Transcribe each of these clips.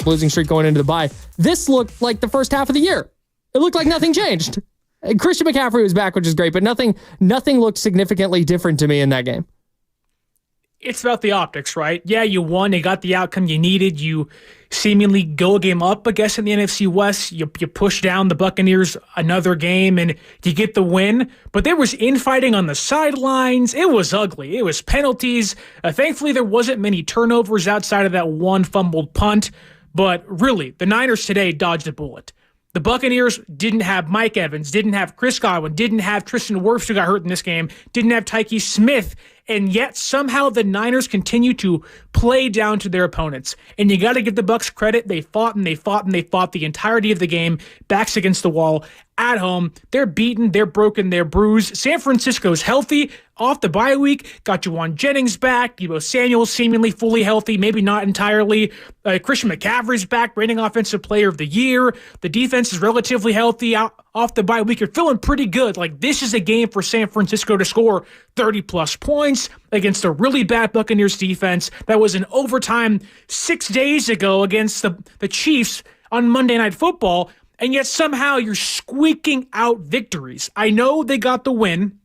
losing streak going into the bye. This looked like the first half of the year. It looked like nothing changed. Christian McCaffrey was back, which is great, but nothing looked significantly different to me in that game. It's about the optics, right? Yeah, you won. You got the outcome you needed. You seemingly go a game up, I guess, in the NFC West. You push down the Buccaneers another game, and you get the win. But there was infighting on the sidelines. It was ugly. It was penalties. Thankfully, there wasn't many turnovers outside of that one fumbled punt. But really, the Niners today dodged a bullet. The Buccaneers didn't have Mike Evans, didn't have Chris Godwin, didn't have Tristan Wirfs, who got hurt in this game, didn't have Tyke Smith, and yet somehow the Niners continue to play down to their opponents. And you got to give the Bucs credit. They fought and they fought and they fought the entirety of the game, backs against the wall, at home. They're beaten, they're broken, they're bruised. San Francisco's healthy, off the bye week, got Juwan Jennings back, Deebo Samuel seemingly fully healthy, maybe not entirely. Christian McCaffrey's back, reigning Offensive Player of the Year. The defense is relatively healthy off the bye week. You're feeling pretty good. Like, this is a game for San Francisco to score 30-plus points against a really bad Buccaneers defense that was in overtime 6 days ago against the Chiefs on Monday Night Football, and yet somehow you're squeaking out victories. I know they got the win.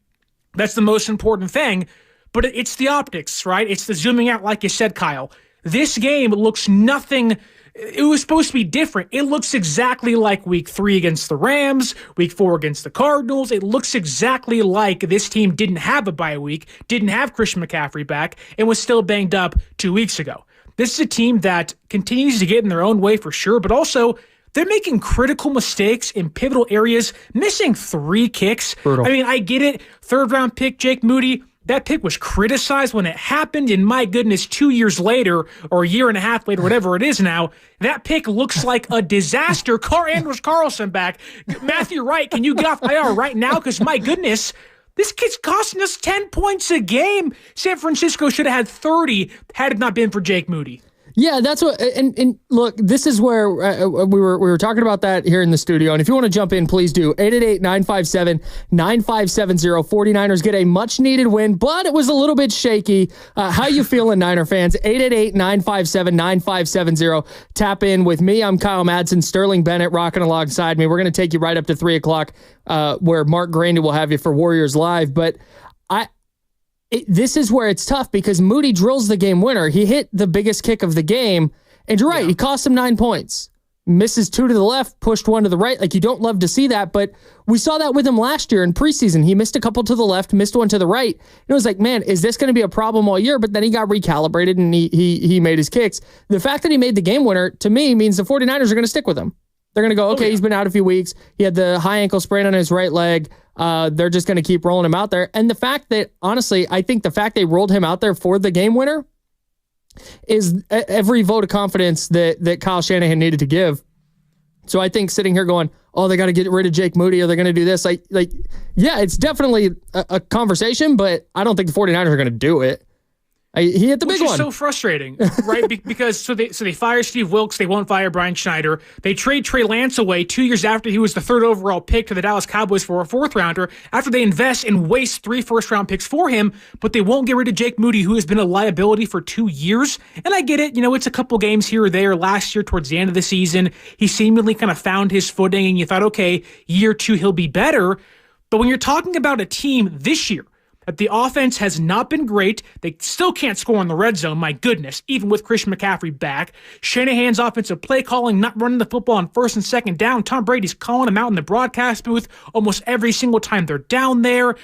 That's the most important thing, but it's the optics, right? It's the zooming out, like you said, Kyle. This game looks nothing. It was supposed to be different. It looks exactly like week 3 against the Rams, week 4 against the Cardinals. It looks exactly like this team didn't have a bye week, didn't have Christian McCaffrey back, and was still banged up 2 weeks ago. This is a team that continues to get in their own way for sure, but also they're making critical mistakes in pivotal areas, missing 3 kicks. Brutal. I mean, I get it. 3rd-round pick, Jake Moody, that pick was criticized when it happened, and my goodness, 2 years later, or a year and a half later, whatever it is now, that pick looks like a disaster. Andrews Carlson back. Matthew Wright, can you get off IR right now? Because my goodness, this kid's costing us 10 points a game. San Francisco should have had 30 had it not been for Jake Moody. Yeah, that's what, and look, this is where we were talking about that here in the studio, and if you want to jump in, please do. 888-957-9570. 49ers get a much-needed win, but it was a little bit shaky. How you feeling, Niner fans? 888-957-9570. Tap in with me. I'm Kyle Madsen, Sterling Bennett rocking alongside me. We're going to take you right up to 3 o'clock, where Mark Grandy will have you for Warriors Live, but this is where it's tough because Moody drills the game winner. He hit the biggest kick of the game, and you're right, He cost him 9 points. Misses 2 to the left, pushed 1 to the right. Like, you don't love to see that, but we saw that with him last year in preseason. He missed a couple to the left, missed 1 to the right. And it was like, man, is this going to be a problem all year? But then he got recalibrated, and he made his kicks. The fact that he made the game winner, to me, means the 49ers are going to stick with him. They're going to go, okay, He's been out a few weeks. He had the high ankle sprain on his right leg. They're just going to keep rolling him out there. And the fact that, honestly, I think the fact they rolled him out there for the game winner is every vote of confidence that Kyle Shanahan needed to give. So I think sitting here going, oh, they got to get rid of Jake Moody or they're going to do this. Yeah, it's definitely a conversation, but I don't think the 49ers are going to do it. He hit the big one. Which is so frustrating, right? Because they fire Steve Wilkes, they won't fire Brian Schneider. They trade Trey Lance away 2 years after he was the 3rd overall pick to the Dallas Cowboys for a 4th rounder, after they invest and waste 3 first-round picks for him, but they won't get rid of Jake Moody, who has been a liability for 2 years. And I get it, it's a couple games here or there. Last year, towards the end of the season, he seemingly kind of found his footing, and you thought, okay, year 2, he'll be better. But when you're talking about a team this year, that the offense has not been great. They still can't score in the red zone, my goodness, even with Christian McCaffrey back. Shanahan's offensive play calling, not running the football on 1st and 2nd down. Tom Brady's calling them out in the broadcast booth almost every single time they're down there.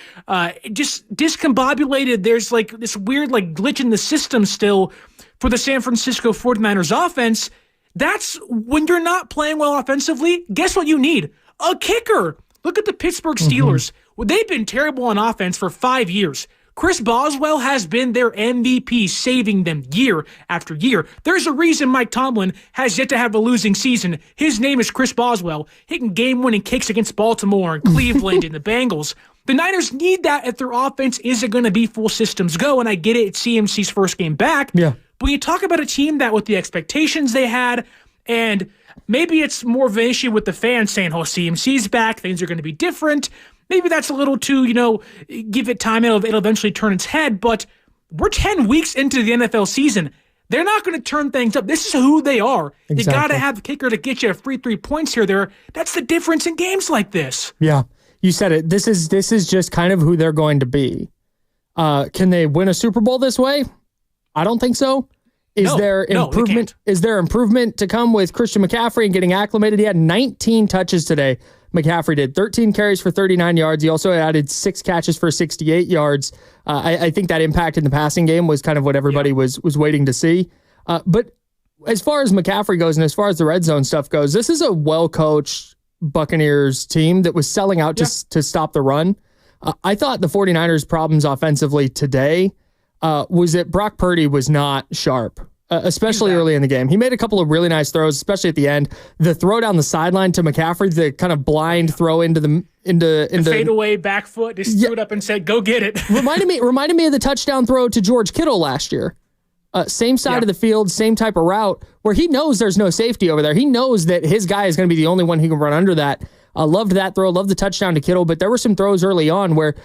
Just discombobulated. There's like this weird glitch in the system still for the San Francisco 49ers offense. That's when you're not playing well offensively. Guess what you need? A kicker. Look at the Pittsburgh Steelers. Well, they've been terrible on offense for 5 years. Chris Boswell has been their MVP, saving them year after year. There's a reason Mike Tomlin has yet to have a losing season. His name is Chris Boswell, hitting game-winning kicks against Baltimore and Cleveland and the Bengals. The Niners need that if their offense isn't going to be full systems go, and I get it, it's CMC's first game back. Yeah. But when you talk about a team that with the expectations they had, and maybe it's more of an issue with the fans saying, oh, CMC's back, things are going to be different. Maybe that's a little too, give it time, it'll eventually turn its head, but we're 10 weeks into the NFL season. They're not going to turn things up. This is who they are. Exactly. You got to have the kicker to get you a free 3 points here. There. That's the difference in games like this. Yeah, you said it. This is just kind of who they're going to be. Can they win a Super Bowl this way? I don't think so. Is there improvement? Is there improvement to come with Christian McCaffrey and getting acclimated? He had 19 touches today. McCaffrey did 13 carries for 39 yards. He also added 6 catches for 68 yards. I think that impact in the passing game was kind of what everybody was waiting to see. But as far as McCaffrey goes and as far as the red zone stuff goes, this is a well-coached Buccaneers team that was selling out to stop the run. I thought the 49ers' problems offensively today was that Brock Purdy was not sharp, especially early in the game. He made a couple of really nice throws, especially at the end. The throw down the sideline to McCaffrey, the kind of blind throw into the fadeaway back foot, just threw it up and said, "Go get it." reminded me of the touchdown throw to George Kittle last year. Same side of the field, same type of route, where he knows there's no safety over there. He knows that his guy is going to be the only one who can run under that. I loved that throw, loved the touchdown to Kittle, but there were some throws early on where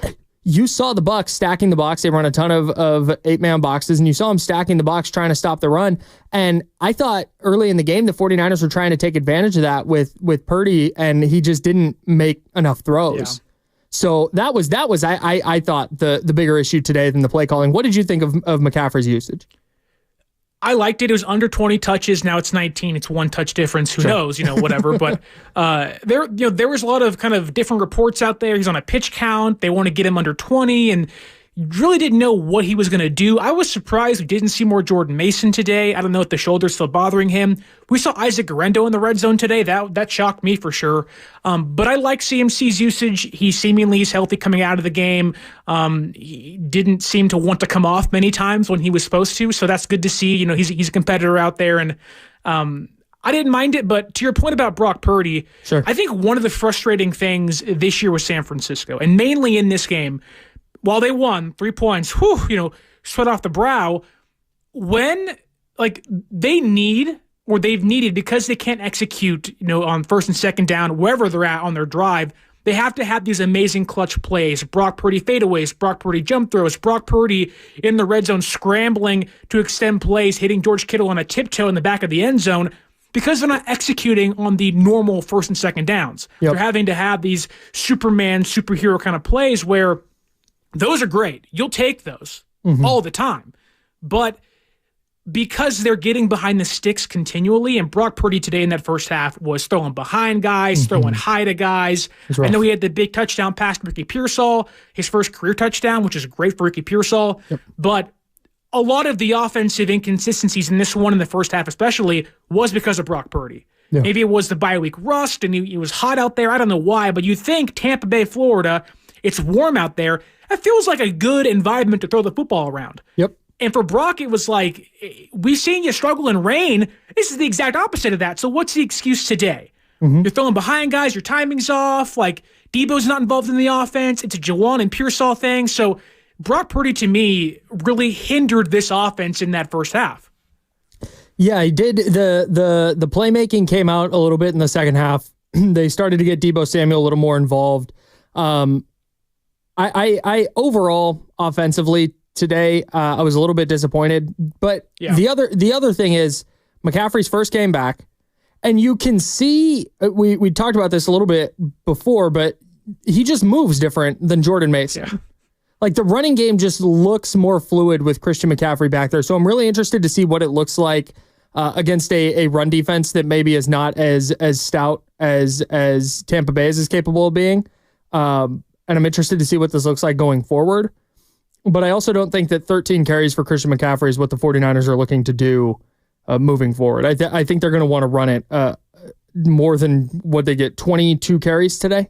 you saw the Bucs stacking the box. They run a ton of 8-man boxes, and you saw them stacking the box trying to stop the run. And I thought early in the game, the 49ers were trying to take advantage of that with Purdy, and he just didn't make enough throws. Yeah. So that was I thought the bigger issue today than the play calling. What did you think of McCaffrey's usage? I liked it. It was under 20 touches. Now it's 19. It's 1 touch difference. Who knows? Whatever. But there was a lot of kind of different reports out there. He's on a pitch count. They want to get him under 20, and really didn't know what he was going to do. I was surprised we didn't see more Jordan Mason today. I don't know if the shoulder's still bothering him. We saw Isaac Guerrero in the red zone today. That shocked me for sure. But I like CMC's usage. He seemingly is healthy coming out of the game. He didn't seem to want to come off many times when he was supposed to. So that's good to see. He's a competitor out there, and I didn't mind it. But to your point about Brock Purdy, I think one of the frustrating things this year was San Francisco, and mainly in this game, while they won 3 points, sweat off the brow, when they've needed, because they can't execute, on first and second down, wherever they're at on their drive, they have to have these amazing clutch plays. Brock Purdy fadeaways, Brock Purdy jump throws, Brock Purdy in the red zone scrambling to extend plays, hitting George Kittle on a tiptoe in the back of the end zone, because they're not executing on the normal first and second downs. Yep. They're having to have these Superman, superhero kind of plays where those are great. You'll take those all the time. But because they're getting behind the sticks continually, and Brock Purdy today in that first half was throwing behind guys, throwing high to guys. I know he had the big touchdown pass to Ricky Pearsall, his first career touchdown, which is great for Ricky Pearsall. Yep. But a lot of the offensive inconsistencies in this one in the first half especially was because of Brock Purdy. Yeah. Maybe it was the bye week rust and he was hot out there. I don't know why, but you think Tampa Bay, Florida, it's warm out there. It feels like a good environment to throw the football around. Yep. And for Brock, it was like, we've seen you struggle in rain. This is the exact opposite of that. So what's the excuse today? You're throwing behind guys. Your timing's off. Debo's not involved in the offense. It's a Juwan and Pearsall thing. So Brock Purdy, to me, really hindered this offense in that first half. Yeah, he did. The playmaking came out a little bit in the second half. They started to get Deebo Samuel a little more involved. I overall offensively today, I was a little bit disappointed. But the other thing is McCaffrey's first game back, and you can see we talked about this a little bit before, but he just moves different than Jordan Mason. Yeah. The running game just looks more fluid with Christian McCaffrey back there. So I'm really interested to see what it looks like against a run defense that maybe is not as stout as Tampa Bay is capable of being. And I'm interested to see what this looks like going forward. But I also don't think that 13 carries for Christian McCaffrey is what the 49ers are looking to do moving forward. I think they're going to want to run it more than what they get, 22 carries today.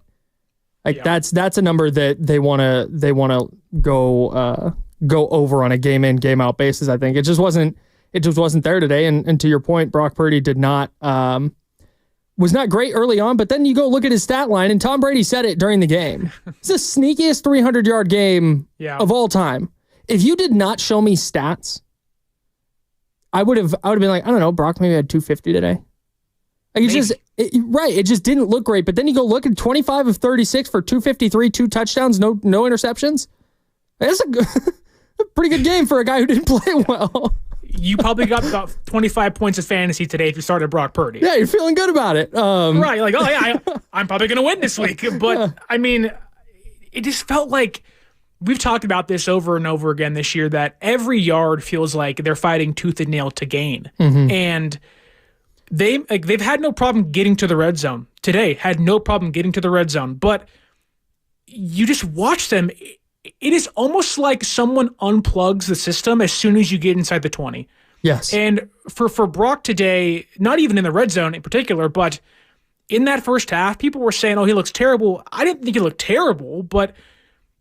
That's a number that they want to go over on a game in, game out basis. I think it just wasn't there today. And to your point, Brock Purdy was not great early on, but then you go look at his stat line, and Tom Brady said it during the game. It's the sneakiest 300-yard game of all time. If you did not show me stats, I would have been like, I don't know, Brock maybe had 250 today. It just didn't look great. But then you go look at 25 of 36 for 253, 2 touchdowns, no interceptions. That's a pretty good game for a guy who didn't play well. you probably got about 25 points of fantasy today if you started Brock Purdy. Yeah, you're feeling good about it. Right, like, oh yeah, I'm probably going to win this week. But, I mean, it just felt like we've talked about this over and over again this year, that every yard feels like they're fighting tooth and nail to gain. And they've had no problem getting to the red zone. Today, had no problem getting to the red zone. But you just watch them. It is almost like someone unplugs the system as soon as you get inside the 20. Yes. And for Brock today, not even in the red zone in particular, but in that first half, people were saying, oh, he looks terrible. I didn't think he looked terrible, but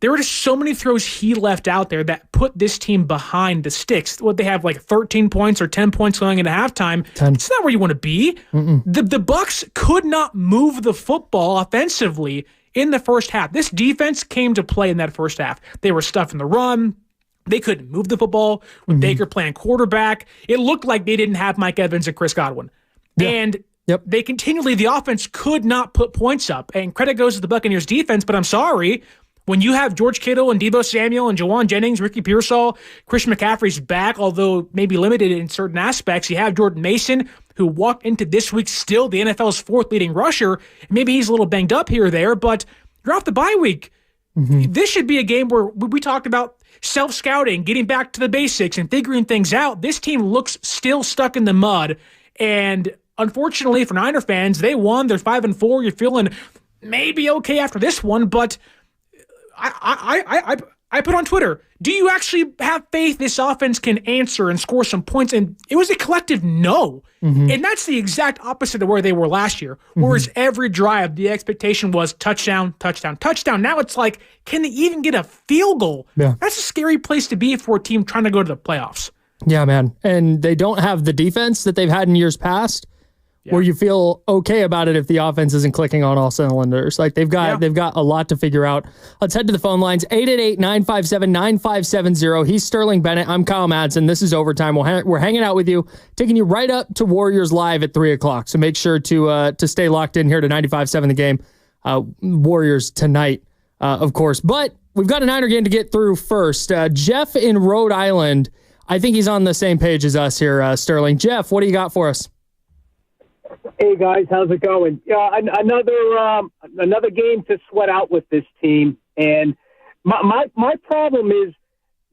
there were just so many throws he left out there that put this team behind the sticks. What they have, like 13 points or 10 points going into halftime. 10. It's not where you want to be. The Bucs could not move the football offensively in the first half. This defense came to play in that first half. They were stuffing the run. They couldn't move the football with Baker playing quarterback. It looked like they didn't have Mike Evans and Chris Godwin. Yeah. And they continually, the offense could not put points up. And credit goes to the Buccaneers defense, but I'm sorry, when you have George Kittle and Deebo Samuel and Jawan Jennings, Ricky Pearsall, Christian McCaffrey's back, although maybe limited in certain aspects. You have Jordan Mason, who walked into this week still the NFL's fourth leading rusher. Maybe he's a little banged up here or there, but you're off the bye week. This should be a game where we talked about self-scouting, getting back to the basics and figuring things out. This team looks still stuck in the mud. And unfortunately for Niner fans, they won. They're 5-4. You're feeling maybe okay after this one, but I put on Twitter, do you actually have faith this offense can answer and score some points? And it was a collective no. And that's the exact opposite of where they were last year. Whereas every drive, the expectation was touchdown, touchdown, touchdown. Now it's like, can they even get a field goal? Yeah. That's a scary place to be for a team trying to go to the playoffs. Yeah, man. And they don't have the defense that they've had in years past. Where you feel okay about it if the offense isn't clicking on all cylinders. Like they've got a lot to figure out. Let's head to the phone lines. 888-957-9570. He's Sterling Bennett. I'm Kyle Madsen. This is Overtime. We're hanging out with you, taking you right up to Warriors Live at 3 o'clock. So make sure to stay locked in here to 95.7 The Game. Warriors tonight, of course. But we've got a Niner game to get through first. Jeff in Rhode Island. I think he's on the same page as us here, Sterling. Jeff, what do you got for us? Hey guys, how's it going? Yeah, another game to sweat out with this team, and my problem is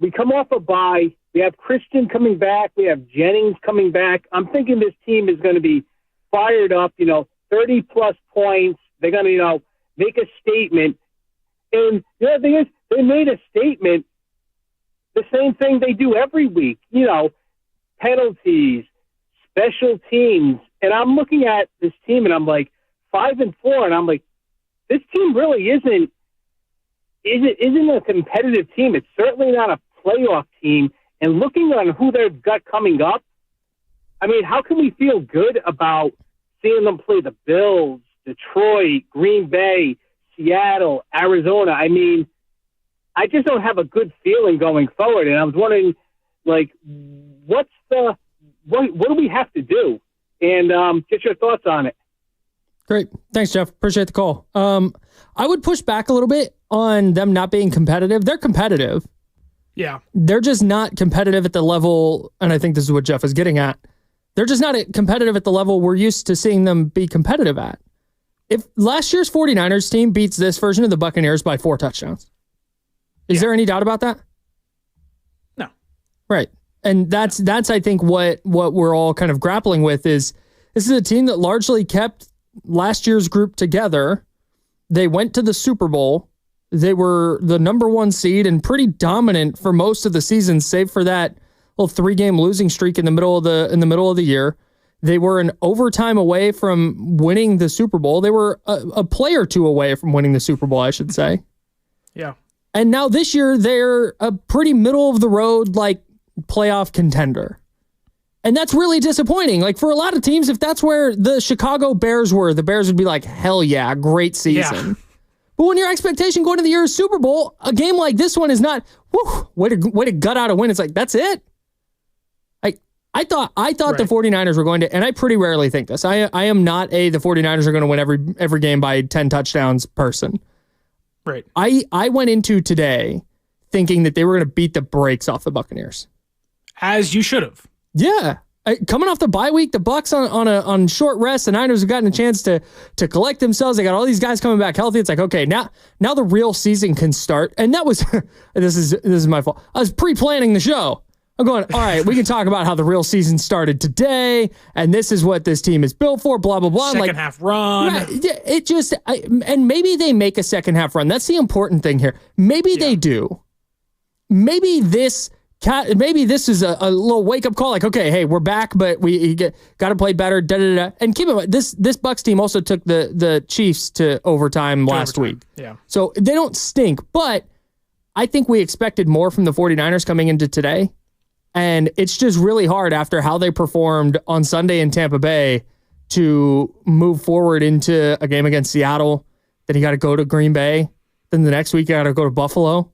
we come off a bye. We have Christian coming back. We have Jennings coming back. I'm thinking this team is going to be fired up. 30 plus points. They're going to make a statement. And the other thing is they made a statement. The same thing they do every week. Penalties, special teams. And I'm looking at this team, and I'm like 5-4, and I'm like, this team really isn't a competitive team. It's certainly not a playoff team. And looking on who they've got coming up, I mean, how can we feel good about seeing them play the Bills, Detroit, Green Bay, Seattle, Arizona? I mean, I just don't have a good feeling going forward. And I was wondering, like, what do we have to do? And get your thoughts on it. Great. Thanks, Jeff. Appreciate the call. I would push back a little bit on them not being competitive. They're competitive. Yeah. They're just not competitive at the level, and I think this is what Jeff is getting at. They're just not competitive at the level we're used to seeing them be competitive at. If last year's 49ers team beats this version of the Buccaneers by 4 touchdowns, is there any doubt about that? No. Right. And that's I think what we're all kind of grappling with is this is a team that largely kept last year's group together. They went to the Super Bowl. They were the number 1 seed and pretty dominant for most of the season, save for that little 3-game losing streak in the middle of the year. They were an overtime away from winning the Super Bowl. They were a play or two away from winning the Super Bowl, I should say. Yeah. And now this year they're a pretty middle of the road, like, playoff contender. And that's really disappointing. Like, for a lot of teams, if that's where the Chicago Bears were, the Bears would be like, hell yeah, great season. Yeah. But when your expectation going to the year's Super Bowl, a game like this one is not, way to gut out a win. It's like, that's it. I thought right. The 49ers were going to, and I pretty rarely think this. I am not the 49ers are going to win every game by 10 touchdowns person. Right. I went into today thinking that they were going to beat the brakes off the Buccaneers. As you should have. Yeah. Coming off the bye week, the Bucs on short rest, the Niners have gotten a chance to collect themselves. They got all these guys coming back healthy. It's like, okay, now the real season can start. And that was this is my fault. I was pre-planning the show. I'm going, all right, we can talk about how the real season started today, and this is what this team is built for, blah, blah, blah. Second half run. Right, it just, and maybe they make a second half run. That's the important thing here. Maybe they do. Maybe this is a little wake-up call, like, okay, hey, we're back, but we got to play better, da-da-da. And keep in mind, this Bucs team also took the Chiefs to overtime last week. Yeah. So they don't stink, but I think we expected more from the 49ers coming into today. And it's just really hard after how they performed on Sunday in Tampa Bay to move forward into a game against Seattle. Then you got to go to Green Bay. Then the next week you got to go to Buffalo.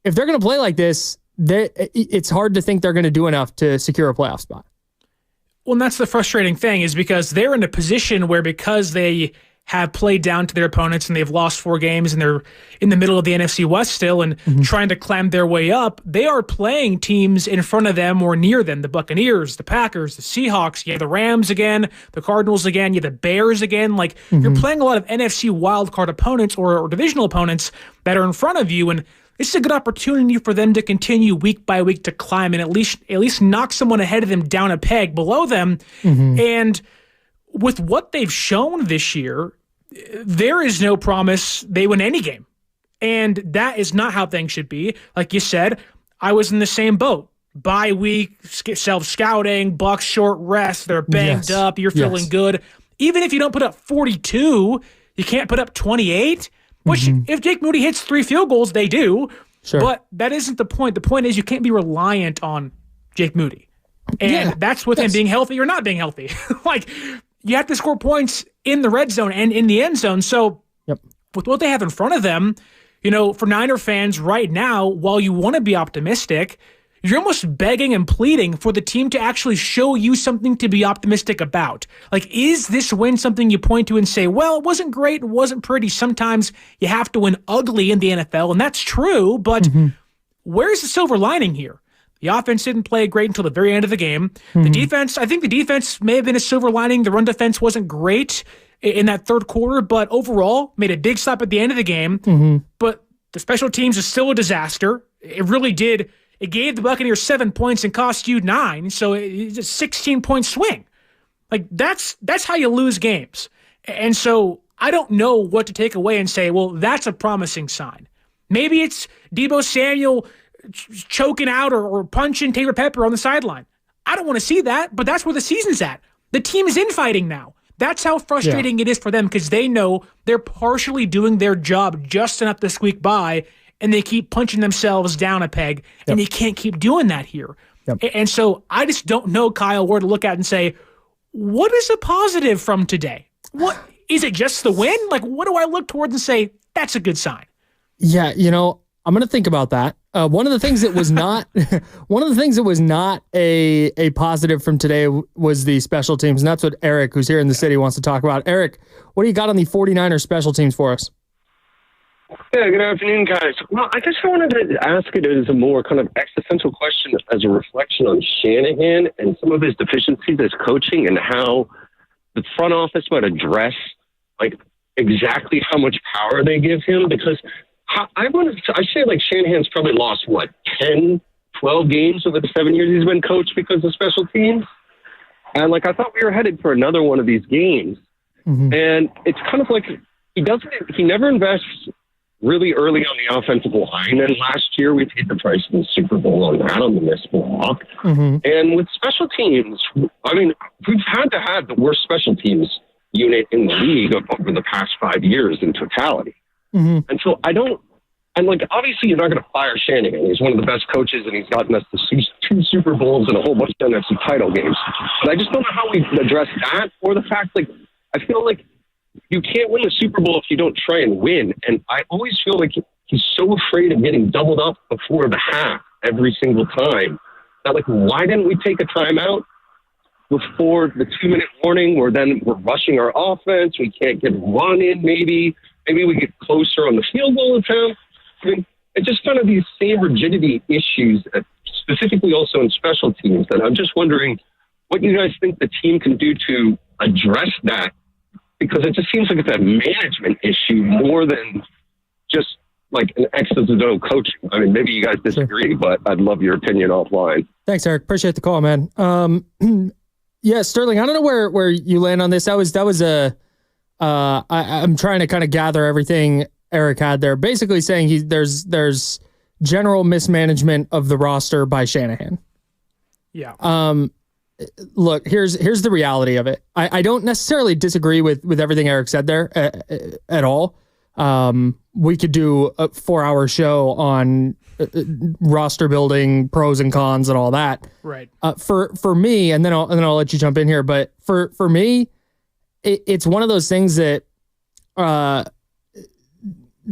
If they're going to play like this, it's hard to think they're going to do enough to secure a playoff spot. Well, and that's the frustrating thing, is because they're in a position where, because they have played down to their opponents and they've lost 4 games and they're in the middle of the NFC West still and trying to climb their way up, they are playing teams in front of them or near them. The Buccaneers, the Packers, the Seahawks, the Rams again, the Cardinals again, the Bears again. Like, you're playing a lot of NFC wildcard opponents or divisional opponents that are in front of you, and it's a good opportunity for them to continue week by week to climb and at least knock someone ahead of them down a peg below them. And with what they've shown this year, there is no promise they win any game. And that is not how things should be. Like you said, I was in the same boat. Bye week, self-scouting, Bucs short rest, they're banged up, you're feeling good. Even if you don't put up 42, you can't put up 28, which if Jake Moody hits 3 field goals, they do. Sure. But that isn't the point. The point is you can't be reliant on Jake Moody. And that's with him being healthy or not being healthy. Like, you have to score points in the red zone and in the end zone. So with what they have in front of them, for Niner fans right now, while you want to be optimistic, you're almost begging and pleading for the team to actually show you something to be optimistic about. Like, is this win something you point to and say, well, it wasn't great, it wasn't pretty. Sometimes you have to win ugly in the NFL, and that's true, but where's the silver lining here? The offense didn't play great until the very end of the game. The defense, I think the defense may have been a silver lining. The run defense wasn't great in that third quarter, but overall made a big stop at the end of the game. But the special teams is still a disaster. It really did. It gave the Buccaneers 7 points and cost you 9, so it's a 16-point swing. Like, that's how you lose games. And so I don't know what to take away and say, well, that's a promising sign. Maybe it's Deebo Samuel choking out or punching Taylor Pepper on the sideline. I don't want to see that, but that's where the season's at. The team is infighting now. That's how frustrating it is for them, because they know they're partially doing their job just enough to squeak by, and they keep punching themselves down a peg, and you can't keep doing that here. And so I just don't know, Kyle, where to look at and say, what is a positive from today? What is it, just the win? Like, what do I look towards and say, that's a good sign? Yeah, I'm going to think about that. One of the things that was not a positive from today was the special teams, and that's what Eric, who's here in the city, wants to talk about. Eric, what do you got on the 49ers special teams for us? Yeah, good afternoon, guys. Well, I guess I wanted to ask it as a more kind of existential question, as a reflection on Shanahan and some of his deficiencies as coaching, and how the front office might address exactly how much power they give him. Because I say Shanahan's probably lost 10, 12 games over the 7 years he's been coached because of special teams, and I thought we were headed for another one of these games. And it's kind of like he never invests really early on the offensive line. And last year we paid the price in the Super Bowl on that, on the missed block. And with special teams, I mean, we've had to have the worst special teams unit in the league over the past 5 years in totality. And so obviously you're not going to fire Shanahan. He's one of the best coaches, and he's gotten us to 2 Super Bowls and a whole bunch of NFC title games. But I just don't know how we address that, or the fact, I feel like you can't win the Super Bowl if you don't try and win. And I always feel like he's so afraid of getting doubled up before the half every single time. That, why didn't we take a timeout before the 2-minute warning, where then we're rushing our offense? We can't get one in, maybe we get closer on the field goal attempt. I mean, and just kind of these same rigidity issues, specifically also in special teams, that I'm just wondering what you guys think the team can do to address that, because it just seems like it's a management issue more than just like an X's and O coaching. I mean, maybe you guys disagree, but I'd love your opinion offline. Thanks, Eric. Appreciate the call, man. Yeah, Sterling, I don't know where you land on this. I'm trying to kind of gather everything Eric had there. Basically saying there's general mismanagement of the roster by Shanahan. Yeah. Look, here's the reality of it. I don't necessarily disagree with everything Eric said there at all. We could do a 4-hour show on roster building, pros and cons, and all that. Right. For me, and then I'll let you jump in here. But for me, it's one of those things that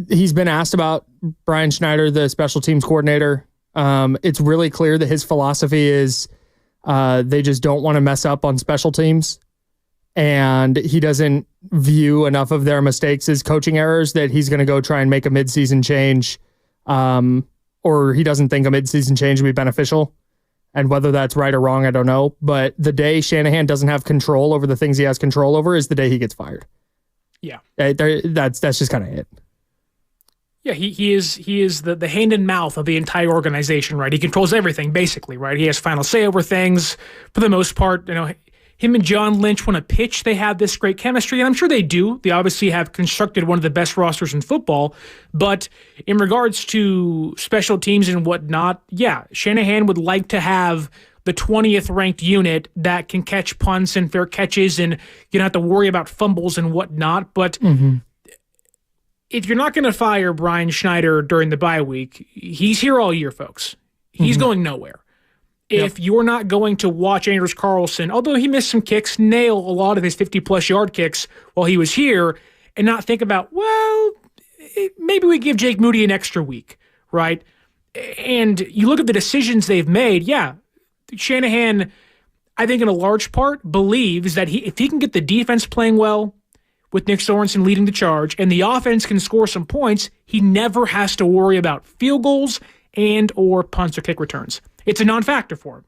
he's been asked about. Brian Schneider, the special teams coordinator. It's really clear that his philosophy is they just don't want to mess up on special teams. And he doesn't view enough of their mistakes as coaching errors that he's going to go try and make a midseason change, or he doesn't think a midseason change would be beneficial. And whether that's right or wrong, I don't know. But the day Shanahan doesn't have control over the things he has control over is the day he gets fired. Yeah. That's just kind of it. Yeah, he is the hand and mouth of the entire organization, right? He controls everything, basically, right? He has final say over things for the most part. You know, him and John Lynch, when a pitch, they have this great chemistry, and I'm sure they do. They obviously have constructed one of the best rosters in football. But in regards to special teams and whatnot, yeah, Shanahan would like to have the 20th ranked unit that can catch punts and fair catches, and you don't have to worry about fumbles and whatnot. But if you're not going to fire Brian Schneider during the bye week, he's here all year, folks. He's going nowhere. If you're not going to watch Anders Carlson, although he missed some kicks, nail a lot of his 50-plus yard kicks while he was here, and not think about, well, maybe we give Jake Moody an extra week, right? And you look at the decisions they've made, yeah, Shanahan, I think in a large part, believes that if he can get the defense playing well, with Nick Sorensen leading the charge, and the offense can score some points, he never has to worry about field goals and or punts or kick returns. It's a non-factor for him.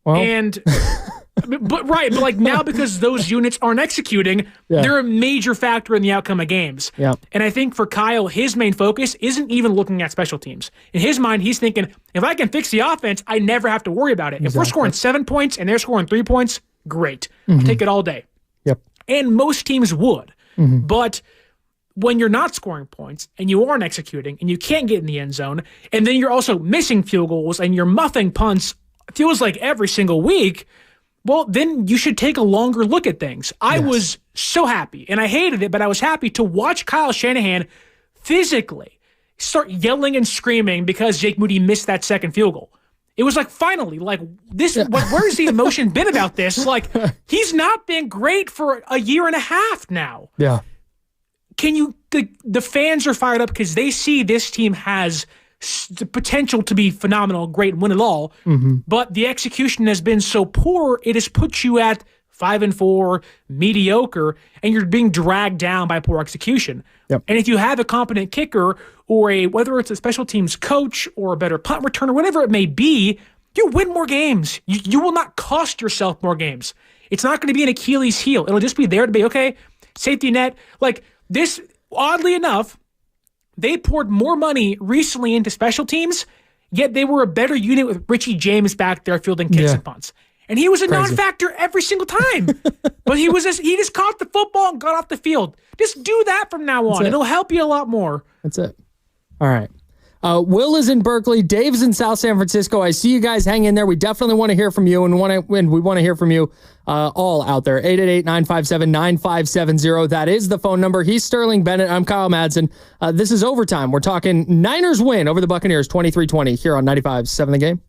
Well. And but like now, because those units aren't executing, they're a major factor in the outcome of games. Yeah. And I think for Kyle, his main focus isn't even looking at special teams. In his mind, he's thinking, if I can fix the offense, I never have to worry about it. Exactly. If we're scoring 7 points and they're scoring 3 points, great. I'll take it all day. Yep. And most teams would. But when you're not scoring points and you aren't executing and you can't get in the end zone, and then you're also missing field goals and you're muffing punts, feels like every single week, well, then you should take a longer look at things. I was so happy, and I hated it, but I was happy to watch Kyle Shanahan physically start yelling and screaming because Jake Moody missed that second field goal. It was like, finally, like this. Where's the emotion been about this? Like, he's not been great for a year and a half now. Yeah. The fans are fired up because they see this team has the potential to be phenomenal, great, and win it all. But the execution has been so poor, it has put you at 5-4, mediocre, and you're being dragged down by poor execution. Yep. And if you have a competent kicker or whether it's a special teams coach or a better punt returner, whatever it may be, you win more games. You will not cost yourself more games. It's not going to be an Achilles heel. It'll just be there to be, okay, safety net. Like this, oddly enough, they poured more money recently into special teams, yet they were a better unit with Richie James back there fielding kicks and punts. And he was a non-factor every single time. But he just caught the football and got off the field. Just do that from now on. It'll help you a lot more. That's it. All right. Will is in Berkeley. Dave's in South San Francisco. I see you guys hang in there. We definitely want to hear from you, and we want to hear from you all out there. 888-957-9570. That is the phone number. He's Sterling Bennett. I'm Kyle Madsen. This is Overtime. We're talking Niners win over the Buccaneers 23-20 here on 95.7 The Game.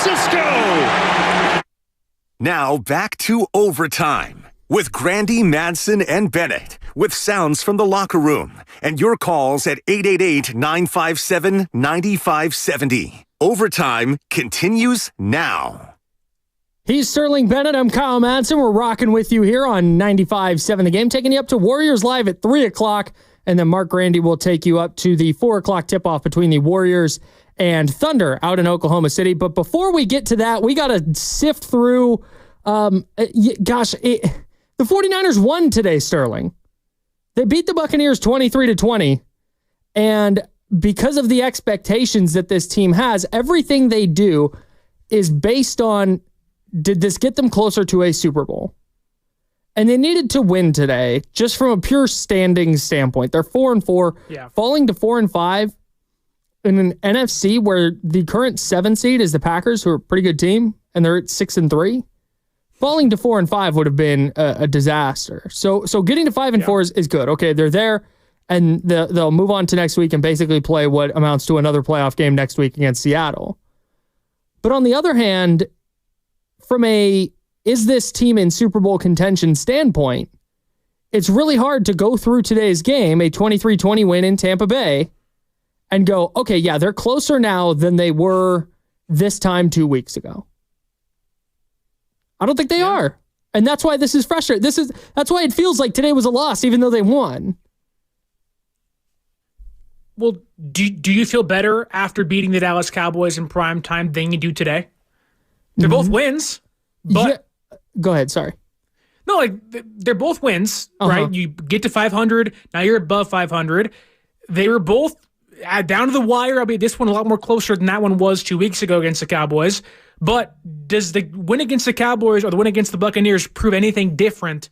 Francisco. Now back to overtime with Grandy, Madsen, and Bennett, with sounds from the locker room and your calls at 888-957-9570. Overtime continues now. He's Sterling Bennett. I'm Kyle Madsen. We're rocking with you here on 95.7 The Game, taking you up to Warriors Live at 3 o'clock. And then Mark Grandy will take you up to the 4 o'clock tip-off between the Warriors and Thunder out in Oklahoma City. But before we get to that, we got to sift through, the 49ers won today, Sterling. They beat the Buccaneers 23-20. And because of the expectations that this team has, everything they do is based on, did this get them closer to a Super Bowl? And they needed to win today, just from a pure standing standpoint. They're 4-4, falling to 4-5 in an NFC where the current 7 seed is the Packers, who are a pretty good team, and they're at 6-3. Falling to 4-5 would have been a disaster. So getting to 5-4 is good. Okay, they're there, and they'll move on to next week and basically play what amounts to another playoff game next week against Seattle. But on the other hand, from is this team in Super Bowl contention standpoint, it's really hard to go through today's game, a 23-20 win in Tampa Bay, and go, okay, yeah, they're closer now than they were this time 2 weeks ago. I don't think they are. And that's why this is frustrating. That's why it feels like today was a loss, even though they won. Well, do you feel better after beating the Dallas Cowboys in prime time than you do today? They're both wins, but... Yeah. Go ahead, sorry. No, like, they're both wins, right? You get to 500, now you're above 500. They were both down to the wire. I mean, this one a lot more closer than that one was 2 weeks ago against the Cowboys. But does the win against the Cowboys or the win against the Buccaneers prove anything different?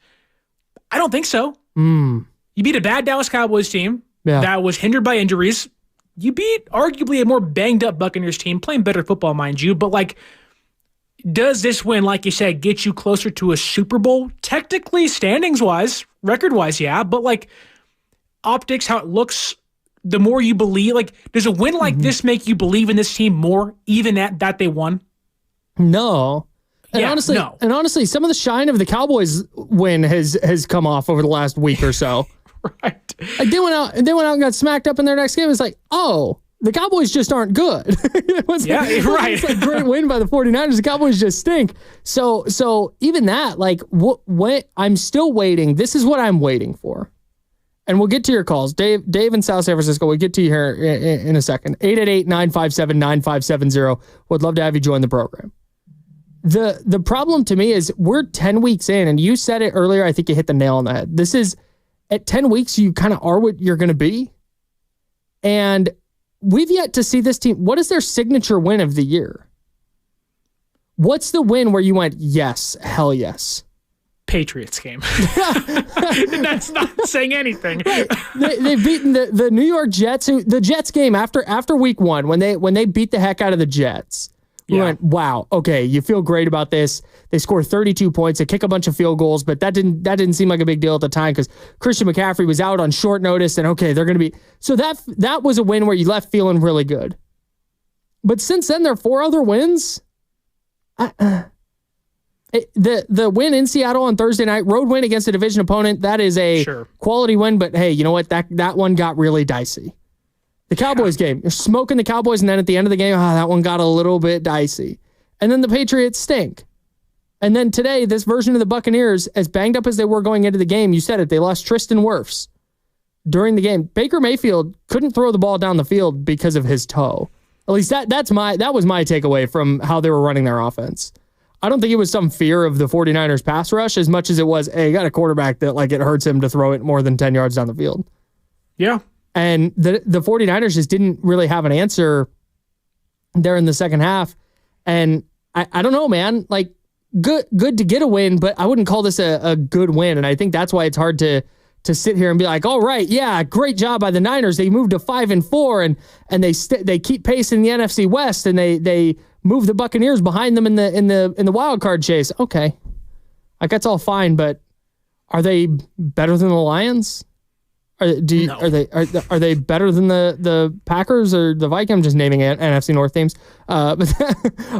I don't think so. You beat a bad Dallas Cowboys team that was hindered by injuries. You beat arguably a more banged up Buccaneers team, playing better football, mind you. But, like, does this win, like you said, get you closer to a Super Bowl? Technically, standings-wise, record-wise, yeah. But, like, optics, how it looks, the more you believe. Like, does a win like this make you believe in this team more, even at that they won? No. And honestly, no. And honestly, some of the shine of the Cowboys win has come off over the last week or so. Right. Like, they went out and got smacked up in their next game. It's like, oh, the Cowboys just aren't good. Right. It's a great win by the 49ers. The Cowboys just stink. So even that, like, what I'm still waiting. This is what I'm waiting for. And we'll get to your calls. Dave in South San Francisco, we'll get to you here in a second. 888-957-9570. Would love to have you join the program. The problem to me is we're 10 weeks in, and you said it earlier. I think you hit the nail on the head. This is, at 10 weeks, you kind of are what you're going to be. And we've yet to see this team. What is their signature win of the year? What's the win where you went, yes, hell yes? Patriots game. That's not saying anything. Right. They've beaten the New York Jets. The Jets game after week one, when they beat the heck out of the Jets. We went, wow, okay, you feel great about this. They score 32 points. They kick a bunch of field goals, but that didn't seem like a big deal at the time because Christian McCaffrey was out on short notice, and okay, they're going to be... So that was a win where you left feeling really good. But since then, there are 4 other wins. The win in Seattle on Thursday night, road win against a division opponent, that is a quality win, but hey, you know what? That one got really dicey. The Cowboys game, you're smoking the Cowboys, and then at the end of the game, that one got a little bit dicey. And then the Patriots stink. And then today, this version of the Buccaneers, as banged up as they were going into the game, you said it, they lost Tristan Wirfs during the game. Baker Mayfield couldn't throw the ball down the field because of his toe. At least that was my takeaway from how they were running their offense. I don't think it was some fear of the 49ers pass rush as much as it was, hey, you got a quarterback that, like, it hurts him to throw it more than 10 yards down the field. Yeah. And the 49ers just didn't really have an answer there in the second half. And I don't know, man. Like, good to get a win, but I wouldn't call this a good win. And I think that's why it's hard to sit here and be like, all right, yeah, great job by the Niners. They moved to 5-4 and they keep pace in the NFC West, and they move the Buccaneers behind them in the wild card chase. Okay, like, that's all fine, but are they better than the Lions? No. Are they better than the Packers or the Vikings? I'm just naming NFC North teams. But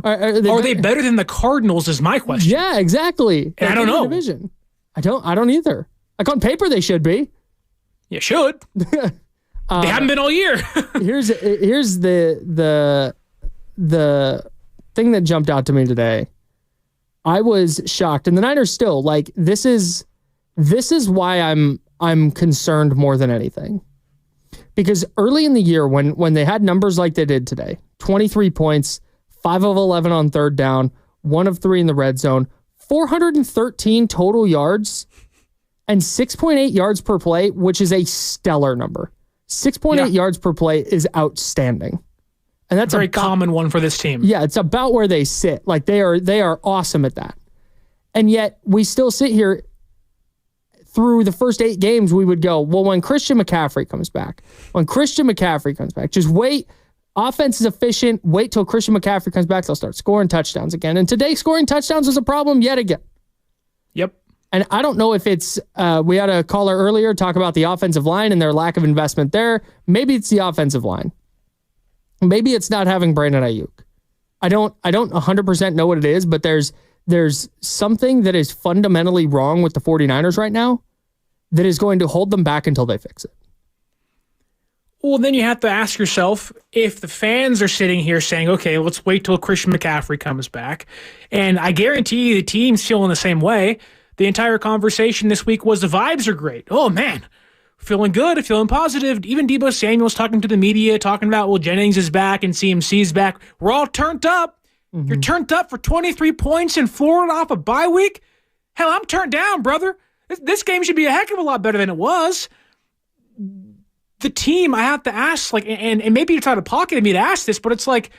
are they better than the Cardinals? Is my question. Yeah, exactly. And I don't know. Division. I don't either. Like on paper, they should be. You should. They haven't been all year. here's the thing that jumped out to me today. I was shocked, and the Niners still like this is why I'm concerned more than anything. Because early in the year, when they had numbers like they did today, 23 points, 5 of 11 on third down, 1 of 3 in the red zone, 413 total yards, and 6.8 yards per play, which is a stellar number. 6.8 yards per play is outstanding. And that's a very common one for this team. Yeah, it's about where they sit. Like they are awesome at that. And yet we still sit here through the first 8 games, we would go, well, when Christian McCaffrey comes back, just wait. Offense is efficient. Wait till Christian McCaffrey comes back. They'll start scoring touchdowns again. And today, scoring touchdowns was a problem yet again. Yep. And I don't know if it's, we had a caller earlier talk about the offensive line and their lack of investment there. Maybe it's the offensive line. Maybe it's not having Brandon Ayuk. I don't 100% know what it is, but there's something that is fundamentally wrong with the 49ers right now that is going to hold them back until they fix it. Well, then you have to ask yourself, if the fans are sitting here saying, okay, let's wait till Christian McCaffrey comes back, and I guarantee you the team's feeling the same way. The entire conversation this week was the vibes are great. Oh, man, feeling good, feeling positive. Even Deebo Samuel's talking to the media, talking about, well, Jennings is back and CMC's back. We're all turned up. Mm-hmm. You're turned up for 23 points in Florida off a bye week? Hell, I'm turned down, brother. This game should be a heck of a lot better than it was. The team, I have to ask, like, and maybe it's out of pocket of me to ask this, but it's like,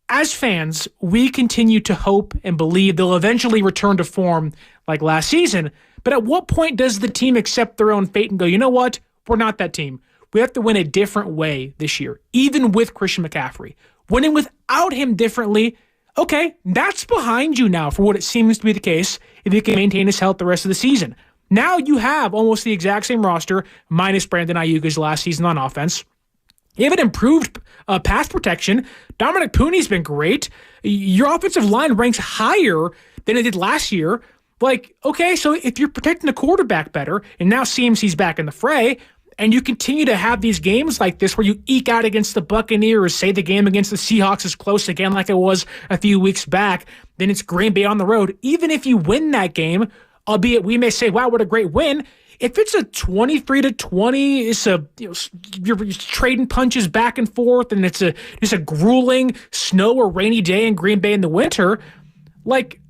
as fans, we continue to hope and believe they'll eventually return to form like last season. But at what point does the team accept their own fate and go, you know what? We're not that team. We have to win a different way this year, even with Christian McCaffrey. Winning without him differently, okay, that's behind you now for what it seems to be the case if he can maintain his health the rest of the season. Now you have almost the exact same roster, minus Brandon Ayuk as last season on offense. You have an improved pass protection. Dominic Pooney's been great. Your offensive line ranks higher than it did last year. Like, okay, so if you're protecting the quarterback better, and now CMC's back in the fray, and you continue to have these games like this where you eke out against the Buccaneers, say the game against the Seahawks is close again like it was a few weeks back, then it's Green Bay on the road. Even if you win that game, albeit we may say, wow, what a great win. If it's a 23-20, it's you're trading punches back and forth, and it's a grueling snow or rainy day in Green Bay in the winter. Like,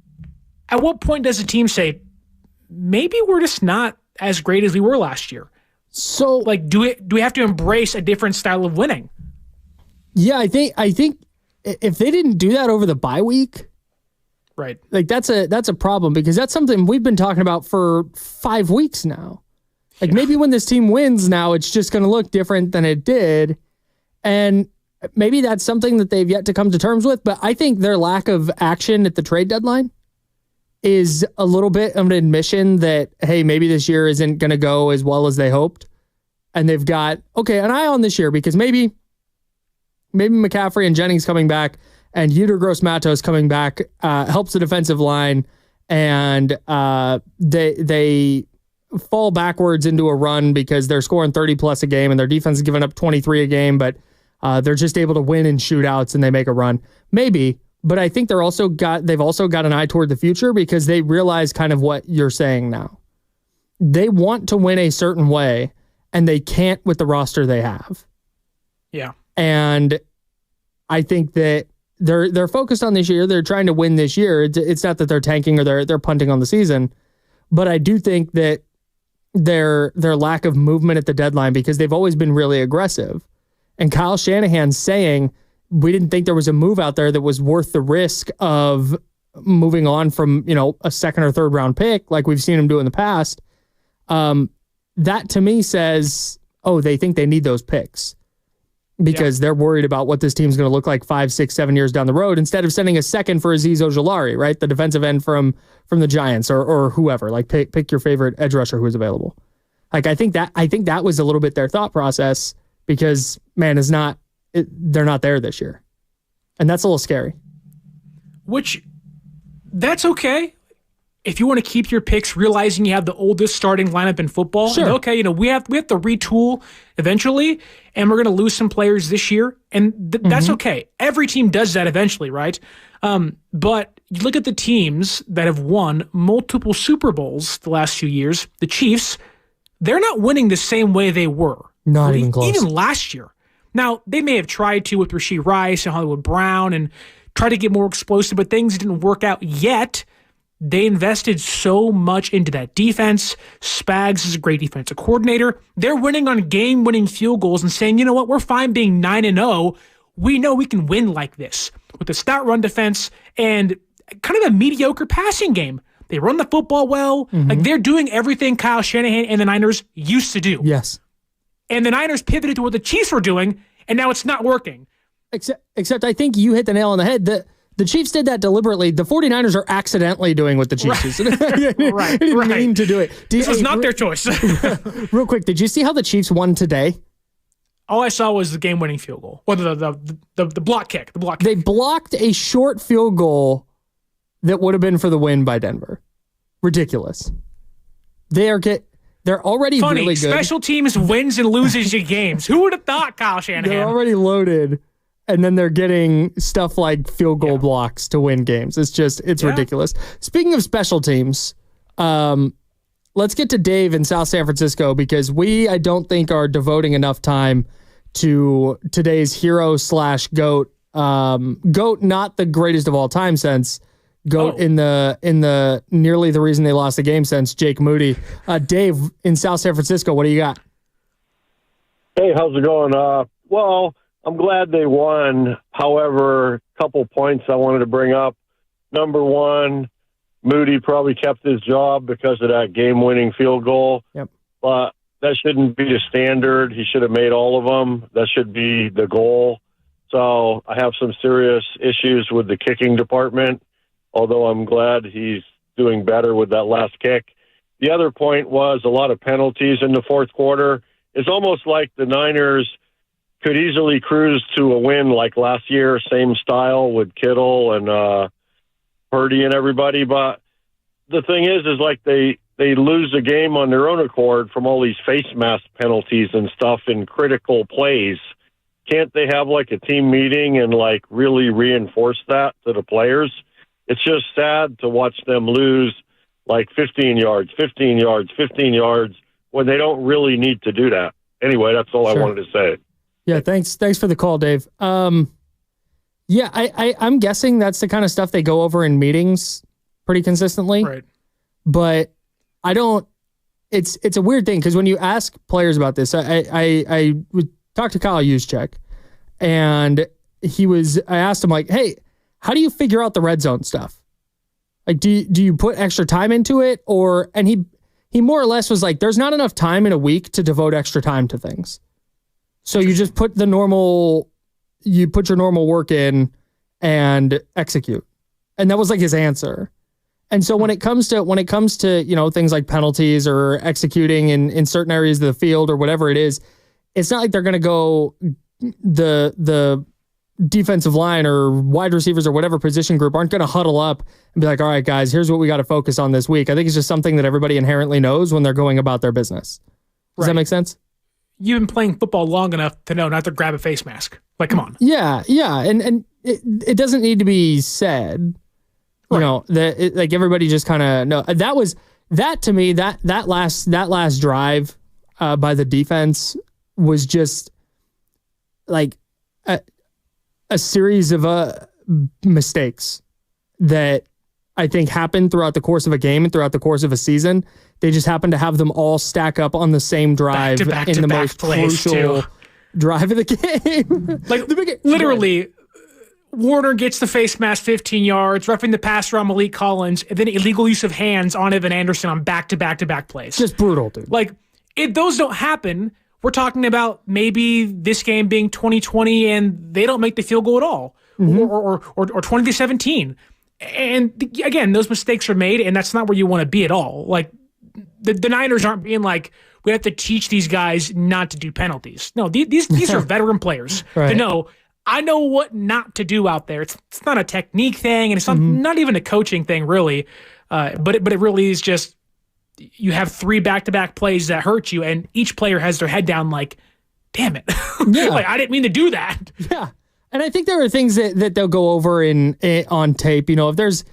at what point does a team say, maybe we're just not as great as we were last year? So, like, do we have to embrace a different style of winning? Yeah, I think if they didn't do that over the bye week, right? Like that's a problem, because that's something we've been talking about for 5 weeks now. Like, maybe when this team wins now, it's just going to look different than it did, and maybe that's something that they've yet to come to terms with. But I think their lack of action at the trade deadline is a little bit of an admission that, hey, maybe this year isn't going to go as well as they hoped. And they've got, okay, an eye on this year, because maybe McCaffrey and Jennings coming back and Yetur Gross-Matos coming back helps the defensive line, and they fall backwards into a run because they're scoring 30 plus a game and their defense is giving up 23 a game, but they're just able to win in shootouts and they make a run. Maybe. But I think they've also got an eye toward the future, because they realize kind of what you're saying now. They want to win a certain way, and they can't with the roster they have. Yeah. And I think that they're focused on this year. They're trying to win this year. It's not that they're tanking or they're punting on the season, but I do think that their lack of movement at the deadline, because they've always been really aggressive, and Kyle Shanahan saying, we didn't think there was a move out there that was worth the risk of moving on from, a second or third round pick like we've seen him do in the past. That to me says, oh, they think they need those picks, because they're worried about what this team's going to look like 5, 6, 7 years down the road, instead of sending a second for Azeez Ojulari, right? The defensive end from the Giants or whoever. Like, pick your favorite edge rusher who's available. Like, I think that was a little bit their thought process because, man, they're not there this year. And that's a little scary. Which, that's okay. If you want to keep your picks, realizing you have the oldest starting lineup in football, sure. And okay, we have to retool eventually, and we're going to lose some players this year, and that's okay. Every team does that eventually, right? But you look at the teams that have won multiple Super Bowls the last few years. The Chiefs, they're not winning the same way they were. Not even close. Even last year. Now, they may have tried to with Rasheed Rice and Hollywood Brown and tried to get more explosive, but things didn't work out yet. They invested so much into that defense. Spags is a great defensive coordinator. They're winning on game-winning field goals and saying, you know what, we're fine being 9-0. We know we can win like this with a stout run defense and kind of a mediocre passing game. They run the football well. Like, they're doing everything Kyle Shanahan and the Niners used to do. Yes. And the Niners pivoted to what the Chiefs were doing, and now it's not working. Except I think you hit the nail on the head. The Chiefs did that deliberately. The 49ers are accidentally doing what the Chiefs did. Right. They didn't mean to do it. This was not their choice. Real quick, did you see how the Chiefs won today? All I saw was the game-winning field goal. Or the block kick. They blocked a short field goal that would have been for the win by Denver. Ridiculous. They're already really good. Special teams wins and loses you games. Who would have thought, Kyle Shanahan? They're already loaded, and then they're getting stuff like field goal blocks to win games. It's ridiculous. Speaking of special teams, let's get to Dave in South San Francisco because I don't think are devoting enough time to today's hero/GOAT. GOAT, not the greatest of all time sense. GOAT in the nearly the reason they lost the game sense, Jake Moody. Dave in South San Francisco, what do you got? Hey, how's it going? Well, I'm glad they won. However, a couple points I wanted to bring up. Number one, Moody probably kept his job because of that game-winning field goal. Yep. But that shouldn't be the standard. He should have made all of them. That should be the goal. So I have some serious issues with the kicking department, although I'm glad he's doing better with that last kick. The other point was a lot of penalties in the fourth quarter. It's almost like the Niners could easily cruise to a win like last year, same style with Kittle and Purdy and everybody. But the thing is like they lose the game on their own accord from all these face mask penalties and stuff in critical plays. Can't they have like a team meeting and like really reinforce that to the players? It's just sad to watch them lose like 15 yards when they don't really need to do that. Anyway, that's all I wanted to say. Yeah, thanks for the call, Dave. I'm guessing that's the kind of stuff they go over in meetings pretty consistently. Right. But I don't. It's a weird thing because when you ask players about this, I would talk to Kyle Juszczyk, and I asked him like, hey, how do you figure out the red zone stuff? Like, do you put extra time into it, and he more or less was like, there's not enough time in a week to devote extra time to things. So you just put your normal work in and execute. And that was like his answer. And so when it comes to, things like penalties or executing in certain areas of the field or whatever it is, it's not like they're going to go the defensive line or wide receivers or whatever position group aren't going to huddle up and be like, all right, guys, here's what we got to focus on this week. I think it's just something that everybody inherently knows when they're going about their business. Does that make sense? You've been playing football long enough to know not to grab a face mask. Like, come on. Yeah. And it doesn't need to be said. Right. Like everybody just kind of know. That to me, that last drive by the defense was just like a series of mistakes that I think happened throughout the course of a game and throughout the course of a season. They just happened to have them all stack up on the same drive in the most crucial drive of the game. Like literally, Warner gets the face mask 15 yards, roughing the passer on Malik Collins, and then illegal use of hands on Evan Anderson on back-to-back plays. Just brutal, dude. Like, if those don't happen, we're talking about maybe this game being 2020 and they don't make the field goal at all, or 20-17. And again, those mistakes are made, and that's not where you want to be at all. Like, the Niners aren't being like, we have to teach these guys not to do penalties. No, these are veteran players to know. I know what not to do out there. It's not a technique thing, and it's not even a coaching thing, really. But it really is just you have 3 back-to-back plays that hurt you, and each player has their head down like, damn it. Like, I didn't mean to do that. Yeah. And I think there are things that they'll go over on tape. You know, if there's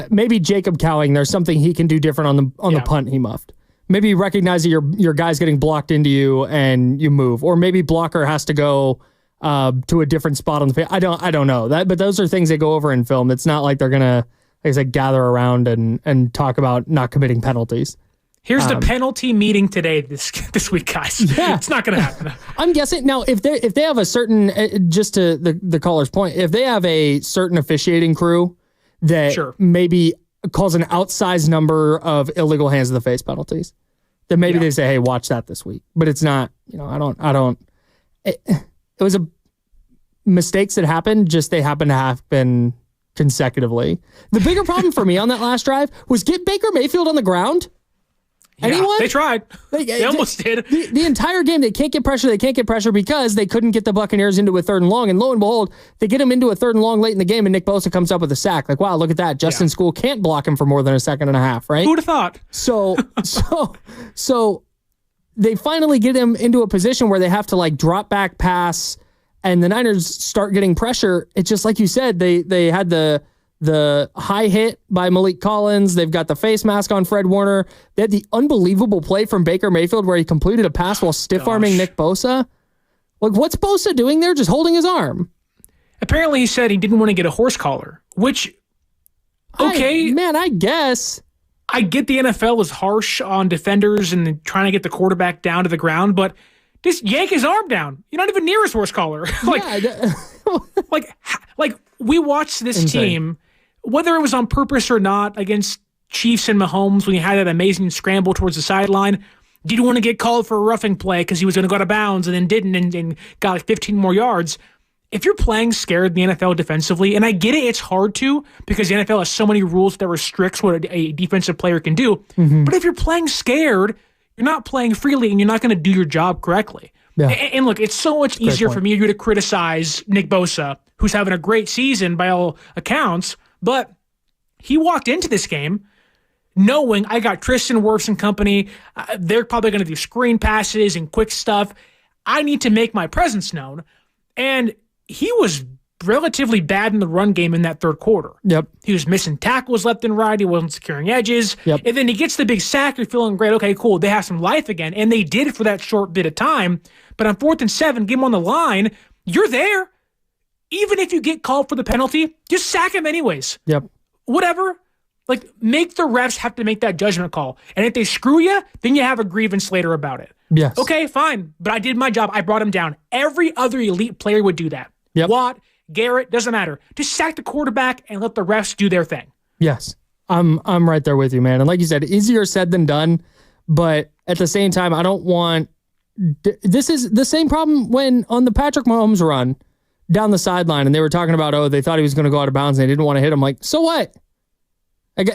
maybe Jacob Cowing, there's something he can do different on the punt he muffed. Maybe you recognize that your guy's getting blocked into you and you move. Or maybe blocker has to go to a different spot on the field. I don't know that, but those are things they go over in film. It's not like they're gonna, like I said, gather around and talk about not committing penalties. Here's the penalty meeting today this week, guys. Yeah. It's not gonna happen. I'm guessing now if they have a certain, just to the caller's point, if they have a certain officiating crew that maybe calls an outsized number of illegal hands to the face penalties, then maybe they say, hey, watch that this week. But it's not, you know, I don't. It was mistakes that happened, just they happen to happen consecutively. The bigger problem for me on that last drive was get Baker Mayfield on the ground. Anyone? They tried. They almost did. The entire game, they can't get pressure. They can't get pressure because they couldn't get the Buccaneers into a 3rd and long. And lo and behold, they get him into a 3rd and long late in the game, and Nick Bosa comes up with a sack. Like, wow, look at that. Justin School can't block him for more than a second and a half, right? Who'd have thought? So they finally get him into a position where they have to like drop back pass, and the Niners start getting pressure. It's just like you said, they had the high hit by Malik Collins. They've got the face mask on Fred Warner. They had the unbelievable play from Baker Mayfield where he completed a pass while stiff-arming Nick Bosa. Like, what's Bosa doing there? Just holding his arm. Apparently he said he didn't want to get a horse collar, which, okay. I guess. I get the NFL is harsh on defenders and trying to get the quarterback down to the ground, but just yank his arm down. You're not even near his horse collar. like we watched this team, whether it was on purpose or not, against Chiefs and Mahomes when he had that amazing scramble towards the sideline. Didn't want to get called for a roughing play because he was going to go out of bounds and then didn't and got like 15 more yards. If you're playing scared in the NFL defensively, and I get it, it's hard to because the NFL has so many rules that restricts what a defensive player can do. But if you're playing scared, you're not playing freely and you're not going to do your job correctly. Yeah. And look, it's so much easier for me to criticize Nick Bosa, who's having a great season by all accounts, but he walked into this game knowing I got Tristan Wirfs and company. They're probably going to do screen passes and quick stuff. I need to make my presence known. And he was relatively bad in the run game in that 3rd quarter. Yep. He was missing tackles left and right. He wasn't securing edges. Yep. And then he gets the big sack. You're feeling great. Okay, cool. They have some life again. And they did for that short bit of time. But on 4th and 7, game on the line, you're there. Even if you get called for the penalty, just sack him anyways. Yep. Whatever. Like, make the refs have to make that judgment call. And if they screw you, then you have a grievance later about it. Yes. Okay, fine. But I did my job. I brought him down. Every other elite player would do that. Yep. Watt, Garrett, doesn't matter. Just sack the quarterback and let the refs do their thing. Yes. I'm right there with you, man. And like you said, easier said than done. But at the same time, I don't want... This is the same problem when on the Patrick Mahomes run down the sideline and they were talking about, they thought he was going to go out of bounds and they didn't want to hit him. Like, so what?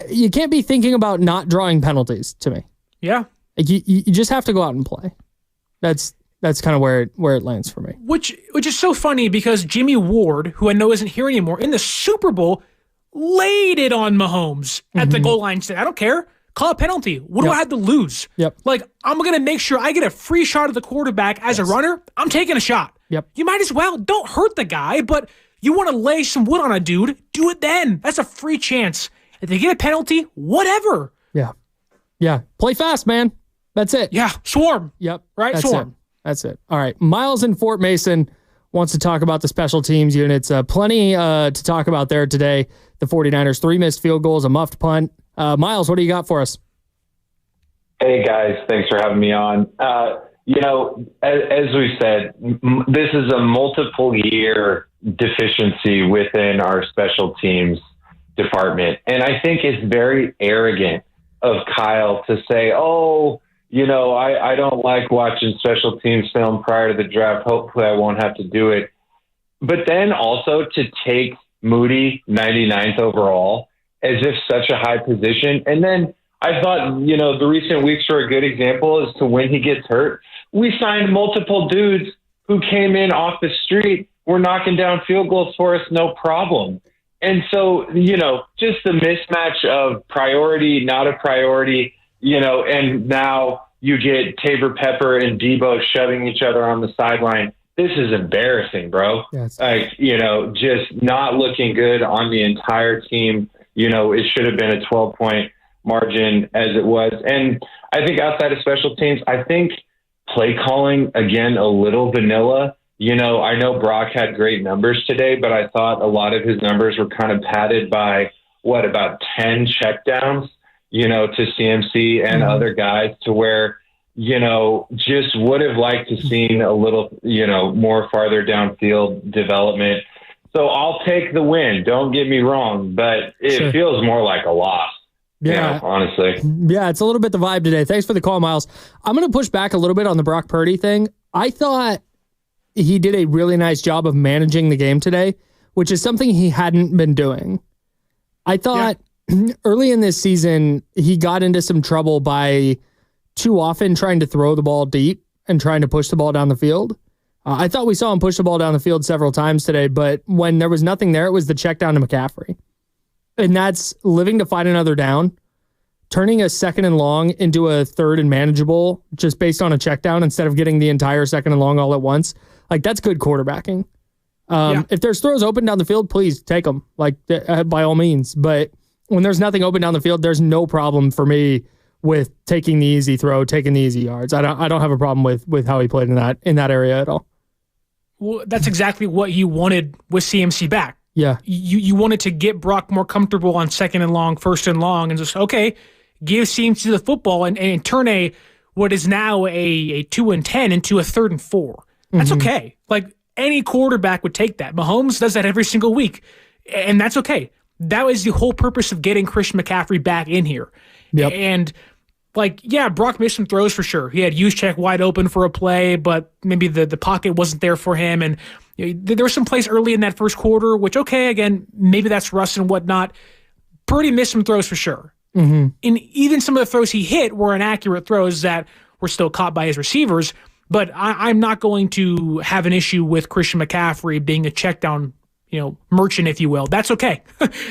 You can't be thinking about not drawing penalties to me. Yeah. Like you just have to go out and play. That's kind of where it lands for me. Which is so funny because Jimmy Ward, who I know isn't here anymore, in the Super Bowl, laid it on Mahomes at the goal line. Said, I don't care. Call a penalty. What do I have to lose? Yep. Like, I'm going to make sure I get a free shot of the quarterback as a runner. I'm taking a shot. Yep. You might as well. Don't hurt the guy, but you want to lay some wood on a dude, do it then. That's a free chance. If they get a penalty, whatever. Yeah. Yeah. Play fast, man. That's it. Yeah. Swarm. Yep. Right? Swarm. That's it. All right. Miles in Fort Mason wants to talk about the special teams units. Plenty to talk about there today. The 49ers, 3 missed field goals, a muffed punt. Miles, what do you got for us? Hey, guys. Thanks for having me on. As we said, this is a multiple-year deficiency within our special teams department. And I think it's very arrogant of Kyle to say, I don't like watching special teams film prior to the draft. Hopefully I won't have to do it. But then also to take Moody 99th overall as if such a high position. And then I thought, the recent weeks were a good example as to when he gets hurt. We signed multiple dudes who came in off the street, were knocking down field goals for us, no problem. And so, just the mismatch of priority, not a priority, and now you get Tabor Pepper and Debo shoving each other on the sideline. This is embarrassing, bro. Yes. Just not looking good on the entire team. It should have been a 12-point margin as it was. And I think outside of special teams, I think play calling, again, a little vanilla. I know Brock had great numbers today, but I thought a lot of his numbers were kind of padded by, about 10 checkdowns, to CMC and other guys, to where, just would have liked to seen a little, more farther downfield development. So I'll take the win. Don't get me wrong, but it feels more like a loss. Yeah, honestly. Yeah, it's a little bit the vibe today. Thanks for the call, Miles. I'm going to push back a little bit on the Brock Purdy thing. I thought he did a really nice job of managing the game today, which is something he hadn't been doing. I thought early in this season, he got into some trouble by too often trying to throw the ball deep and trying to push the ball down the field. I thought we saw him push the ball down the field several times today, but when there was nothing there, it was the check down to McCaffrey. And that's living to fight another down, turning a 2nd and long into a 3rd and manageable just based on a check down instead of getting the entire 2nd and long all at once. Like, that's good quarterbacking. If there's throws open down the field, please take them, by all means. But when there's nothing open down the field, there's no problem for me with taking the easy throw, taking the easy yards. I don't have a problem with how he played in that area at all. Well, that's exactly what you wanted with CMC back. Yeah. You wanted to get Brock more comfortable on 2nd and long, 1st and long, and just, give CMC the football and turn what is now a 2 and 10 into a 3rd and 4. That's okay. Like, any quarterback would take that. Mahomes does that every single week, and that's okay. That was the whole purpose of getting Christian McCaffrey back in here. Yep. And, Brock missed some throws for sure. He had Juszczyk wide open for a play, but maybe the pocket wasn't there for him. And there were some plays early in that first quarter, which, again, maybe that's rust and whatnot. Purdy missed some throws for sure. And even some of the throws he hit were inaccurate throws that were still caught by his receivers. But I'm not going to have an issue with Christian McCaffrey being a check down, merchant, if you will. That's okay.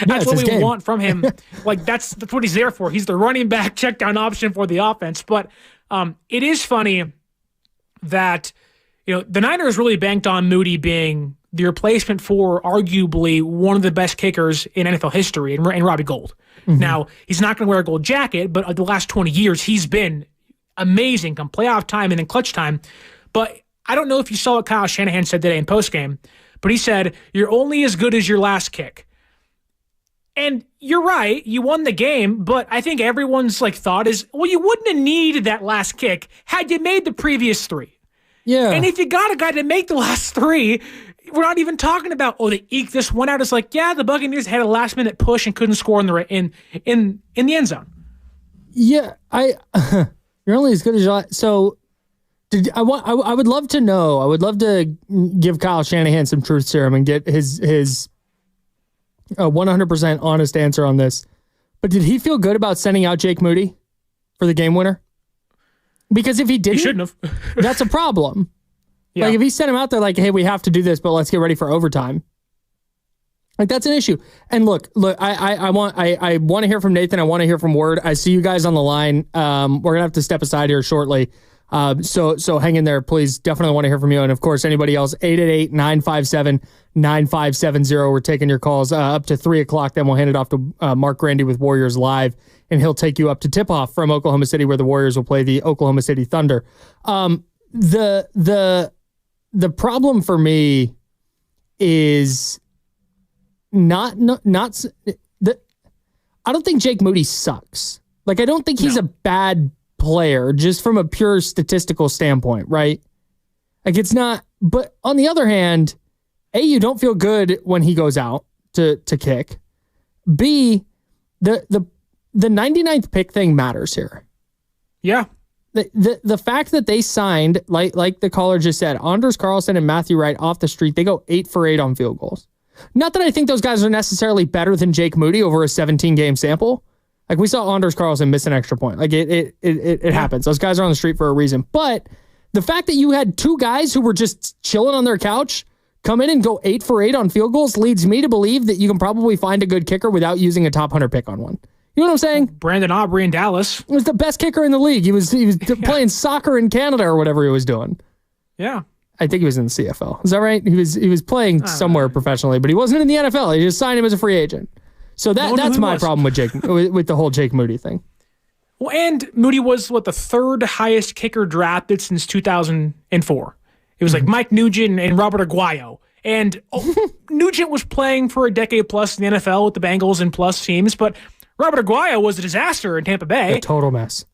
That's what we want from him. That's what he's there for. He's the running back check down option for the offense. But it is funny that, the Niners really banked on Moody being the replacement for arguably one of the best kickers in NFL history, in Robbie Gould. Now, he's not going to wear a gold jacket, but the last 20 years, he's been amazing come playoff time and in clutch time. But I don't know if you saw what Kyle Shanahan said today in postgame, but he said, you're only as good as your last kick. And you're right, you won the game, but I think everyone's thought is, well, you wouldn't have needed that last kick had you made the previous 3. Yeah. And if you got a guy to make the last 3, we're not even talking about, they eked this one out. It's the Buccaneers had a last-minute push and couldn't score in the end zone. Yeah, you're only as good as you. So, I would love to know. I would love to give Kyle Shanahan some truth serum and get his 100% honest answer on this. But did he feel good about sending out Jake Moody for the game winner? Because if he didn't, he shouldn't have. That's a problem. Yeah. If he sent him out there hey, we have to do this, but let's get ready for overtime. That's an issue. And look, I want to hear from Nathan. I want to hear from Word. I see you guys on the line. We're gonna have to step aside here shortly. So hang in there, please. Definitely want to hear from you. And of course, anybody else, 888-957-9570. We're taking your calls up to 3:00. Then we'll hand it off to Mark Grandy with Warriors Live, and he'll take you up to tip-off from Oklahoma City, where the Warriors will play the Oklahoma City Thunder. The problem for me is not the. I don't think Jake Moody sucks. I don't think he's a bad player, just from a pure statistical standpoint, right? It's not. But on the other hand, A, you don't feel good when he goes out to kick. B, the 99th pick thing matters here. Yeah. The fact that they signed, like the caller just said, Anders Carlson and Matthew Wright off the street, they go 8 for 8 on field goals. Not that I think those guys are necessarily better than Jake Moody over a 17-game sample. Like we saw Anders Carlson miss an extra point. Like it happens. Those guys are on the street for a reason. But the fact that you had two guys who were just chilling on their couch come in and go 8 for 8 on field goals leads me to believe that you can probably find a good kicker without using a top 100 pick on one. You know what I'm saying? Brandon Aubrey in Dallas was the best kicker in the league. He was playing soccer in Canada or whatever he was doing. Yeah. I think he was in the CFL. Is that right? He was playing somewhere professionally, but he wasn't in the NFL. They just signed him as a free agent. So that's my problem with Jake with the whole Jake Moody thing. Well, and Moody was the third highest kicker drafted since 2004. It was like Mike Nugent and Robert Aguayo. And Nugent was playing for a decade plus in the NFL with the Bengals and plus teams, but Robert Aguayo was a disaster in Tampa Bay. A total mess.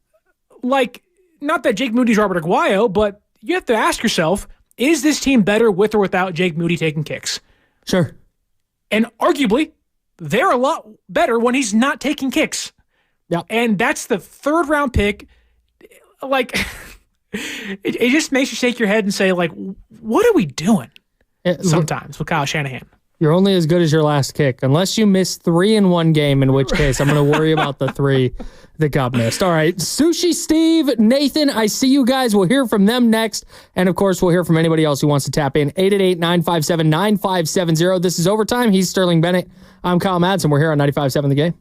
Like, not that Jake Moody's Robert Aguayo, but you have to ask yourself, is this team better with or without Jake Moody taking kicks? Sure. And arguably, they're a lot better when he's not taking kicks. Yeah. And that's the third round pick. Like, it just makes you shake your head and say, like, what are we doing sometimes with Kyle Shanahan? You're only as good as your last kick, unless you miss 3 in one game, in which case I'm going to worry about the 3 that got missed. All right, Sushi Steve, Nathan, I see you guys. We'll hear from them next. And, of course, we'll hear from anybody else who wants to tap in. 888-957-9570. This is Overtime. He's Sterling Bennett. I'm Kyle Madsen. We're here on 95.7 The Game.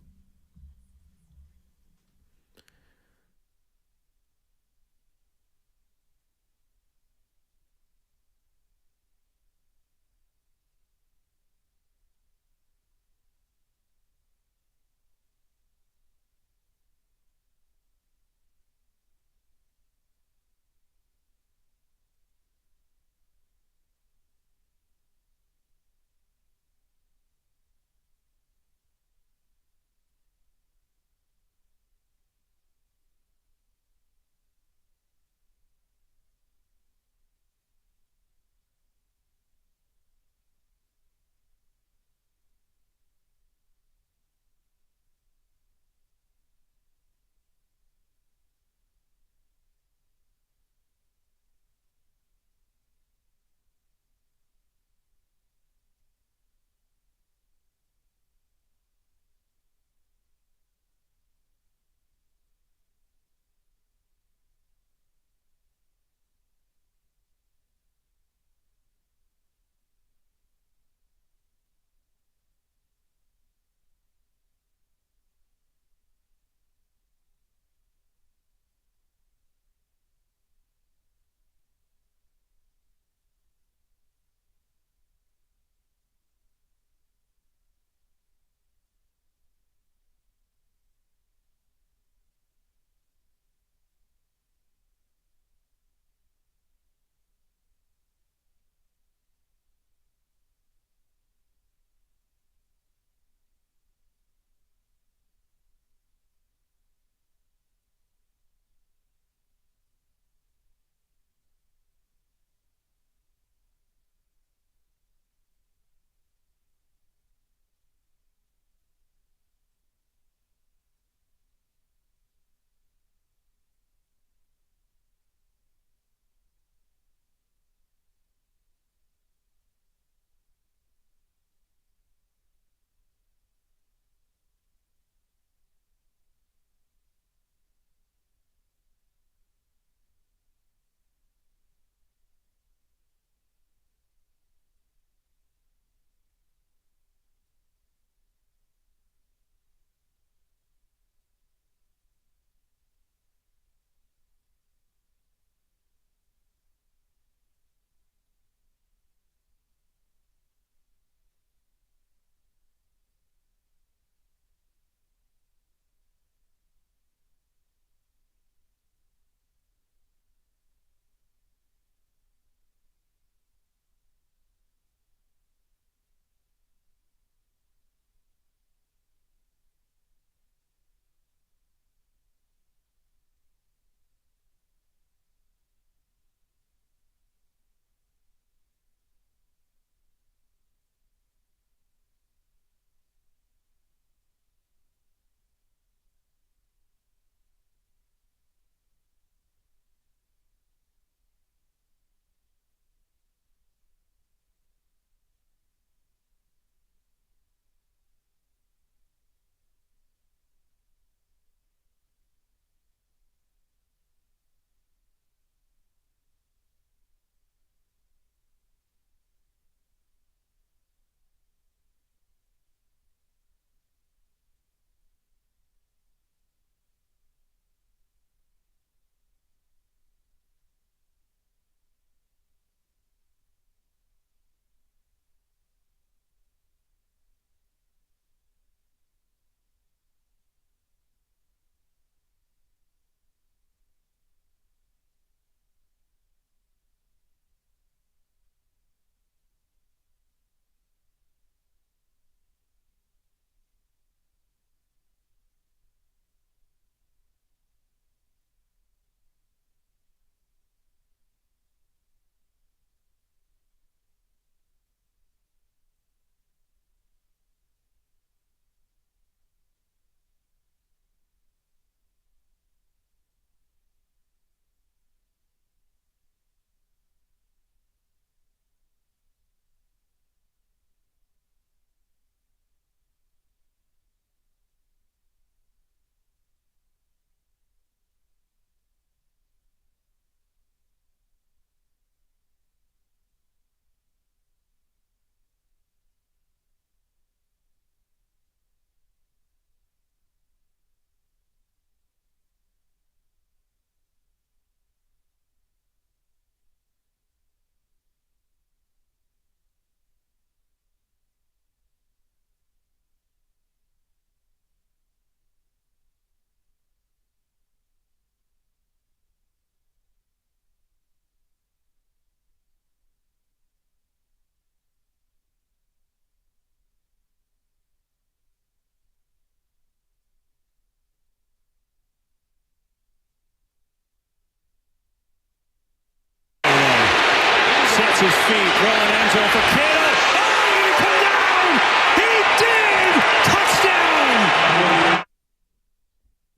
his feet, throwing end zone for Kittle. Oh, did he come down? He did! Touchdown!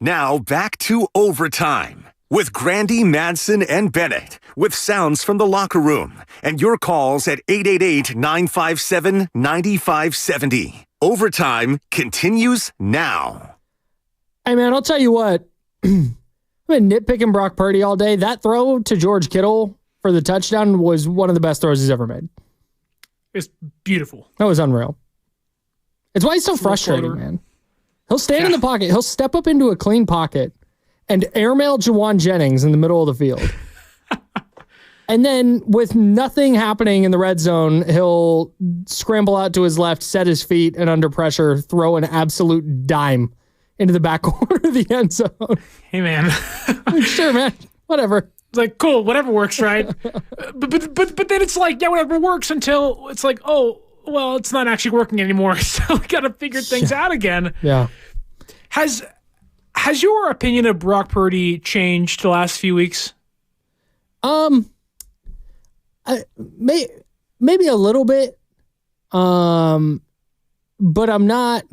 Now back to Overtime with Grandy, Madsen, and Bennett, with sounds from the locker room and your calls at 888-957-9570. Overtime continues now. Hey, man, I'll tell you what. I've been nitpicking Brock Purdy all day. That throw to George Kittle for the touchdown was one of the best throws he's ever made. It's beautiful. That was unreal. It's why he's so frustrating, man. He'll stand in the pocket. He'll step up into a clean pocket and airmail Jawan Jennings in the middle of the field. And then with nothing happening in the red zone, he'll scramble out to his left, set his feet, and under pressure, throw an absolute dime into the back corner of the end zone. Hey, man. Sure, man. Whatever. It's like, cool, whatever works, right? but then it's like, yeah, whatever works until it's like, oh, well, it's not actually working anymore. So we got to figure things out again. Yeah. Has your opinion of Brock Purdy changed the last few weeks? Maybe a little bit. But I'm not,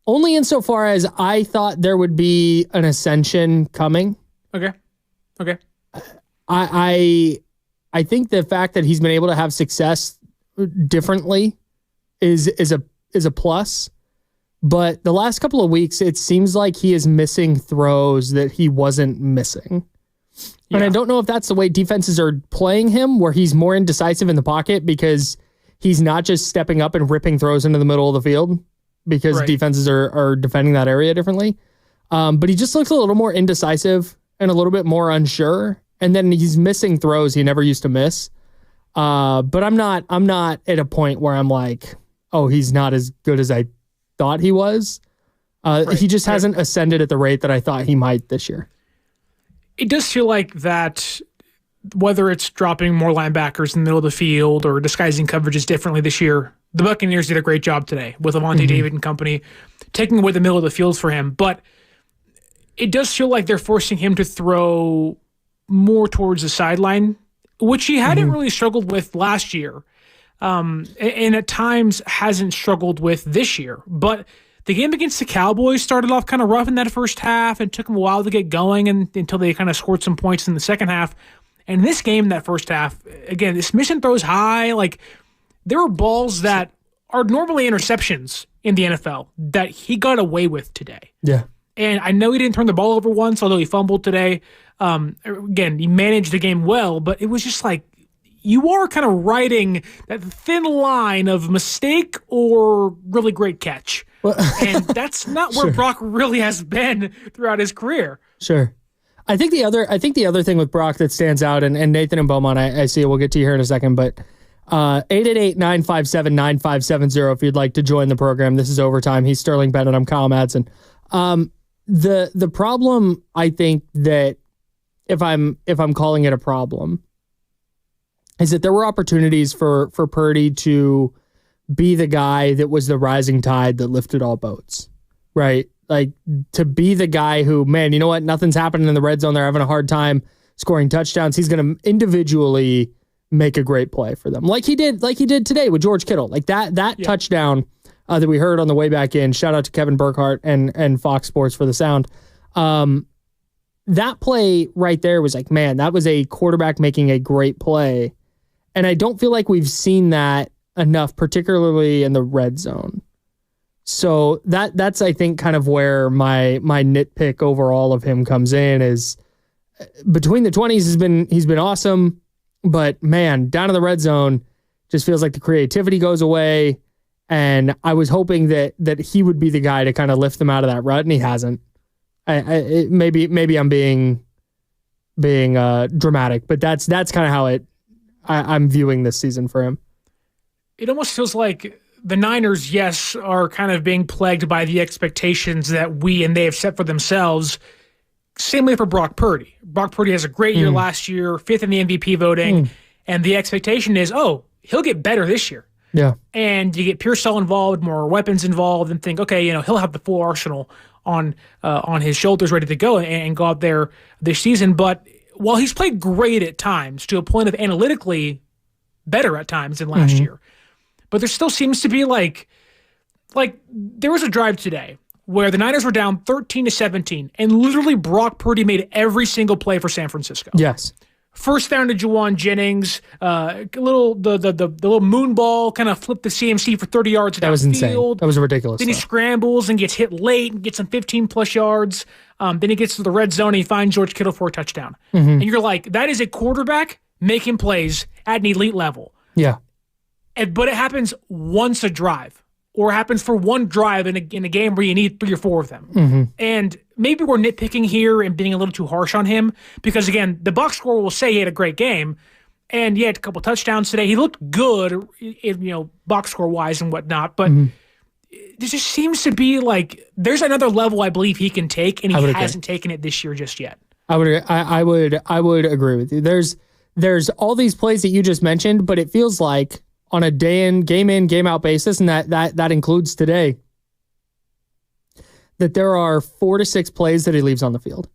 only insofar as I thought there would be an ascension coming. Okay. I think the fact that he's been able to have success differently is a plus. But the last couple of weeks, it seems like he is missing throws that he wasn't missing. Yeah. And I don't know if that's the way defenses are playing him, where he's more indecisive in the pocket because he's not just stepping up and ripping throws into the middle of the field because defenses are defending that area differently. But he just looks a little more indecisive and a little bit more unsure. And then he's missing throws he never used to miss. But I'm not at a point where I'm like, oh, he's not as good as I thought he was. He just hasn't ascended at the rate that I thought he might this year. It does feel like that, whether it's dropping more linebackers in the middle of the field or disguising coverages differently this year, the Buccaneers did a great job today with Avonte David and company, taking away the middle of the field for him. But it does feel like they're forcing him to throw more towards the sideline, which he hadn't really struggled with last year. And at times hasn't struggled with this year. But the game against the Cowboys started off kind of rough in that first half and took them a while to get going until they kind of scored some points in the second half. And this game, that first half, again, this mission throws high. Like, there were balls that are normally interceptions in the NFL that he got away with today. Yeah. And I know he didn't turn the ball over once, although he fumbled today. Again, he managed the game well, but it was just like, you are kind of riding that thin line of mistake or really great catch. Well, and that's not where Brock really has been throughout his career. Sure. I think the other thing with Brock that stands out, and Nathan and Beaumont, I see it, we'll get to you here in a second, but 888-957-9570 if you'd like to join the program. This is Overtime. He's Sterling Bennett. I'm Kyle Madsen. The problem, I think, that if I'm calling it a problem, is that there were opportunities for Purdy to be the guy that was the rising tide that lifted all boats, right? Like, to be the guy who, man, you know what? Nothing's happening in the red zone. They're having a hard time scoring touchdowns. He's going to individually make a great play for them, like he did today with George Kittle. Like that touchdown that we heard on the way back in. Shout out to Kevin Burkhardt and Fox Sports for the sound. That play right there was like, man, that was a quarterback making a great play. And I don't feel like we've seen that enough, particularly in the red zone. So that's I think kind of where my nitpick overall of him comes in is between the 20s he's been awesome, but man, down in the red zone just feels like the creativity goes away. And I was hoping that he would be the guy to kind of lift them out of that rut, and he hasn't. Maybe I'm being dramatic, but that's kind of how I'm viewing this season for him. It almost feels like the Niners, yes, are kind of being plagued by the expectations that we and they have set for themselves. Same way for Brock Purdy. Brock Purdy has a great year last year, 5th in the MVP voting, and the expectation is, oh, he'll get better this year. Yeah. And you get Pearsall involved, more weapons involved, and think, okay, he'll have the full arsenal on his shoulders ready to go and go out there this season. But while he's played great at times, to a point of analytically better at times than last year. But there still seems to be like there was a drive today where the Niners were down 13-17, and literally Brock Purdy made every single play for San Francisco. Yes. First down to Juwan Jennings, the little moon ball kind of flipped the CMC for 30 yards downfield. That was insane. That was ridiculous. Then he scrambles and gets hit late and gets some 15-plus yards. Then he gets to the red zone and he finds George Kittle for a touchdown. And you're like, that is a quarterback making plays at an elite level. Yeah. But it happens once a drive, or happens for one drive in a game where you need 3 or 4 of them. And maybe we're nitpicking here and being a little too harsh on him because, again, the box score will say he had a great game, and he had a couple touchdowns today. He looked good, box score wise and whatnot. But there just seems to be like there's another level I believe he can take, and he hasn't taken it this year just yet. I would agree with you. There's all these plays that you just mentioned, but it feels like on a game in, game out basis, and that includes today, that there are 4 to 6 plays that he leaves on the field.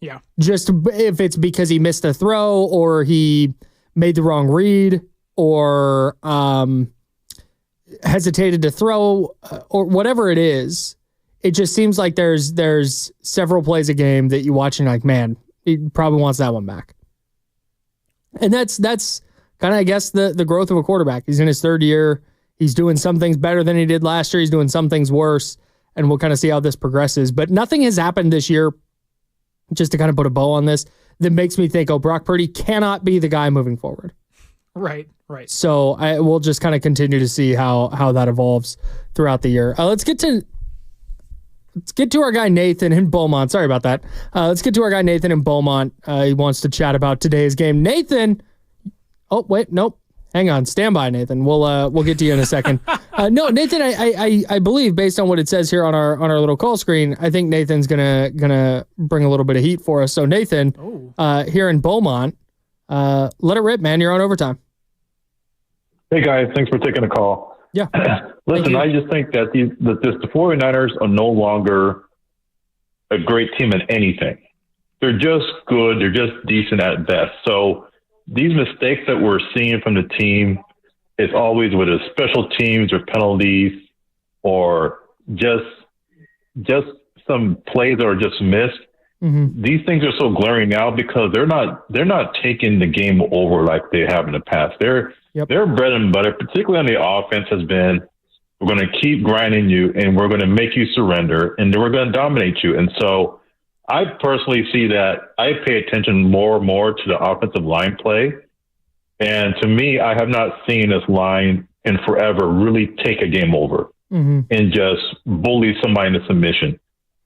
Yeah. Just if it's because he missed a throw or he made the wrong read or hesitated to throw or whatever it is, it just seems like there's several plays a game that you watch and you're like, man, he probably wants that one back. And that's kind of, I guess, the growth of a quarterback. He's in his 3rd year. He's doing some things better than he did last year. He's doing some things worse. And we'll kind of see how this progresses. But nothing has happened this year, just to kind of put a bow on this, that makes me think, Brock Purdy cannot be the guy moving forward. Right. So we'll just kind of continue to see how that evolves throughout the year. Let's get to our guy Nathan in Beaumont. Sorry about that. Let's get to our guy Nathan in Beaumont. He wants to chat about today's game. Nathan. Oh, wait, nope. Hang on. Stand by, Nathan. We'll get to you in a second. No, Nathan, I believe based on what it says here on our little call screen, I think Nathan's gonna bring a little bit of heat for us. So Nathan, here in Beaumont, let it rip, man. You're on overtime. Hey guys, thanks for taking the call. Yeah. Listen, I just think that the 49ers are no longer a great team at anything. They're just good. They're just decent at best. So these mistakes that we're seeing from the team, it's always with special teams or penalties or just some plays that are just missed. These things are so glaring now because they're not taking the game over like they have in the past. Their bread and butter, particularly on the offense, has been, we're going to keep grinding you and we're going to make you surrender and then we're going to dominate you. And so I personally see that I pay attention more and more to the offensive line play. And to me, I have not seen this line in forever really take a game over and just bully somebody into submission.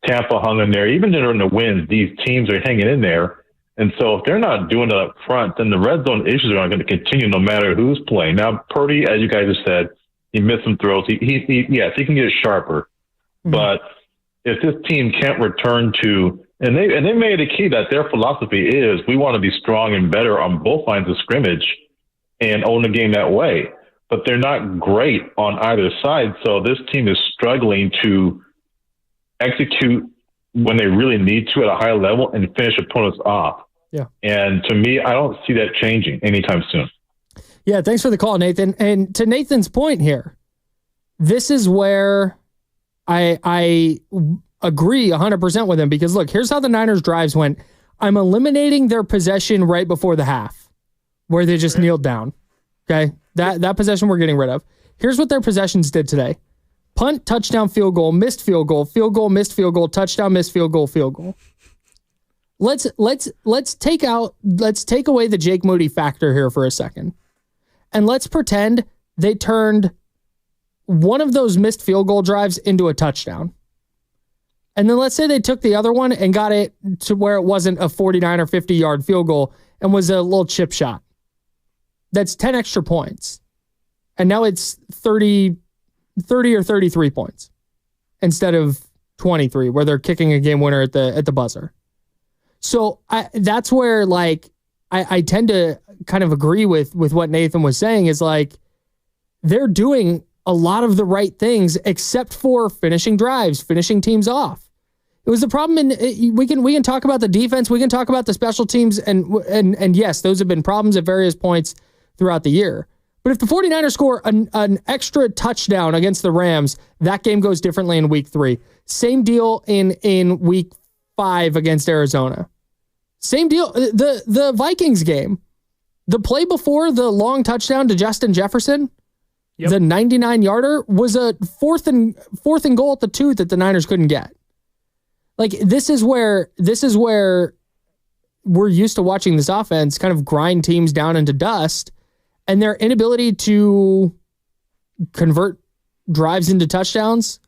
Tampa hung in there. Even during the wins, these teams are hanging in there. And so if they're not doing it up front, then the red zone issues are going to continue no matter who's playing. Now, Purdy, as you guys have said, he missed some throws. Yes, he can get sharper. But if this team can't return to, and they made it key that their philosophy is we want to be strong and better on both lines of scrimmage and own the game that way. But they're not great on either side. So this team is struggling to execute when they really need to at a high level and finish opponents off. Yeah. And to me, I don't see that changing anytime soon. Yeah, thanks for the call, Nathan. And to Nathan's point here, this is where I agree 100% with him because, look, here's how the Niners' drives went. I'm eliminating their possession right before the half where they just kneeled down. Okay? That possession we're getting rid of. Here's what their possessions did today. Punt, touchdown, field goal, missed field goal, missed field goal, touchdown, missed field goal, field goal. Let's take away the Jake Moody factor here for a second. And let's pretend they turned one of those missed field goal drives into a touchdown. And then let's say they took the other one and got it to where it wasn't a 49 or 50 yard field goal and was a little chip shot. That's 10 extra points. And now it's 30 or 33 points instead of 23 where they're kicking a game winner at the buzzer. So that's where I tend to kind of agree with what Nathan was saying is like they're doing a lot of the right things except for finishing drives, finishing teams off. It was the problem we can talk about the defense, we can talk about the special teams and yes, those have been problems at various points throughout the year. But if the 49ers score an extra touchdown against the Rams, that game goes differently in week 3. Same deal in week 5 against Arizona. Same deal. The Vikings game, the play before the long touchdown to Justin Jefferson, the 99-yarder was a fourth and goal at the 2 that the Niners couldn't get. Like this is where we're used to watching this offense kind of grind teams down into dust, and their inability to convert drives into touchdowns,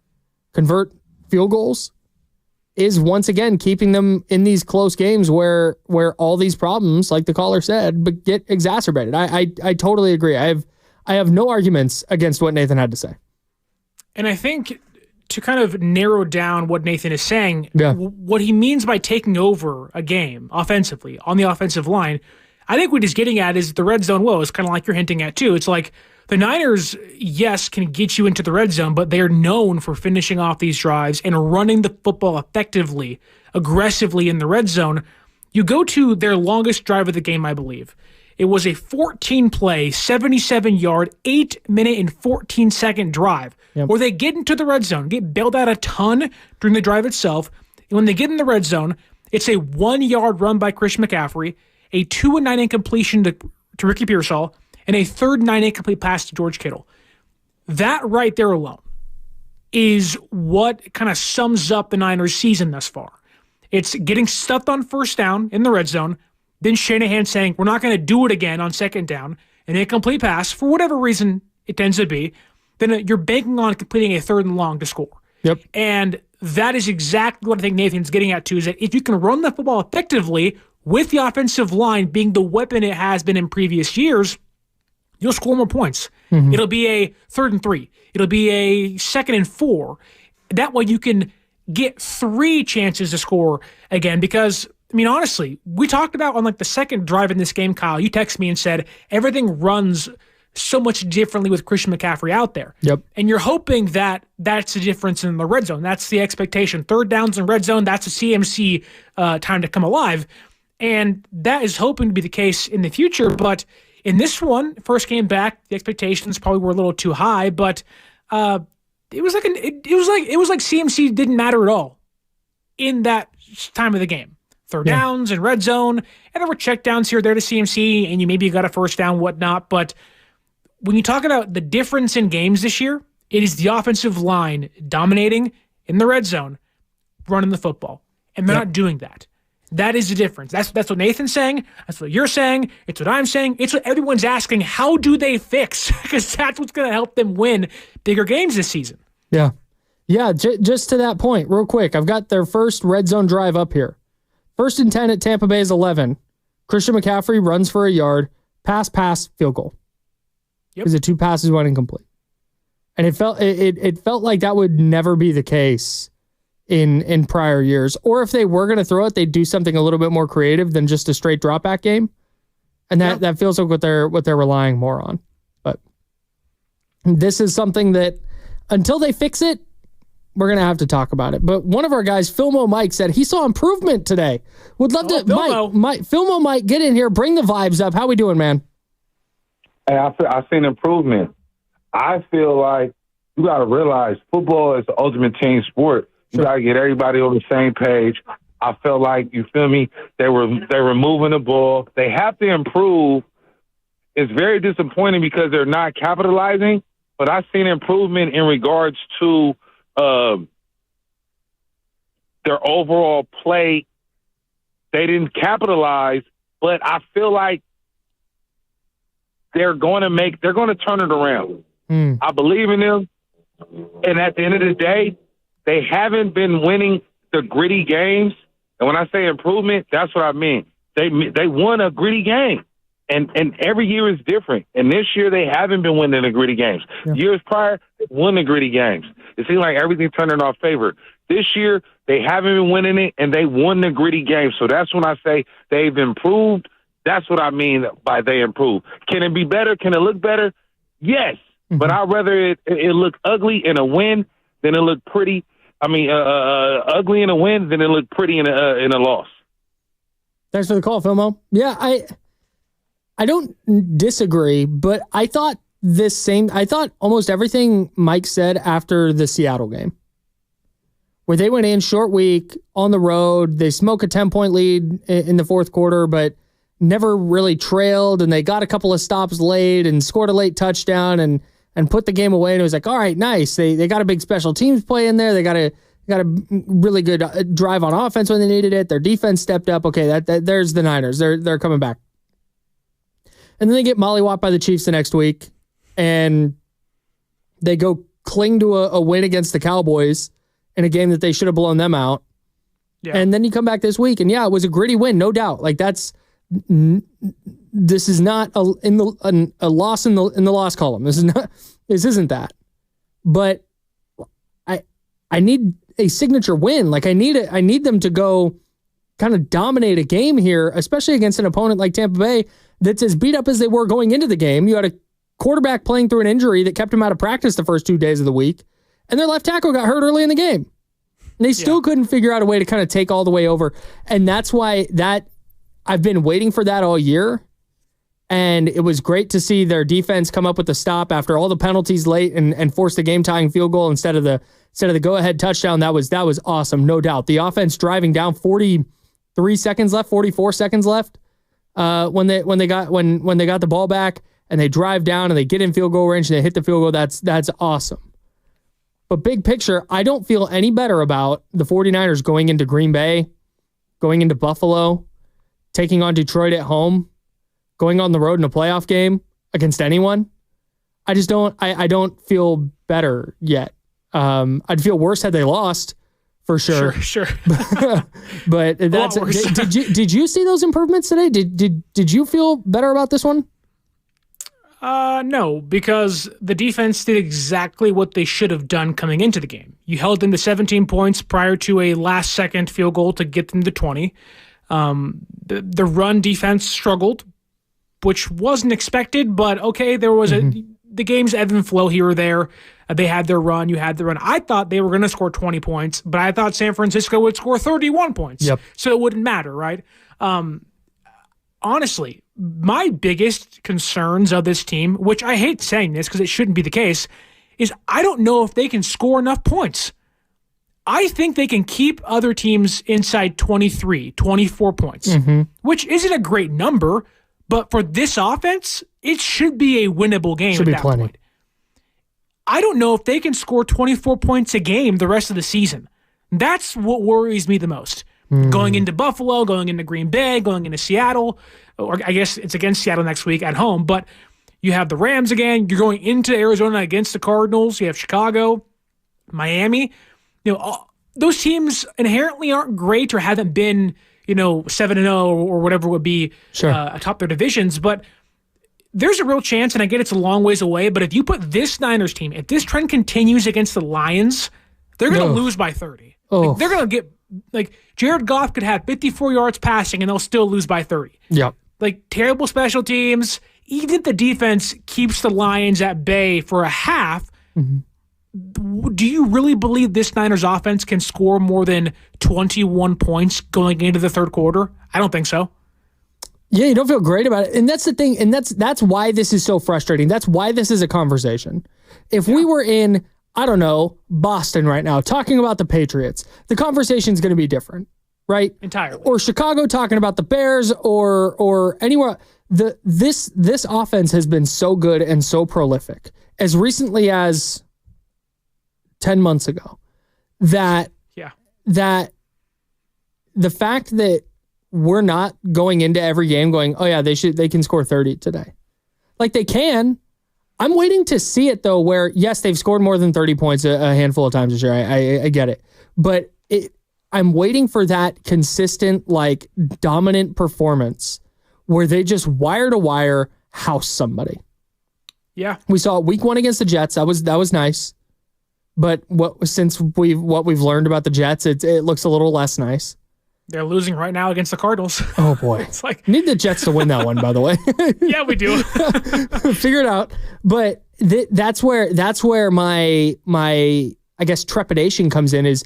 convert field goals, is once again keeping them in these close games where all these problems, like the caller said, but get exacerbated. I totally agree. I have no arguments against what Nathan had to say. And I think to kind of narrow down what Nathan is saying, what he means by taking over a game offensively on the offensive line, I think what he's getting at is the red zone woes, kind of like you're hinting at too. It's like the Niners, yes, can get you into the red zone, but they're known for finishing off these drives and running the football effectively, aggressively in the red zone. You go to their longest drive of the game, I believe. It was a 14-play, 77-yard, 8-minute and 14-second drive where they get into the red zone, get bailed out a ton during the drive itself. And when they get in the red zone, it's a 1-yard run by Christian McCaffrey, a 2-9 incompletion to Ricky Pearsall, and a 3rd-9 incomplete pass to George Kittle. That right there alone is what kind of sums up the Niners' season thus far. It's getting stuffed on first down in the red zone, then Shanahan saying, we're not going to do it again on second down, an incomplete pass, for whatever reason it tends to be, then you're banking on completing a 3rd and long to score. Yep. And that is exactly what I think Nathan's getting at too, is that if you can run the football effectively with the offensive line being the weapon it has been in previous years, you'll score more points. Mm-hmm. It'll be a 3rd and 3. It'll be a 2nd and 4. That way you can get 3 chances to score again because, I mean, honestly, we talked about on like the second drive in this game, Kyle, you texted me and said everything runs so much differently with Christian McCaffrey out there. Yep. And you're hoping that that's the difference in the red zone. That's the expectation. 3rd downs in red zone, that's a CMC time to come alive. And that is hoping to be the case in the future. But in this one, first game back, the expectations probably were a little too high, but it was like CMC didn't matter at all in that time of the game. 3rd downs and red zone, and there were check downs here or there to CMC, and you maybe got a first down, whatnot. But when you talk about the difference in games this year, it is the offensive line dominating in the red zone, running the football, and they're not doing that. That is the difference. That's what Nathan's saying. That's what you're saying. It's what I'm saying. It's what everyone's asking. How do they fix? Because that's what's going to help them win bigger games this season. Yeah. Yeah, just to that point, real quick, I've got their first red zone drive up here. 1st and 10 at Tampa Bay's 11. Christian McCaffrey runs for a yard. Pass, field goal. Yep. Because the 2 passes went incomplete. And it felt like that would never be the case in prior years. Or if they were going to throw it, they'd do something a little bit more creative than just a straight drop back game. And that feels like what they're relying more on. But this is something that until they fix it, we're going to have to talk about it. But one of our guys, Filmo Mike, said he saw improvement today. Would love to, Filmo Mike, get in here, bring the vibes up. How we doing, man? Hey, I seen improvement. I feel like you got to realize football is the ultimate team sport. You got to get everybody on the same page. I felt like, you feel me, they were moving the ball. They have to improve. It's very disappointing because they're not capitalizing, but I've seen improvement in regards to their overall play. They didn't capitalize, but I feel like they're going to turn it around. I believe in them. And at the end of the day, they haven't been winning the gritty games. And when I say improvement, that's what I mean. They won a gritty game. And every year is different. And this year, they haven't been winning the gritty games. Yeah. Years prior, they won the gritty games. It seems like everything's turning in our favor. This year, they haven't been winning it, and they won the gritty games. So that's when I say they've improved. That's what I mean by they improved. Can it be better? Can it look better? Yes. Mm-hmm. But I'd rather it look ugly in a win than it look pretty. I mean, ugly in a win than it look pretty in a loss. Thanks for the call, Filmo. Yeah, I I don't disagree, but I thought almost everything Mike said after the Seattle game, where they went in short week on the road. They smoke a 10-point lead in the fourth quarter, but never really trailed. And they got a couple of stops late and scored a late touchdown and put the game away. And it was like, all right, nice. They got a big special teams play in there. They got a really good drive on offense when they needed it. Their defense stepped up. Okay, there's the Niners. They're coming back. And then they get mollywopped by the Chiefs the next week, and they go cling to a win against the Cowboys in a game that they should have blown them out. Yeah. And then you come back this week, and yeah, it was a gritty win, no doubt. Like this is not a loss in the loss column. This isn't that. But I need a signature win. Like I need them to go kind of dominate a game here, especially against an opponent like Tampa Bay that's as beat up as they were going into the game. You had a quarterback playing through an injury that kept him out of practice the first 2 days of the week, and their left tackle got hurt early in the game. And they still couldn't figure out a way to kind of take all the way over. And that's why I've been waiting for that all year. And it was great to see their defense come up with the stop after all the penalties late and force the game-tying field goal instead of the go-ahead touchdown. That was awesome, no doubt. The offense driving down 44 seconds left, when they got the ball back, and they drive down and they get in field goal range and they hit the field goal. That's awesome. But big picture, I don't feel any better about the 49ers going into Green Bay, going into Buffalo, taking on Detroit at home, going on the road in a playoff game against anyone. I just don't. I don't feel better yet. I'd feel worse had they lost, for sure. Sure. But that's. Did you see those improvements today? Did you feel better about this one? No, because the defense did exactly what they should have done coming into the game. You held them to 17 points prior to a last-second field goal to get them to 20. The run defense struggled, which wasn't expected, but okay, there was the game's ebb and flow here or there. They had their run, you had the run. I thought they were going to score 20 points, but I thought San Francisco would score 31 points. Yep. So it wouldn't matter, right? Honestly, my biggest concerns of this team, which I hate saying this because it shouldn't be the case, is I don't know if they can score enough points. I think they can keep other teams inside 23, 24 points, which isn't a great number, but for this offense, it should be a winnable game at that point. I don't know if they can score 24 points a game the rest of the season. That's what worries me the most. Going into Buffalo, going into Green Bay, going into Seattle, or I guess it's against Seattle next week at home, but you have the Rams again. You're going into Arizona against the Cardinals. You have Chicago, Miami. Those teams inherently aren't great or haven't been, 7-0 or whatever would be atop their divisions, but there's a real chance, and I get it's a long ways away, but if you put this Niners team, if this trend continues against the Lions, they're going to lose by 30. Like, they're going to get, Jared Goff could have 54 yards passing and they'll still lose by 30. Yep. Terrible special teams. Even if the defense keeps the Lions at bay for a half, do you really believe this Niners offense can score more than 21 points going into the third quarter? I don't think so. Yeah, you don't feel great about it. And that's the thing. And that's why this is so frustrating. That's why this is a conversation. If we were in, I don't know, Boston right now, talking about the Patriots, the conversation is going to be different, right? Entirely. Or Chicago talking about the Bears or anywhere. This offense has been so good and so prolific as recently as 10 months ago that the fact that we're not going into every game going, oh yeah, they can score 30 today. Like they can. I'm waiting to see it though, where yes, they've scored more than 30 points a handful of times this year. I get it. But I'm waiting for that consistent, dominant performance where they just wire to wire house somebody. Yeah. We saw it week 1 against the Jets. That was nice. But what we've learned about the Jets, it looks a little less nice. They're losing right now against the Cardinals. Oh boy. It's need the Jets to win that one, by the way. Yeah, we do. Figure it out. But that's where my I guess trepidation comes in is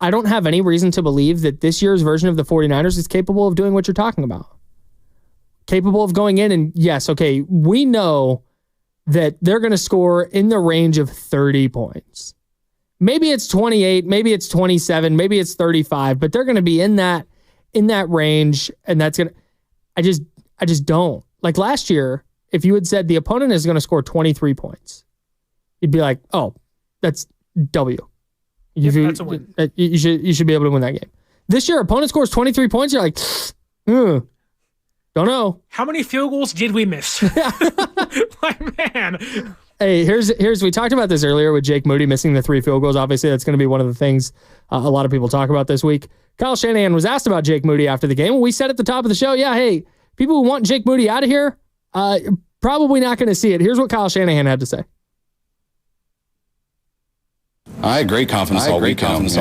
I don't have any reason to believe that this year's version of the 49ers is capable of doing what you're talking about. capable of going in. And yes, okay, we know that they're going to score in the range of 30 points. Maybe it's 28, maybe it's 27, maybe it's 35, but they're going to be in that range, and that's going to I just don't. Like last year, if you had said the opponent is going to score 23 points, you'd be like, "Oh, that's W." That's a win. You should be able to win that game. This year, opponent scores 23 points, you're like, don't know. How many field goals did we miss? Like, man. Hey, here's we talked about this earlier with Jake Moody missing the 3 field goals. Obviously, that's going to be one of the things a lot of people talk about this week. Kyle Shanahan was asked about Jake Moody after the game. We said at the top of the show, yeah, hey, people who want Jake Moody out of here, probably not going to see it. Here's what Kyle Shanahan had to say. I had great confidence all week. Confidence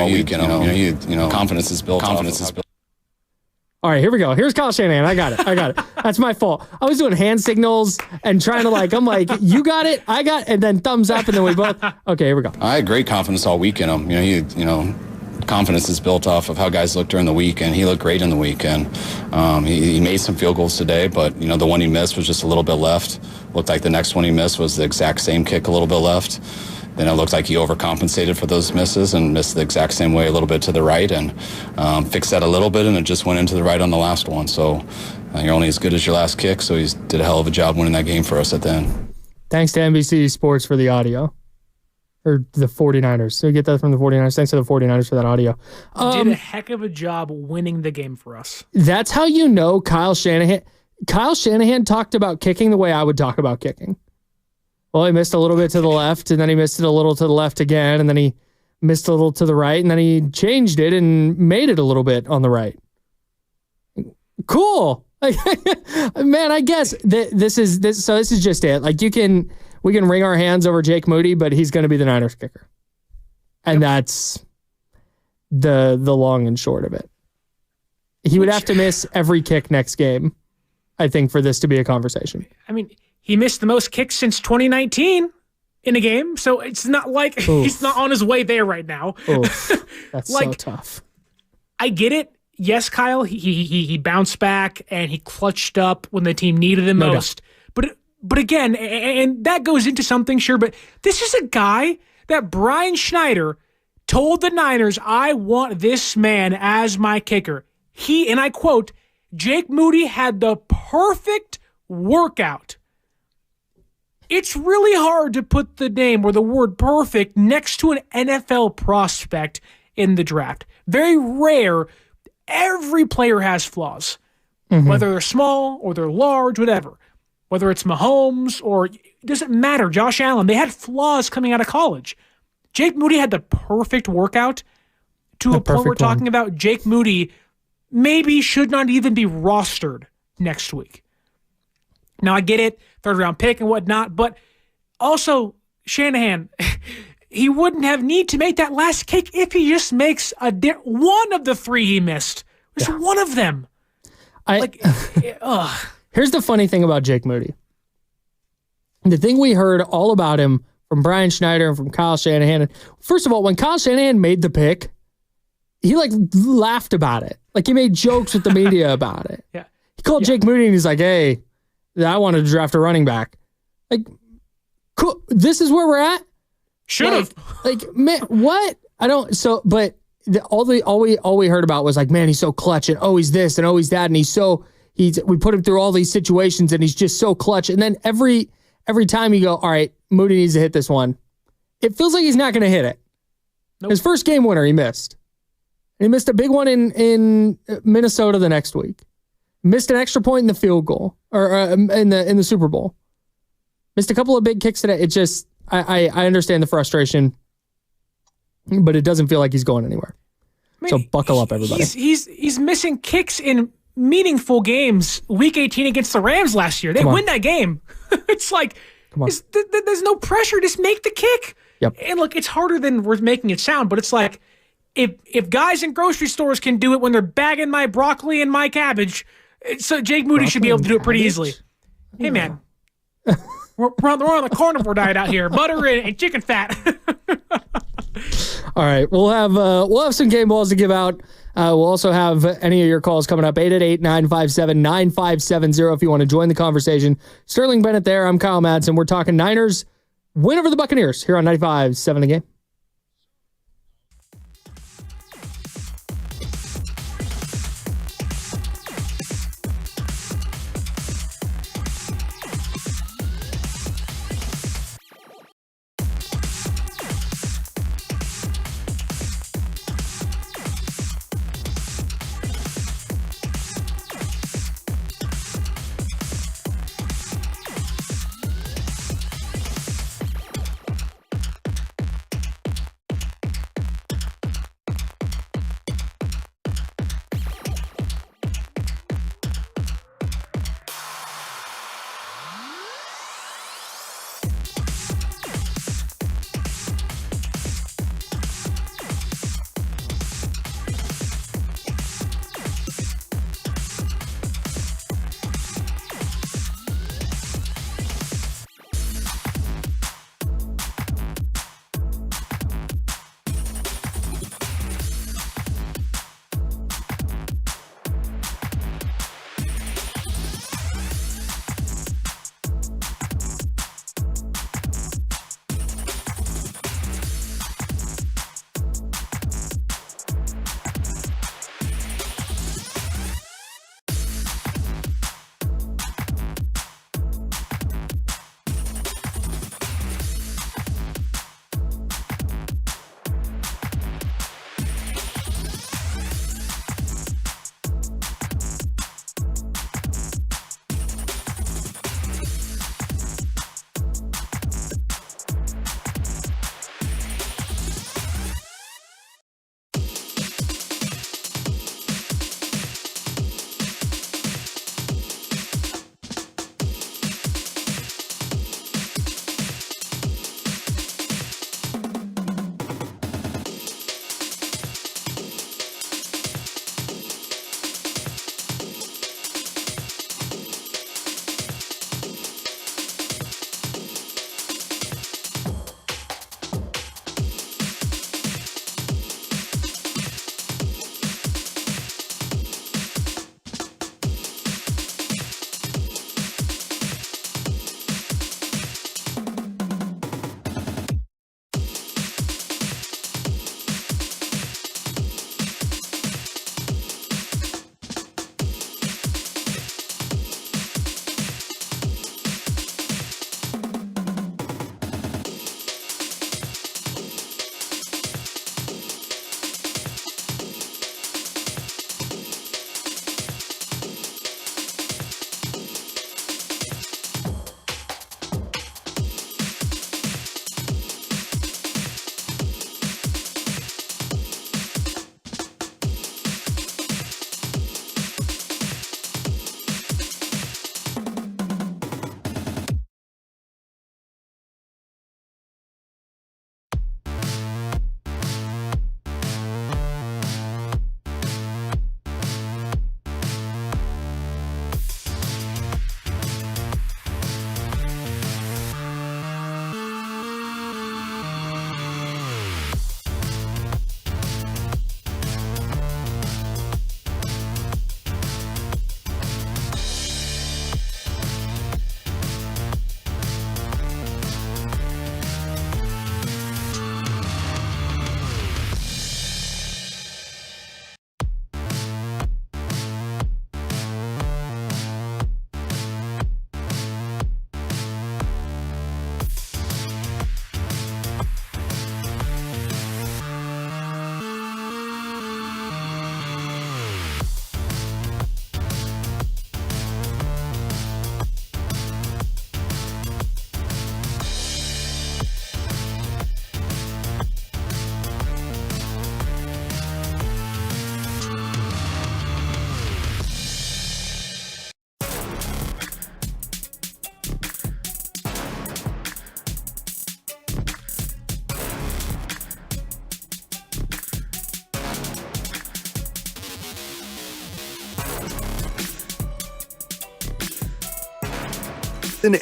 is built. All right, here we go. Here's Kyle Shanahan. I got it. That's my fault. I was doing hand signals and trying to I'm like, you got it, I got it, and then thumbs up, and then we both. Okay, here we go. I had great confidence all week in him. Confidence is built off of how guys look during the week, and he looked great in the week. And he made some field goals today, but the one he missed was just a little bit left. Looked like the next one he missed was the exact same kick, a little bit left. Then it looked like he overcompensated for those misses and missed the exact same way, a little bit to the right, and fixed that a little bit, and it just went into the right on the last one. So you're only as good as your last kick, so he did a hell of a job winning that game for us at the end. Thanks to NBC Sports for the audio. Or the 49ers. So you get that from the 49ers. Thanks to the 49ers for that audio. Did a heck of a job winning the game for us. That's how you know Kyle Shanahan. Kyle Shanahan talked about kicking the way I would talk about kicking. Well, he missed a little bit to the left, and then he missed it a little to the left again, and then he missed a little to the right, and then he changed it and made it a little bit on the right. Cool. Man, I guess this is just it. Like we can wring our hands over Jake Moody, but he's going to be the Niners kicker. And that's the long and short of it. He would have to miss every kick next game, I think, for this to be a conversation. I mean, he missed the most kicks since 2019 in a game, so it's not like he's not on his way there right now. That's so tough. I get it. Yes, Kyle, he bounced back and he clutched up when the team needed him most. But again, and that goes into something, sure, but this is a guy that Brian Schneider told the Niners, I want this man as my kicker. He, and I quote, Jake Moody had the perfect workout. It's really hard to put the name or the word perfect next to an NFL prospect in the draft. Very rare. Every player has flaws, whether they're small or they're large, whatever. Whether it's Mahomes or it doesn't matter, Josh Allen, they had flaws coming out of college. Jake Moody had the perfect workout to a point we're talking about Jake Moody maybe should not even be rostered next week. Now, I get it, third-round pick and whatnot, but also, Shanahan, he wouldn't have need to make that last kick if he just makes one of the 3 he missed. Just one of them. Here's the funny thing about Jake Moody. The thing we heard all about him from Brian Schneider and from Kyle Shanahan. First of all, when Kyle Shanahan made the pick, he laughed about it. He made jokes with the media about it. Yeah. He called Jake Moody and he's like, hey, I wanted to draft a running back. Cool. This is where we're at? Should have. Man, what? I don't, so, but all we heard about was man, he's so clutch and he's this and he's that. And we put him through all these situations and he's just so clutch. And then every time you go, all right, Moody needs to hit this one, it feels like he's not going to hit it. Nope. His first game winner, he missed. And he missed a big one in Minnesota the next week. Missed an extra point in the field goal or in the Super Bowl. Missed a couple of big kicks today. It just, I understand the frustration, but it doesn't feel like he's going anywhere. So buckle up, everybody. He's missing kicks in meaningful games. Week 18 against the Rams last year. They win that game. It's there's no pressure. Just make the kick. Yep. And look, it's harder than we're making it sound, but it's if guys in grocery stores can do it when they're bagging my broccoli and my cabbage, so Jake Moody should be able to do it pretty easily. Hey, man. We're on the carnivore diet out here. Butter and chicken fat. All right, we'll have some game balls to give out. We'll also have any of your calls coming up, 888-957-9570 if you want to join the conversation. Sterling Bennett there. I'm Kyle Madsen. We're talking Niners win over the Buccaneers here on 95.7 The Game.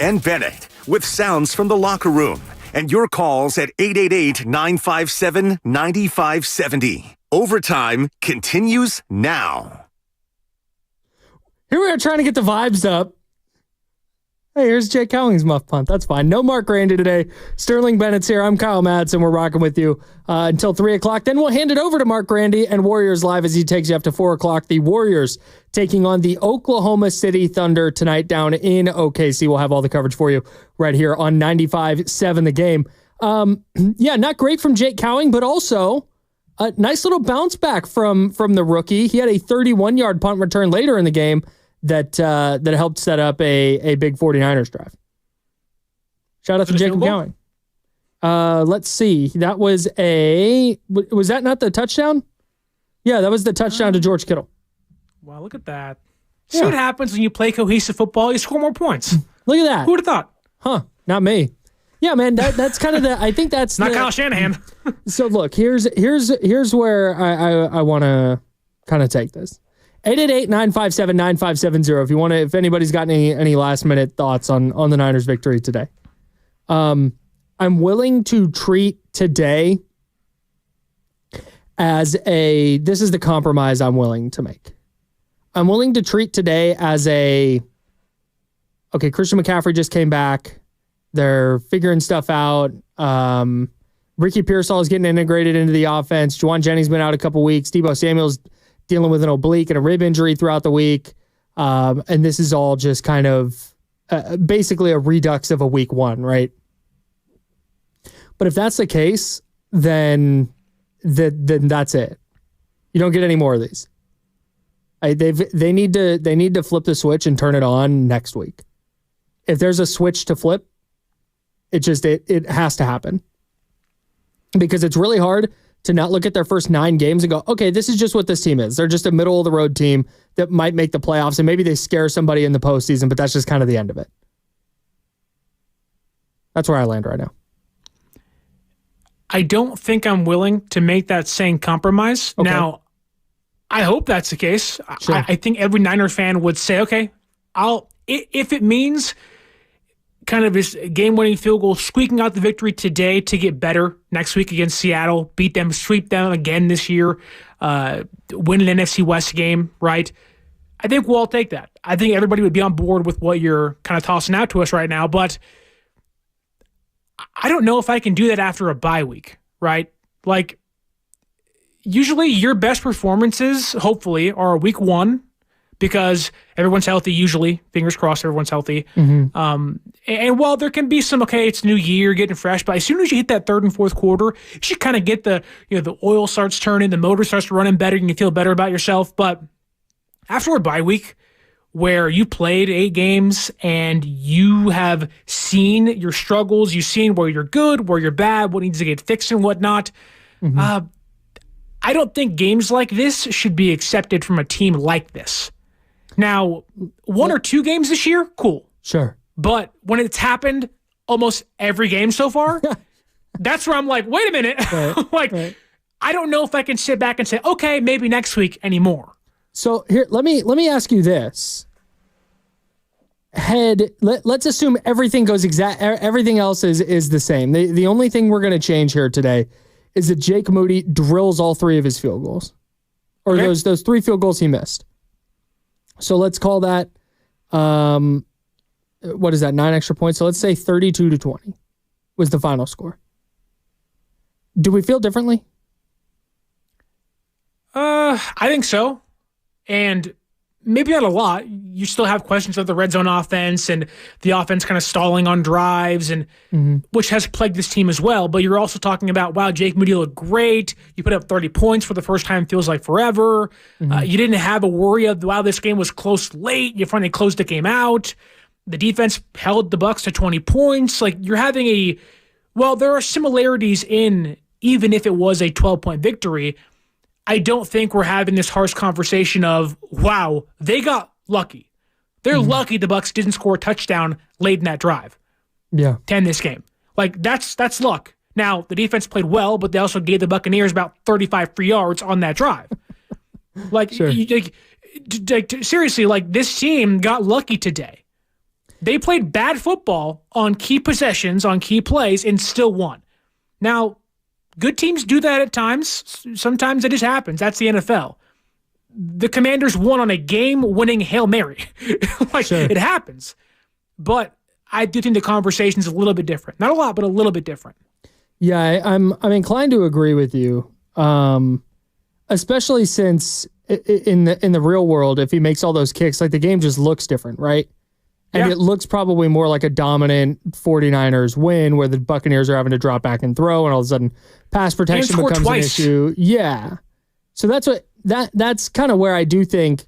And Bennett with sounds from the locker room and your calls at 888-957-9570. Overtime continues now. Here we are trying to get the vibes up. Hey, here's Jake Cowling's muff punt. That's fine. No Mark Grandy today. Sterling Bennett's here. I'm Kyle Madsen. We're rocking with you until 3 o'clock. Then we'll hand it over to Mark Grandy and Warriors Live as he takes you up to 4 o'clock. The Warriors taking on the Oklahoma City Thunder tonight down in OKC. We'll have all the coverage for you right here on 95.7 The Game. Yeah, not great from Jake Cowling, but also a nice little bounce back from the rookie. He had a 31-yard punt return later in the game that helped set up a big 49ers drive. Shout out to Jacob Cowling. Let's see. That was that not the touchdown? Yeah, that was the touchdown to George Kittle. Wow, look at that. See what happens when you play cohesive football? You score more points. Look at that. Who would have thought? Huh, not me. Yeah, man, that's kind of I think that's not Kyle Shanahan. So look, here's where I want to kind of take this. 888-957-9570 if anybody's got any last minute thoughts on the Niners victory today. I'm willing to treat today as this is the compromise I'm willing to make. I'm willing to treat today as okay, Christian McCaffrey just came back. They're figuring stuff out. Ricky Pearsall is getting integrated into the offense. Juwan Jennings been out a couple weeks. Deebo Samuel's dealing with an oblique and a rib injury throughout the week. And this is all just kind of basically a redux of a week one, right? But if that's the case, then that's it. You don't get any more of these. They need to flip the switch and turn it on next week. If there's a switch to flip, it has to happen. Because it's really hard to not look at their first 9 games and go, okay, this is just what this team is. They're just a middle-of-the-road team that might make the playoffs, and maybe they scare somebody in the postseason, but that's just kind of the end of it. That's where I land right now. I don't think I'm willing to make that same compromise. Okay. Now, I hope that's the case. Sure. I think every Niner fan would say, okay, if it means kind of this game-winning field goal, squeaking out the victory today to get better next week against Seattle, beat them, sweep them again this year, win an NFC West game, right? I think we'll all take that. I think everybody would be on board with what you're kind of tossing out to us right now, but I don't know if I can do that after a bye week, right? Like, usually your best performances, hopefully, are week 1, because everyone's healthy, usually. Fingers crossed, everyone's healthy. Mm-hmm. And while there can be some, okay, it's new year, getting fresh, but as soon as you hit that 3rd and 4th quarter, you should kind of get the oil starts turning, the motor starts running better, and you feel better about yourself. But after a bye week where you played 8 games and you have seen your struggles, you've seen where you're good, where you're bad, what needs to get fixed and whatnot, mm-hmm. I don't think games like this should be accepted from a team like this. Now, 1 or 2 games this year, cool. Sure. But when it's happened almost every game so far, that's where I'm like, wait a minute. Right. I don't know if I can sit back and say, okay, maybe next week anymore. So here, let me ask you this. Let's assume everything goes everything else is the same. The only thing we're going to change here today is that Jake Moody drills all 3 of his field goals. Or okay. those 3 field goals he missed. So let's call that, what is that, 9 extra points? So let's say 32-20 was the final score. Do we feel differently? I think so. And maybe not a lot. You still have questions of the red zone offense and the offense kind of stalling on drives, and which has plagued this team as well. But you're also talking about, wow, Jake Moody looked great. You put up 30 points for the first time, feels like forever. You didn't have a worry of, wow, this game was close late. You finally closed the game out. The defense held the Bucs to 20 points. Like, you're having there are similarities in, even if it was a 12-point victory, I don't think we're having this harsh conversation of, wow, they got lucky. They're lucky the Bucs didn't score a touchdown late in that drive. Yeah. 10 this game. Like, that's luck. Now, the defense played well, but they also gave the Buccaneers about 35 free yards on that drive. Like, sure. Seriously, like, this team got lucky today. They played bad football on key possessions, on key plays, and still won. Now, good teams do that at times. Sometimes it just happens. That's the NFL. The Commanders won on a game-winning Hail Mary. It happens. But I do think the conversation is a little bit different. Not a lot, but a little bit different. Yeah, I'm inclined to agree with you, especially since in the real world, if he makes all those kicks, like the game just looks different, right? And it looks probably more like a dominant 49ers win where the Buccaneers are having to drop back and throw, and all of a sudden pass protection becomes an issue. Yeah. So that's kind of where I do think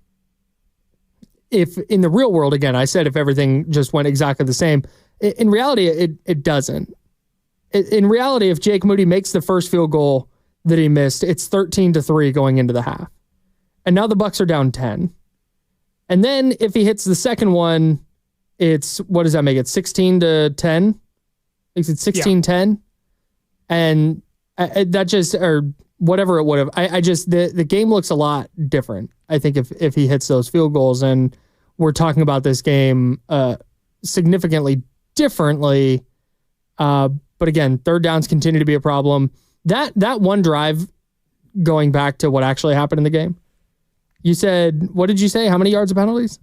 if in the real world, again, I said if everything just went exactly the same, in reality, it doesn't. In reality, if Jake Moody makes the first field goal that he missed, it's 13-3 going into the half. And now the Bucs are down 10. And then if he hits the second one, it's, what does that make it? 16-10? Makes it 16-10. And that just, or whatever it would have. I just, the game looks a lot different, I think, if he hits those field goals. And we're talking about this game significantly differently. But again, third downs continue to be a problem. That one drive, going back to what actually happened in the game, you said, what did you say? How many yards of penalties?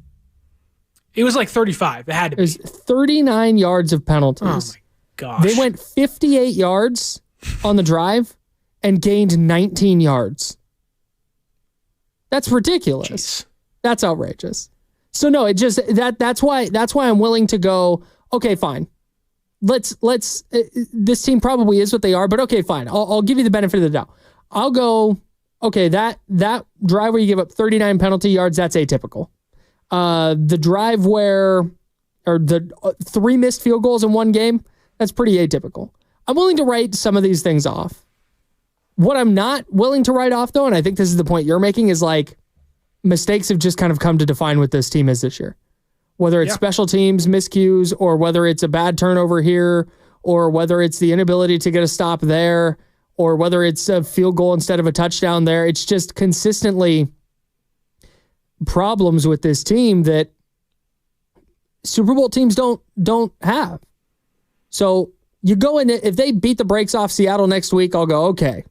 It was like 35. It had to be. It was 39 yards of penalties. Oh, my gosh. They went 58 yards on the drive and gained 19 yards. That's ridiculous. Jeez. That's outrageous. So no, it just that's why I'm willing to go, okay, fine. Let's this team probably is what they are, but okay, fine. I'll give you the benefit of the doubt. I'll go, okay, that drive where you give up 39 penalty yards, that's atypical. The drive where, or the 3 missed field goals in one game, that's pretty atypical. I'm willing to write some of these things off. What I'm not willing to write off, though, and I think this is the point you're making, is like mistakes have just kind of come to define what this team is this year. Whether it's special teams miscues, or whether it's a bad turnover here, or whether it's the inability to get a stop there, or whether it's a field goal instead of a touchdown there. It's just consistently problems with this team that Super Bowl teams don't have. So you go in, if they beat the brakes off Seattle next week, I'll go, okay,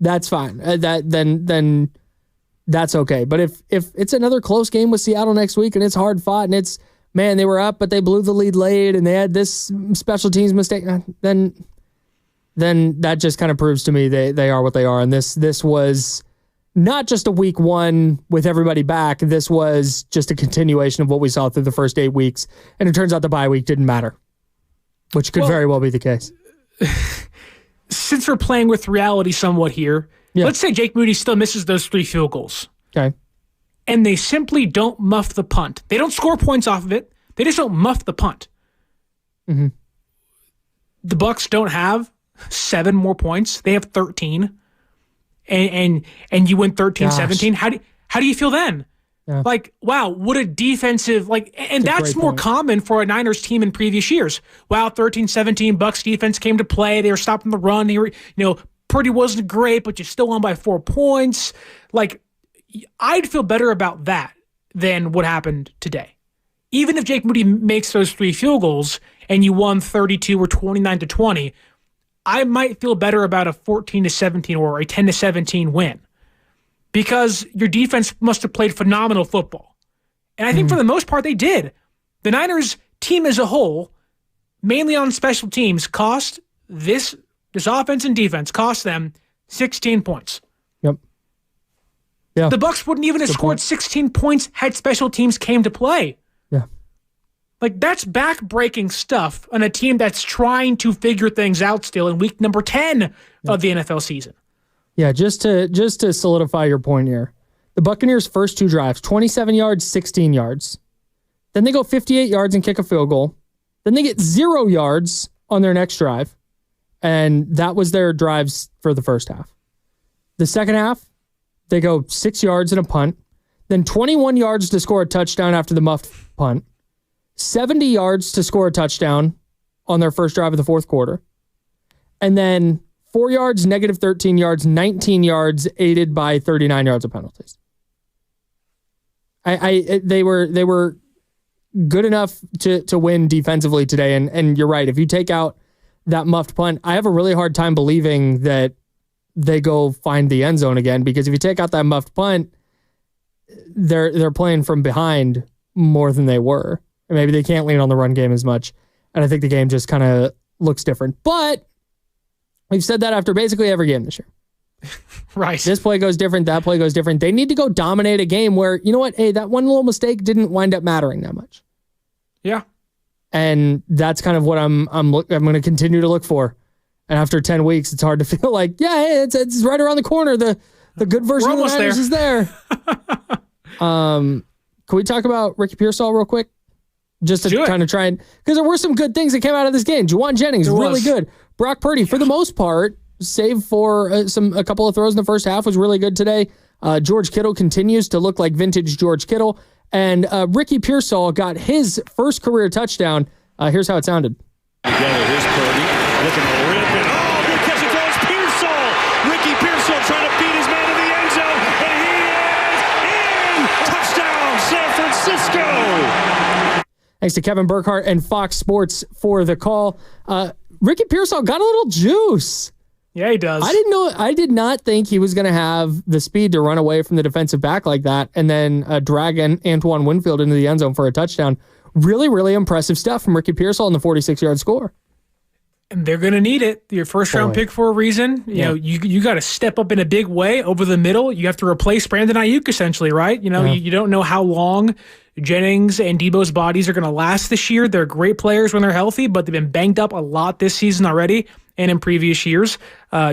that's fine. Then that's okay. But if it's another close game with Seattle next week and it's hard fought and it's, man, they were up, but they blew the lead late and they had this special teams mistake, then that just kind of proves to me they are what they are. And this was not just a week one with everybody back. This was just a continuation of what we saw through the first 8 weeks. And it turns out the bye week didn't matter, which could very well be the case. Since we're playing with reality somewhat here, let's say Jake Moody still misses those 3 field goals. Okay. And they simply don't muff the punt. They don't score points off of it. They just don't muff the punt. Mm-hmm. The Bucs don't have 7 more points. They have 13. And you win 13-17. How do you feel then? Yeah. Like, wow, what a defensive, and that's more common for a Niners team in previous years. Wow, 13-17, Bucs defense came to play. They were stopping the run. Purdy wasn't great, but you still won by 4 points. Like, I'd feel better about that than what happened today. Even if Jake Moody makes those 3 field goals and you won 32 or 29-20, I might feel better about a 14-17 or a 10-17 win, because your defense must have played phenomenal football. And I think for the most part they did. The Niners team as a whole, mainly on special teams, cost this offense and defense cost them 16 points. Yep. Yeah. The Bucs wouldn't even have scored 16 points had special teams came to play. Yeah. Like, that's back-breaking stuff on a team that's trying to figure things out still in week number 10 of the NFL season. Yeah, just to solidify your point here. The Buccaneers' first 2 drives, 27 yards, 16 yards. Then they go 58 yards and kick a field goal. Then they get 0 yards on their next drive. And that was their drives for the first half. The second half, they go 6 yards and a punt. Then 21 yards to score a touchdown after the muffed punt. 70 yards to score a touchdown on their first drive of the fourth quarter. And then 4 yards, negative 13 yards, 19 yards, aided by 39 yards of penalties. They were good enough to win defensively today. And you're right. If you take out that muffed punt, I have a really hard time believing that they go find the end zone again, because if you take out that muffed punt, they're playing from behind more than they were. And maybe they can't lean on the run game as much. And I think the game just kind of looks different. But we've said that after basically every game this year. Right. This play goes different. That play goes different. They need to go dominate a game where, you know what? Hey, that one little mistake didn't wind up mattering that much. Yeah. And that's kind of what I'm going to continue to look for. And after 10 weeks, it's hard to feel like, yeah, hey, it's right around the corner. The good version of the Niners is there. Can we talk about Ricky Pearsall real quick? Just to kind of try and, because there were some good things that came out of this game. Juwan Jennings, really good. Brock Purdy, for the most part, save for a couple of throws in the first half, was really good today. George Kittle continues to look like vintage George Kittle. And Ricky Pearsall got his first career touchdown. Here's how it sounded. Together, here's Purdy looking to rip it. Oh, good catch and throw. It's Pearsall. Ricky Pearsall trying to beat his man in the end zone. And he is in. Touchdown, San Francisco. Thanks to Kevin Burkhardt and Fox Sports for the call. Ricky Pearsall got a little juice. Yeah, he does. I did not think he was going to have the speed to run away from the defensive back like that and then drag Antoine Winfield into the end zone for a touchdown. Really, really impressive stuff from Ricky Pearsall in the 46-yard score. And they're going to need it. Your first-round pick for a reason. You know, you got to step up in a big way over the middle. You have to replace Brandon Ayuk, essentially, right? You know, you don't know how long Jennings and Debo's bodies are going to last this year. They're great players when they're healthy, but they've been banged up a lot this season already and in previous years.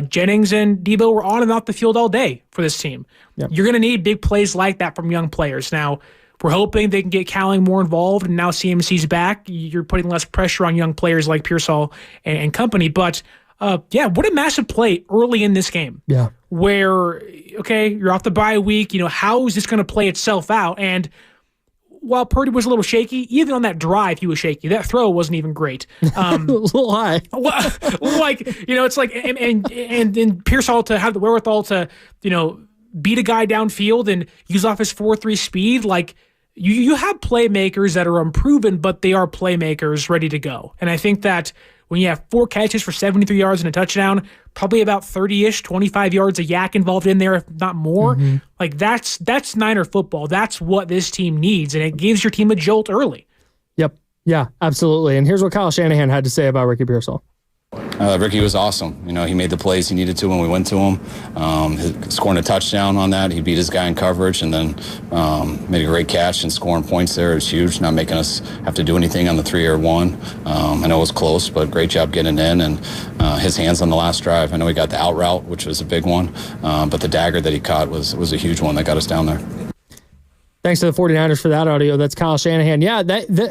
Jennings and Debo were on and off the field all day for this team. Yep. You're going to need big plays like that from young players. Now, we're hoping they can get Cowling more involved, and now CMC's back. You're putting less pressure on young players like Pearsall and company. But, what a massive play early in this game. Yeah. Where, okay, you're off the bye week. You know, how is this going to play itself out? And while Purdy was a little shaky, even on that drive, he was shaky. That throw wasn't even great. A little high. Like, you know, it's like, and Pearsall to have the wherewithal to, you know, beat a guy downfield and use off his 4.3 speed, like, you have playmakers that are unproven, but they are playmakers ready to go. And I think that when you have 4 catches for 73 yards and a touchdown, probably about 30-ish, 25 yards of yak involved in there, if not more, like that's Niner football. That's what this team needs, and it gives your team a jolt early. Yep. Yeah, absolutely. And here's what Kyle Shanahan had to say about Ricky Pearsall. Ricky was awesome. You know, he made the plays he needed to when we went to him. Scoring a touchdown on that, he beat his guy in coverage and then made a great catch and scoring points there is huge, not making us have to do anything on the 3 or 1. I know it was close, but great job getting in and his hands on the last drive. I know he got the out route, which was a big one, but the dagger that he caught was a huge one that got us down there. Thanks to the 49ers for that audio. That's Kyle Shanahan. Yeah,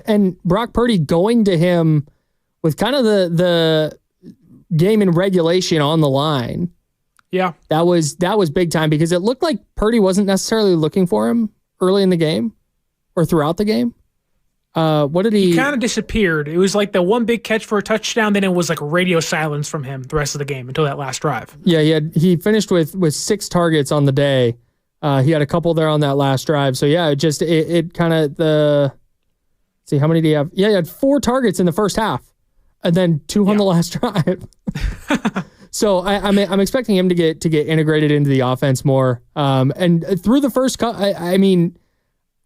and Brock Purdy going to him with kind of the game in regulation on the line. Yeah. That was big time because it looked like Purdy wasn't necessarily looking for him early in the game or throughout the game. What did he kind of disappeared. It was like the one big catch for a touchdown, then it was like radio silence from him the rest of the game until that last drive. Yeah, he finished with 6 targets on the day. He had a couple there on that last drive. So yeah, it kind of see how many do you have? Yeah, he had 4 targets in the first half. And then 2 on the last drive. So I'm expecting him to get integrated into the offense more. And through the first I mean,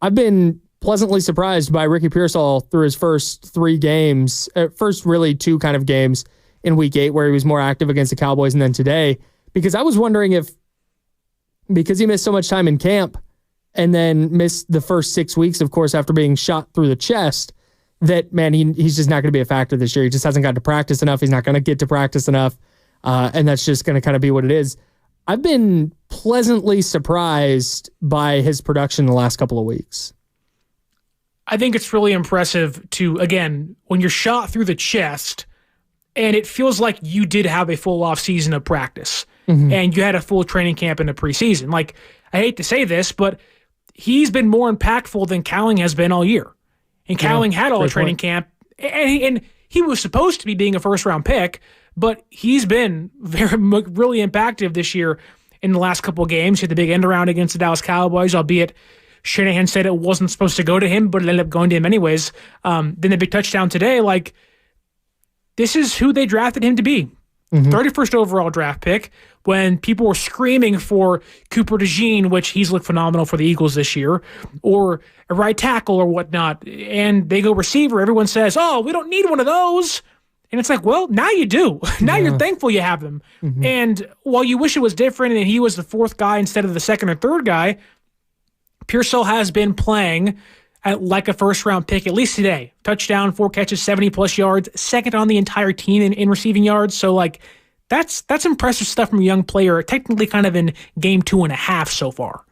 I've been pleasantly surprised by Ricky Pearsall through his first 3 games, first really 2 kind of games in week 8 where he was more active against the Cowboys and then today, because I was wondering if, because he missed so much time in camp and then missed the first 6 weeks, of course, after being shot through the chest, that, man, he's just not going to be a factor this year. He just hasn't got to practice enough. He's not going to get to practice enough. And that's just going to kind of be what it is. I've been pleasantly surprised by his production the last couple of weeks. I think it's really impressive to, again, when you're shot through the chest and it feels like you did have a full off season of practice and you had a full training camp in the preseason. Like, I hate to say this, but he's been more impactful than Cowling has been all year. And Cowling had all the training camp, and he was supposed to be being a first-round pick, but he's been really impactful this year in the last couple of games. He had the big end-around against the Dallas Cowboys, albeit Shanahan said it wasn't supposed to go to him, but it ended up going to him anyways. Then the big touchdown today, like, this is who they drafted him to be. 31st overall draft pick, when people were screaming for Cooper DeJean, which he's looked phenomenal for the Eagles this year, or a right tackle or whatnot, and they go receiver, everyone says, oh, we don't need one of those. And it's like, well, now you do. Now you're thankful you have them. And while you wish it was different and he was the fourth guy instead of the second or third guy, Pearsall has been playing like a first-round pick, at least today. Touchdown, 4 catches, 70-plus yards, second on the entire team in receiving yards. So, like, that's impressive stuff from a young player, technically kind of in game 2.5 so far.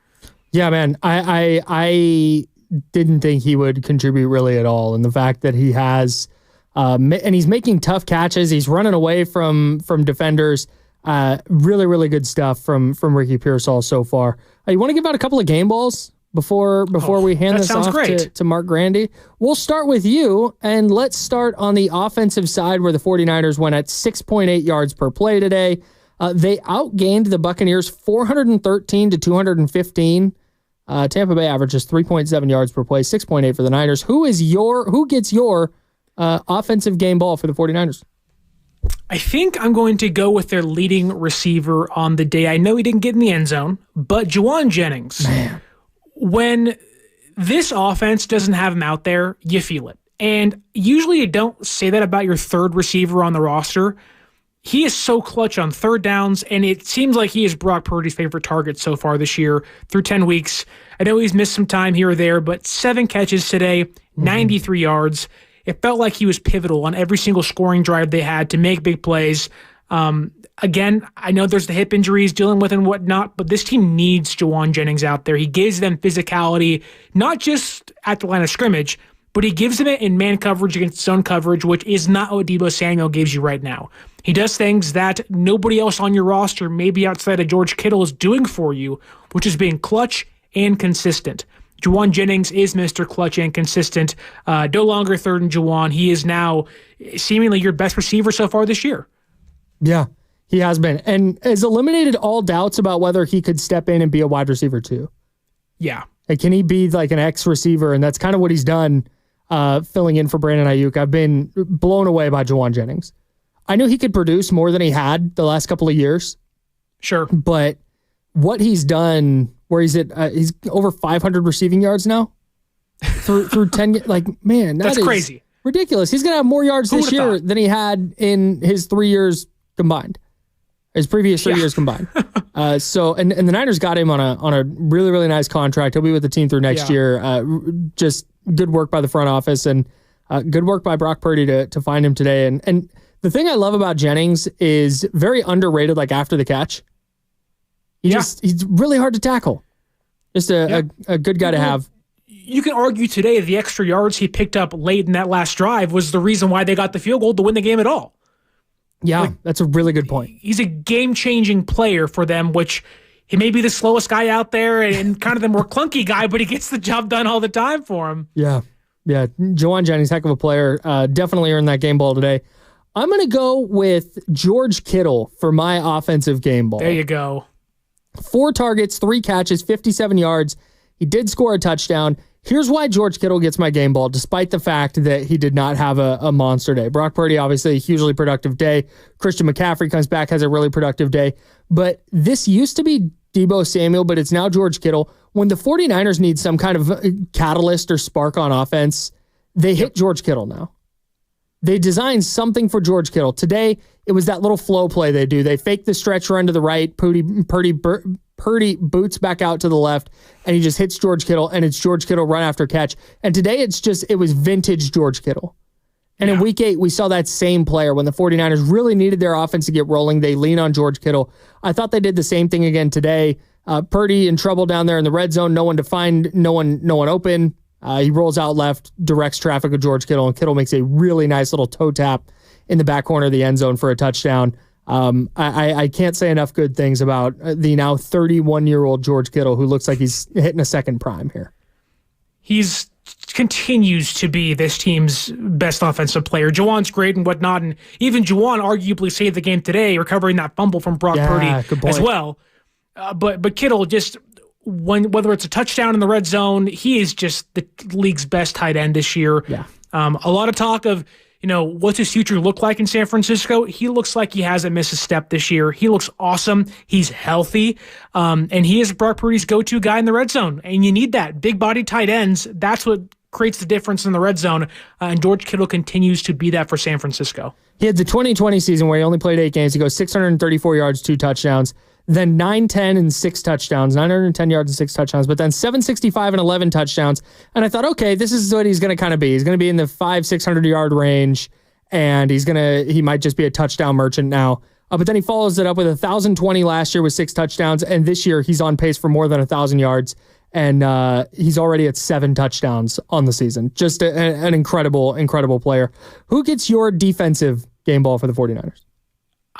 Yeah, man. I didn't think he would contribute really at all. And the fact that he has, and he's making tough catches, he's running away from defenders. Really, really good stuff from Ricky Pearsall so far. You want to give out a couple of game balls before we hand this off to Mark Grandy? We'll start with you, and let's start on the offensive side where the 49ers went at 6.8 yards per play today. They outgained the Buccaneers 413 to 215. Tampa Bay averages 3.7 yards per play, 6.8 for the Niners. Who gets your offensive game ball for the 49ers? I think I'm going to go with their leading receiver on the day. I know he didn't get in the end zone, but Juwan Jennings. Man. When this offense doesn't have him out there, you feel it. And usually you don't say that about your third receiver on the roster. He is so clutch on third downs, and it seems like he is Brock Purdy's favorite target so far this year through 10 weeks. I know he's missed some time here or there, but 7 catches today, 93 yards. It felt like he was pivotal on every single scoring drive they had to make big plays. Again, I know there's the hip injuries dealing with and whatnot, but this team needs Juwan Jennings out there. He gives them physicality, not just at the line of scrimmage, but he gives them it in man coverage against zone coverage, which is not what Deebo Samuel gives you right now. He does things that nobody else on your roster, maybe outside of George Kittle, is doing for you, which is being clutch and consistent. Juwan Jennings is Mr. Clutch and consistent. No longer third and Juwan. He is now seemingly your best receiver so far this year. Yeah, he has been. And has eliminated all doubts about whether he could step in and be a wide receiver too. Yeah. Like, can he be like an X receiver? And that's kind of what he's done filling in for Brandon Ayuk. I've been blown away by Juwan Jennings. I knew he could produce more than he had the last couple of years. Sure. But what he's done, where he's at, he's over 500 receiving yards now through 10. Like, man, that's crazy. Ridiculous. He's going to have more yards this year than he had in his 3 years combined. His previous 3 years combined. So the Niners got him on a really, really nice contract. He'll be with the team through next year. Just good work by the front office and good work by Brock Purdy to find him today. And the thing I love about Jennings is very underrated, like after the catch. He's really hard to tackle. Just a good guy to have. You can argue today the extra yards he picked up late in that last drive was the reason why they got the field goal to win the game at all. Yeah, that's a really good point. He's a game-changing player for them, which he may be the slowest guy out there and kind of the more clunky guy, but he gets the job done all the time for him. Yeah. Juwan Jennings, heck of a player. Definitely earned that game ball today. I'm going to go with George Kittle for my offensive game ball. There you go. 4 targets, 3 catches, 57 yards. He did score a touchdown. Here's why George Kittle gets my game ball, despite the fact that he did not have a monster day. Brock Purdy, obviously, a hugely productive day. Christian McCaffrey comes back, has a really productive day. But this used to be Deebo Samuel, but it's now George Kittle. When the 49ers need some kind of catalyst or spark on offense, they hit George Kittle now. They designed something for George Kittle. Today, it was that little flow play they do. They fake the stretch run to the right. Purdy boots back out to the left, and he just hits George Kittle, and it's George Kittle run after catch. And today, it was vintage George Kittle. And in week 8, we saw that same player. When the 49ers really needed their offense to get rolling, they lean on George Kittle. I thought they did the same thing again today. Purdy in trouble down there in the red zone. No one to find, no one open. He rolls out left, directs traffic with George Kittle, and Kittle makes a really nice little toe tap in the back corner of the end zone for a touchdown. I can't say enough good things about the now 31-year-old George Kittle, who looks like he's hitting a second prime here. He's continues to be this team's best offensive player. Juwan's great and whatnot, and even Juwan arguably saved the game today, recovering that fumble from Brock Purdy as well. But Kittle just whether it's a touchdown in the red zone, he is just the league's best tight end this year. Yeah. A lot of talk of, what's his future look like in San Francisco? He looks like he hasn't missed a step this year. He looks awesome. He's healthy. And he is Brock Purdy's go-to guy in the red zone. And you need that. Big body tight ends. That's what creates the difference in the red zone. And George Kittle continues to be that for San Francisco. He had the 2020 season where he only played 8 games. He goes 634 yards, 2 touchdowns. Then 910 and 6 touchdowns, 910 yards and 6 touchdowns, but then 765 and 11 touchdowns. And I thought, okay, this is what he's going to kind of be. He's going to be in the 600 yard range, and he might just be a touchdown merchant now. But then he follows it up with 1,020 last year with 6 touchdowns, and this year he's on pace for more than 1,000 yards, and he's already at 7 touchdowns on the season. Just an incredible, incredible player. Who gets your defensive game ball for the 49ers?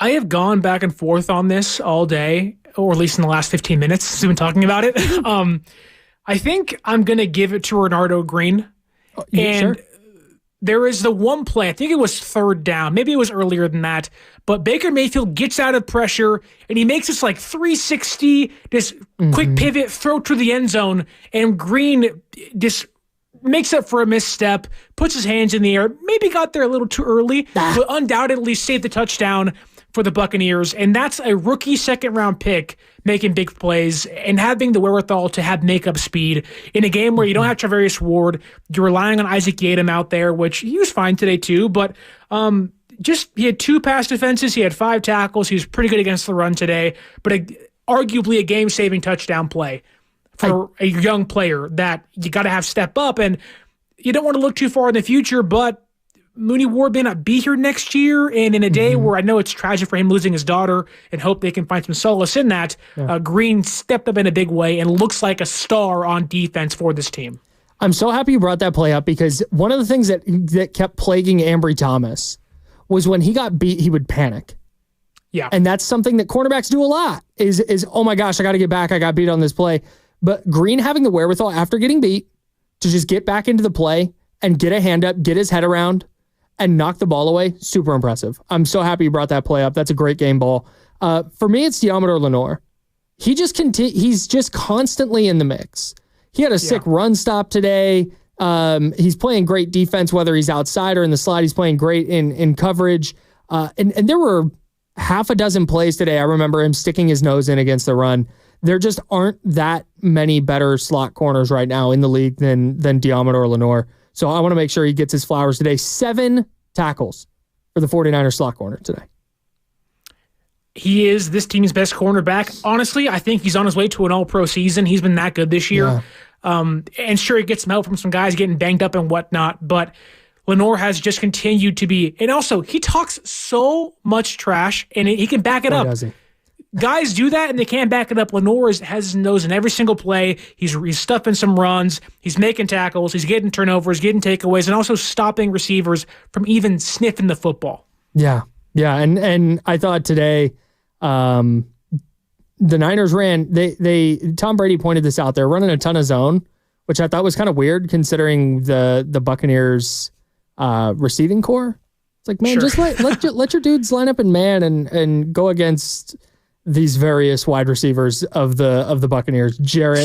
I have gone back and forth on this all day, or at least in the last 15 minutes since we've been talking about it. I think I'm going to give it to Renardo Green. Sure. There is the one play, I think it was 3rd down, maybe it was earlier than that, but Baker Mayfield gets out of pressure, and he makes this 360, this quick pivot, throw to the end zone, and Green just makes up for a misstep, puts his hands in the air, maybe got there a little too early, but undoubtedly saved the touchdown for the Buccaneers. And that's a rookie 2nd-round pick making big plays and having the wherewithal to have makeup speed in a game where you don't have Travarius Ward. You're relying on Isaac Yiadom out there, which he was fine today too, but he had 2 pass defenses. He had 5 tackles. He was pretty good against the run today, but arguably a game-saving touchdown play for a young player that you got to have step up. And you don't want to look too far in the future, but Mooney Ward may not be here next year, and in a day where I know it's tragic for him losing his daughter and hope they can find some solace in that, Green stepped up in a big way and looks like a star on defense for this team. I'm so happy you brought that play up, because one of the things that kept plaguing Ambry Thomas was when he got beat, he would panic. Yeah. And that's something that cornerbacks do a lot is oh my gosh, I got to get back. I got beat on this play. But Green having the wherewithal after getting beat to just get back into the play and get a hand up, get his head around, and knock the ball away, super impressive. I'm so happy you brought that play up. That's a great game ball. For me, it's Deommodore Lenoir. He's just constantly in the mix. He had a sick run stop today. He's playing great defense, whether he's outside or in the slot. He's playing great in coverage. And there were half a dozen plays today. I remember him sticking his nose in against the run. There just aren't that many better slot corners right now in the league than Deommodore Lenoir. So I want to make sure he gets his flowers today. 7 tackles for the 49ers slot corner today. He is this team's best cornerback. Honestly, I think he's on his way to an all-pro season. He's been that good this year. Yeah. And sure, he gets some help from some guys getting banged up and whatnot, but Lenoir has just continued to be, and also he talks so much trash and he can back it up. Does he? Guys do that and they can't back it up. Lenoir has his nose in every single play. He's stuffing some runs. He's making tackles. He's getting turnovers, getting takeaways, and also stopping receivers from even sniffing the football. Yeah. Yeah. And I thought today, the Niners Tom Brady pointed this out. They're running a ton of zone, which I thought was kind of weird considering the Buccaneers receiving core. It's like, man, just let your dudes line up in man and go against these various wide receivers of the Buccaneers. Jarrett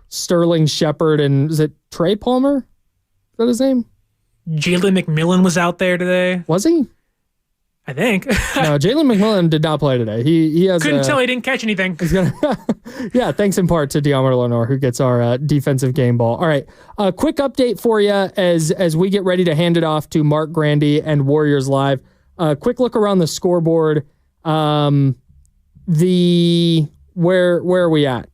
Sterling Shepard, and is it Trey Palmer? Is that his name? Jalen McMillan was out there today. Was he? I think. No, Jalen McMillan did not play today. He has couldn't tell he didn't catch anything. Yeah, thanks in part to Deommodore Lenoir, who gets our defensive game ball. All right, a quick update for you as we get ready to hand it off to Mark Grandy and Warriors Live. Quick look around the scoreboard. Where are we at?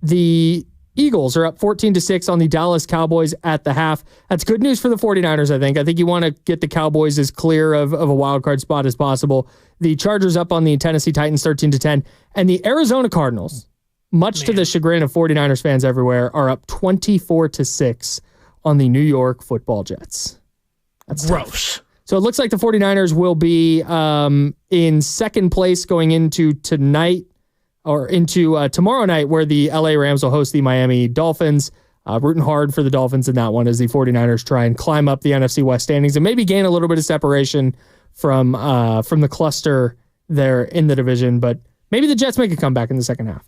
The Eagles are up 14-6 on the Dallas Cowboys at the half. That's good news for the 49ers, I think. I think you want to get the Cowboys as clear of a wild card spot as possible. The Chargers up on the Tennessee Titans 13-10. And the Arizona Cardinals, much to the chagrin of 49ers fans everywhere, are up 24-6 on the New York Football Jets. That's gross. Tough. So it looks like the 49ers will be in second place going into tonight, or into tomorrow night, where the LA Rams will host the Miami Dolphins. Rooting hard for the Dolphins in that one as the 49ers try and climb up the NFC West standings and maybe gain a little bit of separation from the cluster there in the division. But maybe the Jets make a comeback in the second half.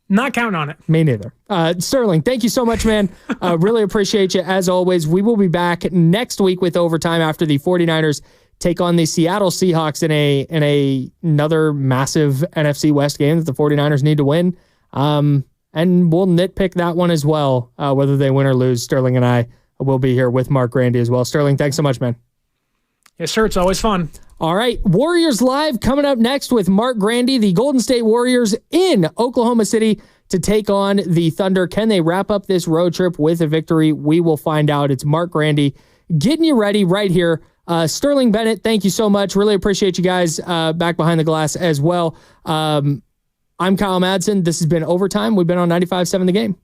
Not counting on it. Me neither. Sterling, thank you so much, man. Really appreciate you as always. We will be back next week with overtime after the 49ers take on the Seattle Seahawks in another massive NFC West game that the 49ers need to win. And we'll nitpick that one as well, whether they win or lose. Sterling and I will be here with Mark Grandy as well. Sterling, thanks so much, man. Yes, sir. It's always fun. All right. Warriors Live coming up next with Mark Grandy, the Golden State Warriors in Oklahoma City to take on the Thunder. Can they wrap up this road trip with a victory? We will find out. It's Mark Grandy getting you ready right here. Sterling Bennett, thank you so much. Really appreciate you guys back behind the glass as well. I'm Kyle Madsen. This has been Overtime. We've been on 95.7 The Game.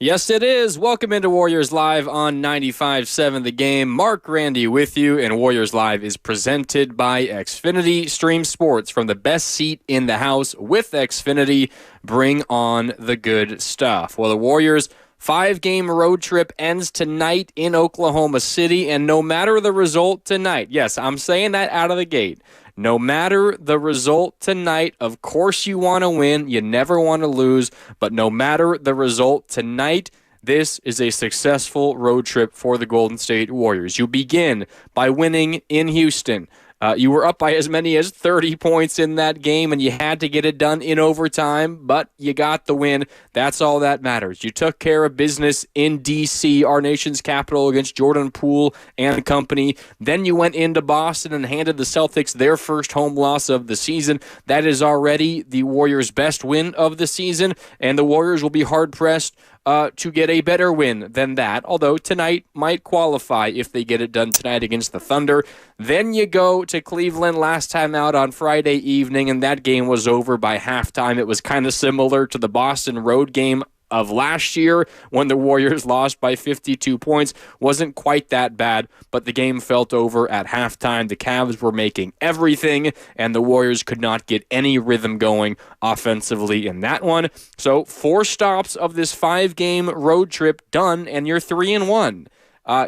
Yes, it is. Welcome into Warriors Live on 95.7 The Game. Mark Grandy with you, and Warriors Live is presented by Xfinity. Stream sports from the best seat in the house with Xfinity. Bring on the good stuff. Well, the Warriors' 5-game road trip ends tonight in Oklahoma City, and no matter the result tonight, yes, I'm saying that out of the gate, no matter the result tonight, of course you want to win. You never want to lose. But no matter the result tonight, this is a successful road trip for the Golden State Warriors. You begin by winning in Houston. You were up by as many as 30 points in that game, and you had to get it done in overtime, but you got the win. That's all that matters. You took care of business in D.C., our nation's capital, against Jordan Poole and company. Then you went into Boston and handed the Celtics their first home loss of the season. That is already the Warriors' best win of the season, and the Warriors will be hard-pressed to get a better win than that, although tonight might qualify if they get it done tonight against the Thunder. Then you go to Cleveland last time out on Friday evening, and that game was over by halftime. It was kind of similar to the Boston road game of last year when the Warriors lost by 52 points. Wasn't quite that bad, but the game felt over at halftime. The Cavs were making everything, and the Warriors could not get any rhythm going offensively in that one. So 4 stops of this 5-game road trip done, and you're 3-1.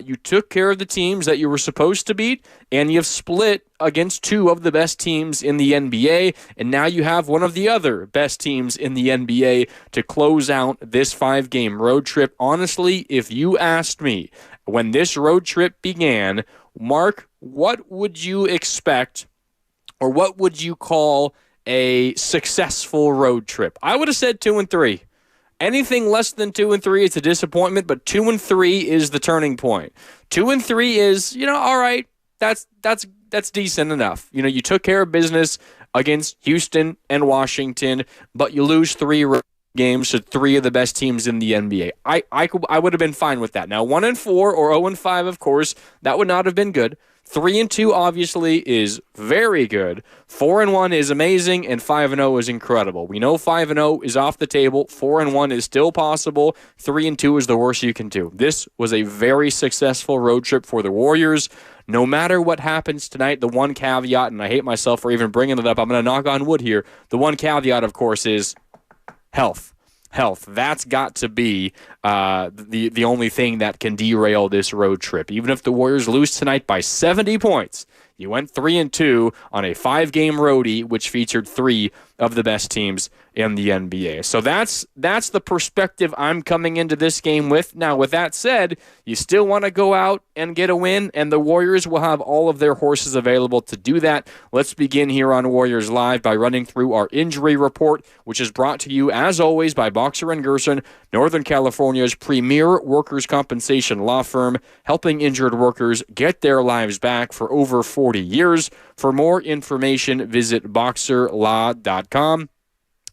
You took care of the teams that you were supposed to beat, and you've split against 2 of the best teams in the NBA, and now you have one of the other best teams in the NBA to close out this 5-game road trip. Honestly, if you asked me when this road trip began, Mark, what would you expect, or what would you call a successful road trip? I would have said 2-3. Anything less than 2-3 is a disappointment, but 2-3 is the turning point. 2-3 is, all right, that's decent enough. You took care of business against Houston and Washington, but you lose 3 games to 3 of the best teams in the NBA. I would have been fine with that. Now 1-4 or 0-5, of course, that would not have been good. 3-2 obviously is very good. 4-1 is amazing, and 5-0 is incredible. We know 5-0 is off the table. 4-1 is still possible. 3-2 is the worst you can do. This was a very successful road trip for the Warriors. No matter what happens tonight, the one caveat, and I hate myself for even bringing it up, I'm going to knock on wood here. The one caveat, of course, is health. That's got to be the only thing that can derail this road trip. Even if the Warriors lose tonight by 70 points, you went 3-2 on a 5-game roadie, which featured 3 of the best teams in the NBA. So that's the perspective I'm coming into this game with. Now, with that said, you still want to go out and get a win, and the Warriors will have all of their horses available to do that. Let's begin here on Warriors Live by running through our injury report, which is brought to you, as always, by Boxer & Gerson, Northern California's premier workers' compensation law firm, helping injured workers get their lives back for over 40 years. For more information, visit boxerlaw.com.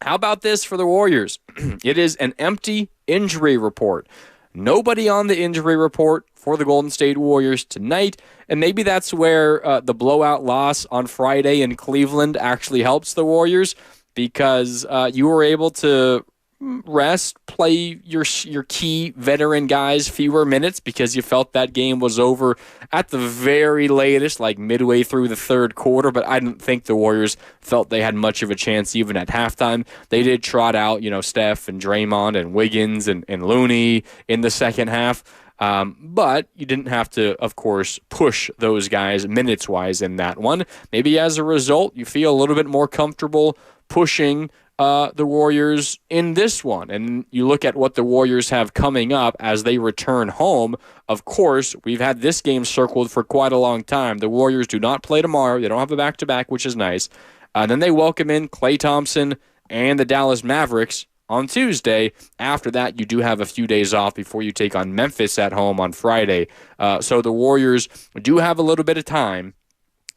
How about this for the Warriors? It is an empty injury report. Nobody on the injury report for the Golden State Warriors tonight, and maybe that's where the blowout loss on Friday in Cleveland actually helps the Warriors, because you were able to rest, play your key veteran guys fewer minutes because you felt that game was over at the very latest, like midway through the third quarter. But I didn't think the Warriors felt they had much of a chance even at halftime. They did trot out, Steph and Draymond and Wiggins and Looney in the second half. But you didn't have to, of course, push those guys minutes-wise in that one. Maybe as a result, you feel a little bit more comfortable pushing the Warriors in this one. And you look at what the Warriors have coming up as they return home. Of course, we've had this game circled for quite a long time. The Warriors do not play tomorrow. They don't have a back-to-back, which is nice. Then they welcome in Klay Thompson and the Dallas Mavericks on Tuesday. After that, you do have a few days off before you take on Memphis at home on Friday. So the Warriors do have a little bit of time.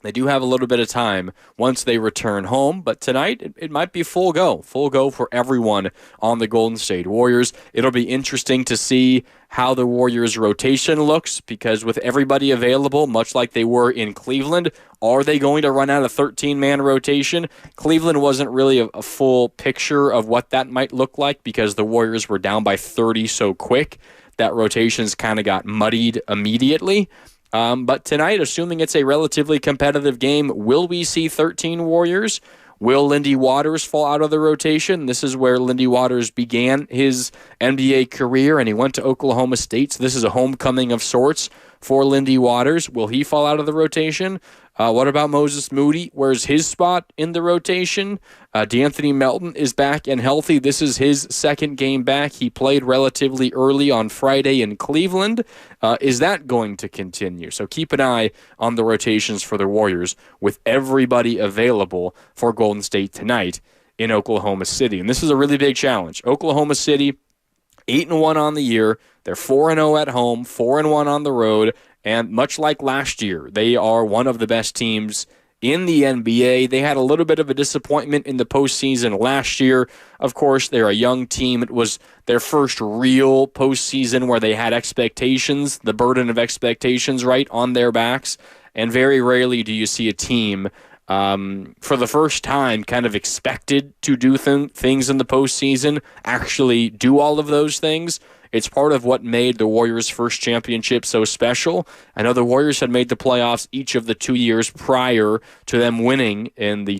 They do have a little bit of time once they return home, but tonight it might be full go for everyone on the Golden State Warriors. It'll be interesting to see how the Warriors' rotation looks, because with everybody available, much like they were in Cleveland, are they going to run out a 13-man rotation? Cleveland wasn't really a full picture of what that might look like because the Warriors were down by 30 so quick that rotations kind of got muddied immediately. But tonight, assuming it's a relatively competitive game, will we see 13 Warriors? Will Lindy Waters fall out of the rotation? This is where Lindy Waters began his NBA career, and he went to Oklahoma State, so this is a homecoming of sorts for Lindy Waters. Will he fall out of the rotation? What about Moses Moody? Where's his spot in the rotation? D'Anthony Melton is back and healthy. This is his second game back. He played relatively early on Friday in Cleveland. Is that going to continue? So keep an eye on the rotations for the Warriors with everybody available for Golden State tonight in Oklahoma City. And this is a really big challenge. Oklahoma City, 8-1 on the year. They're 4-0 at home, 4-1 on the road. And much like last year, they are one of the best teams in the NBA. They had a little bit of a disappointment in the postseason last year. Of course, they're a young team. It was their first real postseason where they had expectations, the burden of expectations, right, on their backs. And very rarely do you see a team for the first time kind of expected to do things in the postseason, actually do all of those things. It's part of what made the Warriors' first championship so special. I know the Warriors had made the playoffs each of the 2 years prior to them winning in the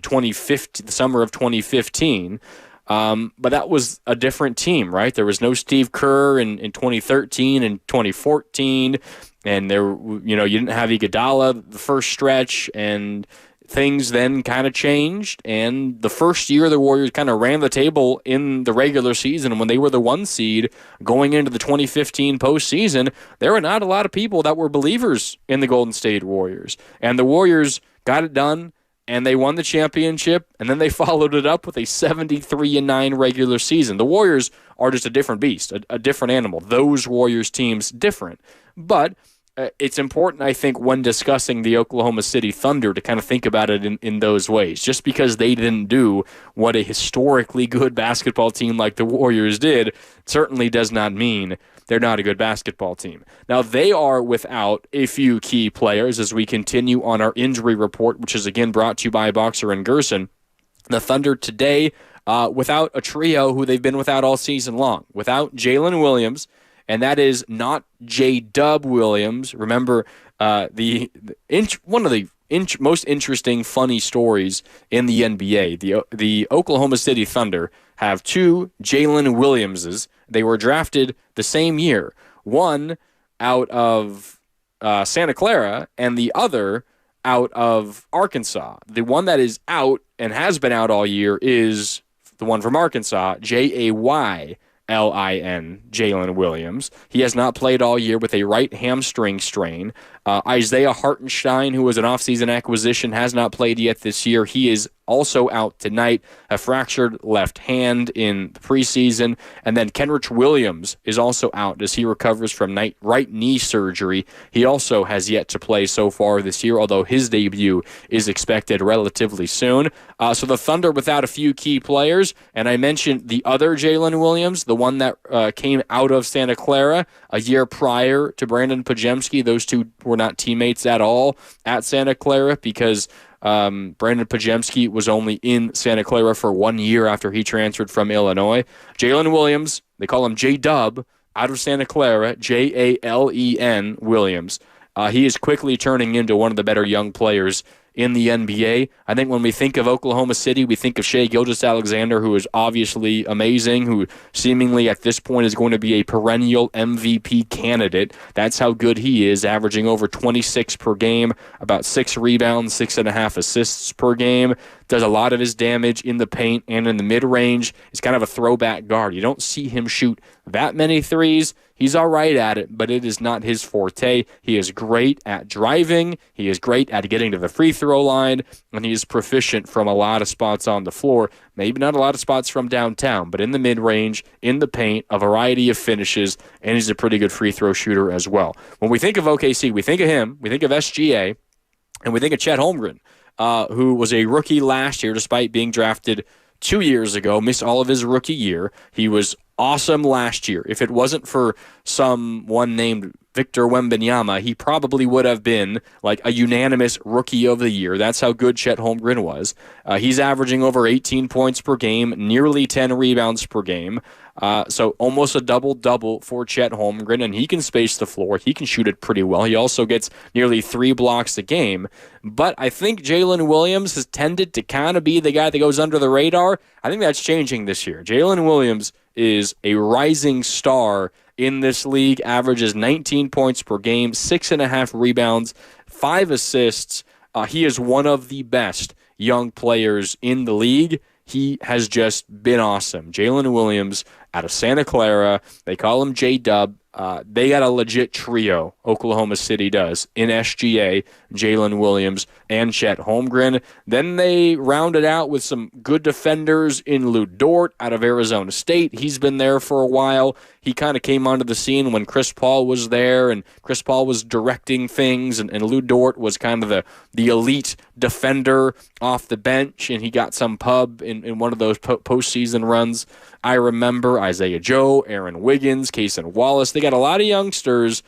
summer of 2015. But that was a different team, right? There was no Steve Kerr in 2013 and 2014, and you didn't have Iguodala the first stretch, and things then kind of changed. And the first year, the Warriors kind of ran the table in the regular season. When they were the 1 seed going into the 2015 postseason, there were not a lot of people that were believers in the Golden State Warriors. And the Warriors got it done, and they won the championship, and then they followed it up with a 73-9 regular season. The Warriors are just a different beast, a different animal. Those Warriors teams, different. But it's important, I think, when discussing the Oklahoma City Thunder to kind of think about it in those ways. Just because they didn't do what a historically good basketball team like the Warriors did certainly does not mean they're not a good basketball team. Now, they are without a few key players as we continue on our injury report, which is again brought to you by Boxer and Gerson. The Thunder today without a trio who they've been without all season long. Without Jalen Williams, and that is not J-Dub Williams. Remember, one of the most interesting, funny stories in the NBA. The Oklahoma City Thunder have 2 Jalen Williamses. They were drafted the same year. One out of Santa Clara and the other out of Arkansas. The one that is out and has been out all year is the one from Arkansas, Jaylin, Jalen Williams. He has not played all year with a right hamstring strain. Isaiah Hartenstein, who was an offseason acquisition, has not played yet this year. He is also out tonight, a fractured left hand in the preseason. And then Kenrich Williams is also out as he recovers from right knee surgery. He also has yet to play so far this year, although his debut is expected relatively soon. So the Thunder without a few key players. And I mentioned the other Jalen Williams, the one that came out of Santa Clara a year prior to Brandon Pajemski. Those two were not teammates at all at Santa Clara because Brandon Pajemski was only in Santa Clara for 1 year after he transferred from Illinois. Jalen Williams, they call him J-Dub, out of Santa Clara, Jalen Williams. He is quickly turning into one of the better young players in the NBA. I think when we think of Oklahoma City, we think of Shai Gilgeous-Alexander, who is obviously amazing, who seemingly at this point is going to be a perennial MVP candidate. That's how good he is, averaging over 26 per game, about 6 rebounds, 6.5 assists per game. Does a lot of his damage in the paint and in the mid-range. He's kind of a throwback guard. You don't see him shoot that many threes. He's all right at it, but it is not his forte. He is great at driving. He is great at getting to the free throw line, and he is proficient from a lot of spots on the floor. Maybe not a lot of spots from downtown, but in the mid-range, in the paint, a variety of finishes, and he's a pretty good free throw shooter as well. When we think of OKC, we think of him, we think of SGA, and we think of Chet Holmgren, who was a rookie last year despite being drafted 2 years ago, missed all of his rookie year. He was awesome last year. If it wasn't for someone named Victor Wembanyama, he probably would have been like a unanimous rookie of the year. That's how good Chet Holmgren was. He's averaging over 18 points per game, nearly 10 rebounds per game. So almost a double-double for Chet Holmgren, and he can space the floor. He can shoot it pretty well. He also gets nearly 3 blocks a game. But I think Jalen Williams has tended to kind of be the guy that goes under the radar. I think that's changing this year. Jalen Williams is a rising star in this league, averages 19 points per game, 6.5 rebounds, 5 assists. He is one of the best young players in the league. He has just been awesome. Jalen Williams out of Santa Clara. They call him J-Dub. They got a legit trio, Oklahoma City does, in SGA, Jalen Williams, and Chet Holmgren. Then they rounded out with some good defenders in Lou Dort out of Arizona State. He's been there for a while. he kind of came onto the scene when Chris Paul was there, and Chris Paul was directing things, and Lou Dort was kind of the elite defender off the bench, and he got some pub in one of those postseason runs. I remember Isaiah Joe, Aaron Wiggins, Cason Wallace. They got a lot of youngsters.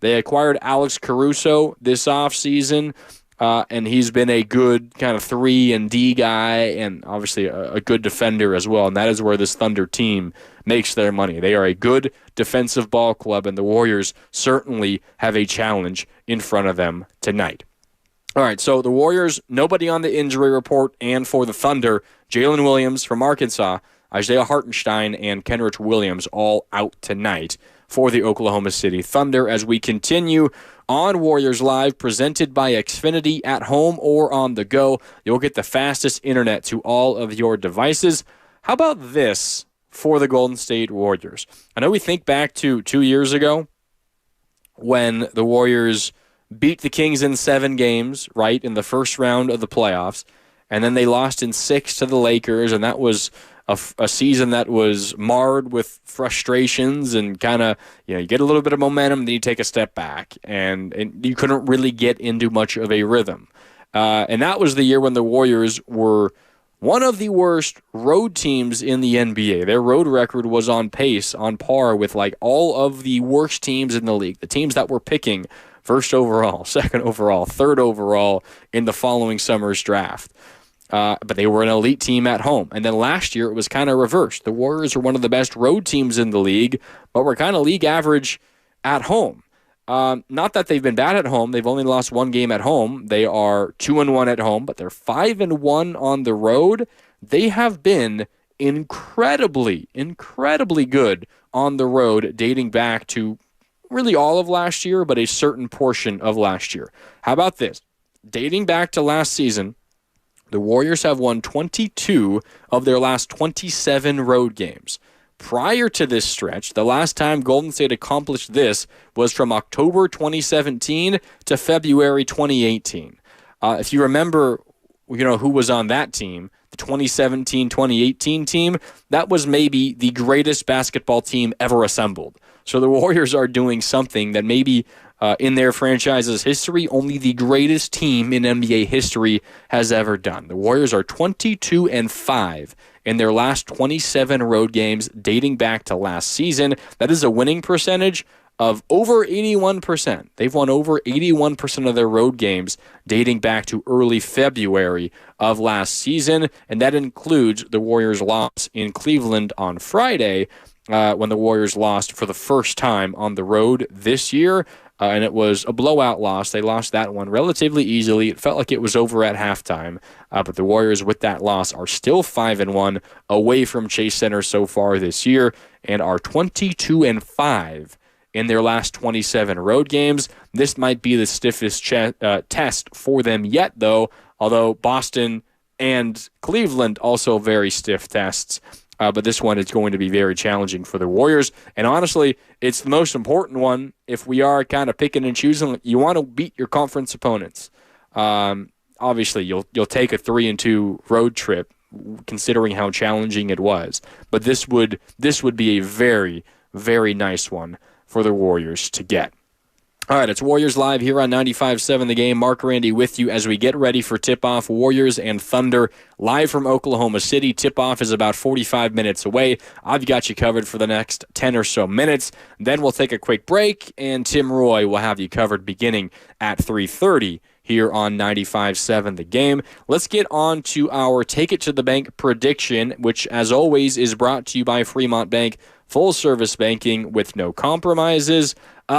They acquired Alex Caruso this offseason, and he's been a good kind of 3-and-D guy, and obviously a good defender as well, and that is where this Thunder team makes their money. They are a good defensive ball club, and the Warriors certainly have a challenge in front of them tonight. All right, so the Warriors, nobody on the injury report, and for the Thunder, Jalen Williams from Arkansas, Isaiah Hartenstein, and Kenrich Williams all out tonight for the Oklahoma City Thunder as we continue on Warriors Live, presented by Xfinity at home or on the go. You'll get the fastest internet to all of your devices. How about this for the Golden State Warriors? I know we think back to 2 years ago when the Warriors beat the Kings in 7 games, right, in the first round of the playoffs, and then they lost in 6 to the Lakers, and that was a season that was marred with frustrations and kind of, you get a little bit of momentum, then you take a step back, and you couldn't really get into much of a rhythm. And that was the year when the Warriors were one of the worst road teams in the NBA. Their road record was on par with like all of the worst teams in the league, the teams that were picking first overall, second overall, third overall in the following summer's draft. But they were an elite team at home. And then last year, it was kind of reversed. The Warriors were one of the best road teams in the league, but were kind of league average at home. Not that they've been bad at home. They've only lost 1 game at home. They are 2-1 at home, but they're 5-1 on the road. They have been incredibly good on the road, dating back to really all of last year, but a certain portion of last year. How about this? Dating back to last season, the Warriors have won 22 of their last 27 road games. Prior to this stretch, the last time Golden State accomplished this was from October 2017 to February 2018. If you remember, who was on that team, the 2017-2018 team, that was maybe the greatest basketball team ever assembled. So the Warriors are doing something that maybe in their franchise's history, only the greatest team in NBA history has ever done. The Warriors are 22-5 in their last 27 road games dating back to last season. That is a winning percentage of over 81%. They've won over 81% of their road games dating back to early February of last season, and that includes the Warriors' loss in Cleveland on Friday, when the Warriors lost for the first time on the road this year. And it was a blowout loss. They lost that one relatively easily. It felt like it was over at halftime. But the Warriors, with that loss, are still 5-1 away from Chase Center so far this year and are 22-5 in their last 27 road games. This might be the stiffest test for them yet, though, although Boston and Cleveland also very stiff tests. But this one is going to be very challenging for the Warriors. And honestly, it's the most important one if we are kind of picking and choosing. You want to beat your conference opponents. Obviously, you'll take a 3-2 road trip, considering how challenging it was. But this would be a very, very nice one for the Warriors to get. All right, it's Warriors Live here on 95.7 The Game. Mark Randy with you as we get ready for tip-off. Warriors and Thunder live from Oklahoma City. Tip-off is about 45 minutes away. I've got you covered for the next 10 or so minutes. Then we'll take a quick break, and Tim Roy will have you covered beginning at 3:30 here on 95.7 The Game. Let's get on to our Take It to the Bank prediction, which, as always, is brought to you by Fremont Bank. Full-service banking with no compromises.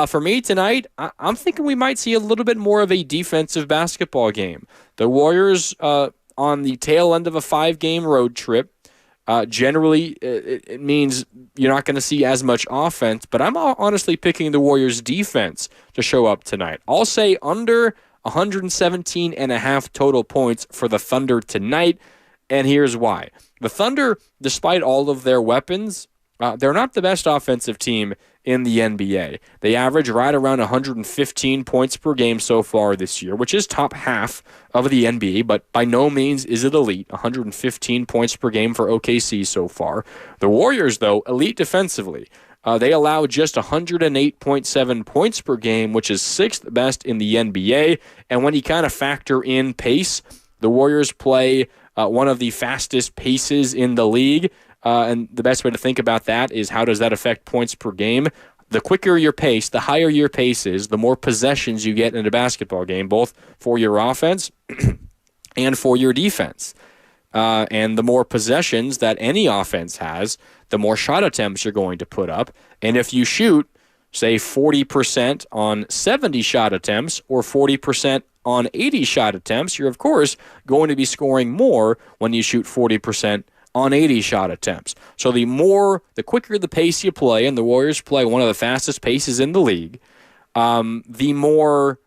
For me tonight, I'm thinking we might see a little bit more of a defensive basketball game. The Warriors, on the tail end of a 5-game road trip, generally it means you're not going to see as much offense, but I'm honestly picking the Warriors' defense to show up tonight. I'll say under 117.5 total points for the Thunder tonight, and here's why. The Thunder, despite all of their weapons, they're not the best offensive team in the NBA. They average right around 115 points per game so far this year, which is top half of the NBA, but by no means is it elite. 115 points per game for OKC so far. The Warriors, though, elite defensively. They allow just 108.7 points per game, which is sixth best in the NBA. And when you kind of factor in pace, the Warriors play one of the fastest paces in the league. And the best way to think about that is how does that affect points per game? The quicker your pace, the higher your pace is, the more possessions you get in a basketball game, both for your offense and for your defense. And the more possessions that any offense has, the more shot attempts you're going to put up. And if you shoot, say, 40% on 70 shot attempts or 40% on 80 shot attempts, you're, of course, going to be scoring more when you shoot 40% on 80 shot attempts. So the quicker the pace you play, and the Warriors play one of the fastest paces in the league, the more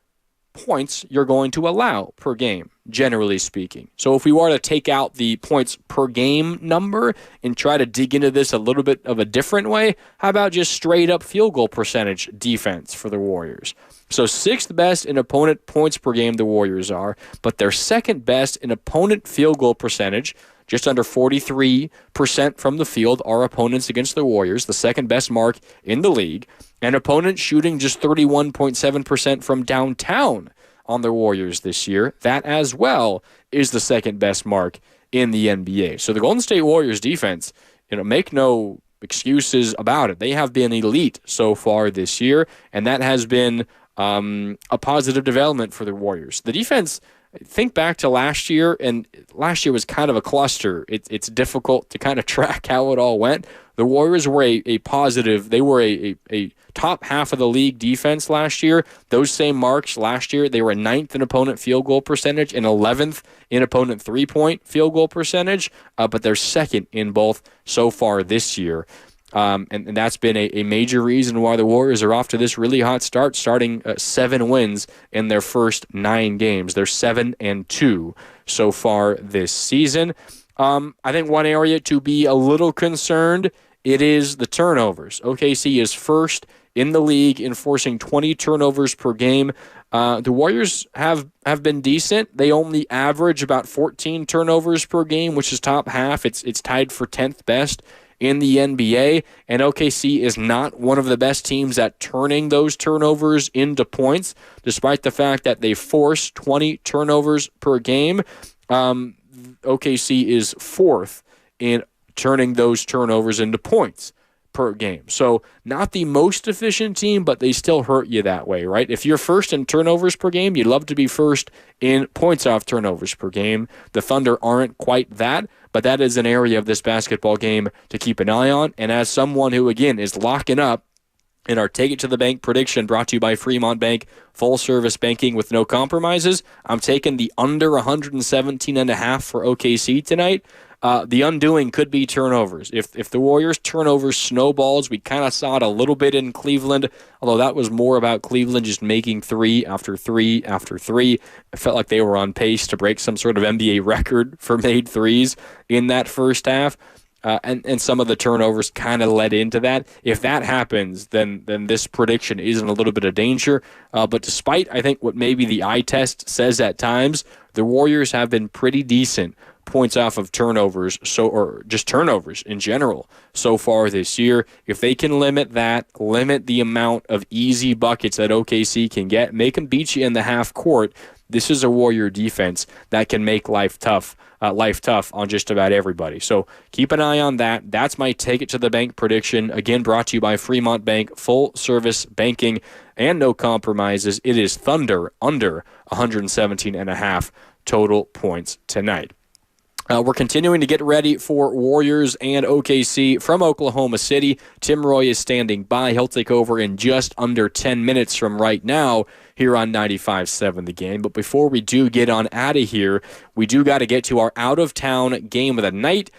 points you're going to allow per game, generally speaking. So if we were to take out the points per game number and try to dig into this a little bit of a different way, how about just straight up field goal percentage defense for the Warriors? So sixth best in opponent points per game the Warriors are, but they're second best in opponent field goal percentage. Just under 43% from the field are opponents against the Warriors, the second best mark in the league. And opponents shooting just 31.7% from downtown on the Warriors this year. That as well is the second best mark in the NBA. So the Golden State Warriors defense, make no excuses about it. They have been elite so far this year, and that has been a positive development for the Warriors. The defense, think back to last year, and last year was kind of a cluster. It's difficult to kind of track how it all went. The Warriors were a positive. They were a top half of the league defense last year. Those same marks last year, they were 9th in opponent field goal percentage and 11th in opponent three-point field goal percentage, but they're second in both so far this year. And that's been a major reason why the Warriors are off to this really hot start, starting 7 wins in their first 9 games. They're 7-2 so far this season. I think one area to be a little concerned, it is the turnovers. OKC is first in the league in forcing 20 turnovers per game. The Warriors have been decent. They only average about 14 turnovers per game, which is top half. It's tied for 10th best in the NBA, and OKC is not one of the best teams at turning those turnovers into points, despite the fact that they force 20 turnovers per game. OKC is 4th in turning those turnovers into points per game. So not the most efficient team, but they still hurt you that way, right? If you're first in turnovers per game, you'd love to be first in points off turnovers per game. The Thunder aren't quite that, but that is an area of this basketball game to keep an eye on. And as someone who, again, is locking up in our Take It to the Bank prediction brought to you by Fremont Bank, full-service banking with no compromises, I'm taking the under 117.5 for OKC tonight. The undoing could be turnovers. If the Warriors' turnovers snowballs, we kind of saw it a little bit in Cleveland, although that was more about Cleveland just making 3 after 3 after 3. I felt like they were on pace to break some sort of NBA record for made threes in that first half. And some of the turnovers kind of led into that. If that happens, then this prediction is in a little bit of danger. But despite, I think, what maybe the eye test says at times, the Warriors have been pretty decent points off of turnovers, or just turnovers in general so far this year. If they can limit the amount of easy buckets that OKC can get, make them beat you in the half court, this is a Warrior defense that can make life tough on just about everybody. So keep an eye on that. That's my Take It to the Bank prediction. Again, brought to you by Fremont Bank, full service banking and no compromises. It is Thunder under 117.5 total points tonight. We're continuing to get ready for Warriors and OKC from Oklahoma City. Tim Roy is standing by. He'll take over in just under 10 minutes from right now here on 95.7 The Game. But before we do get on out of here, we do got to get to our out-of-town game of the night,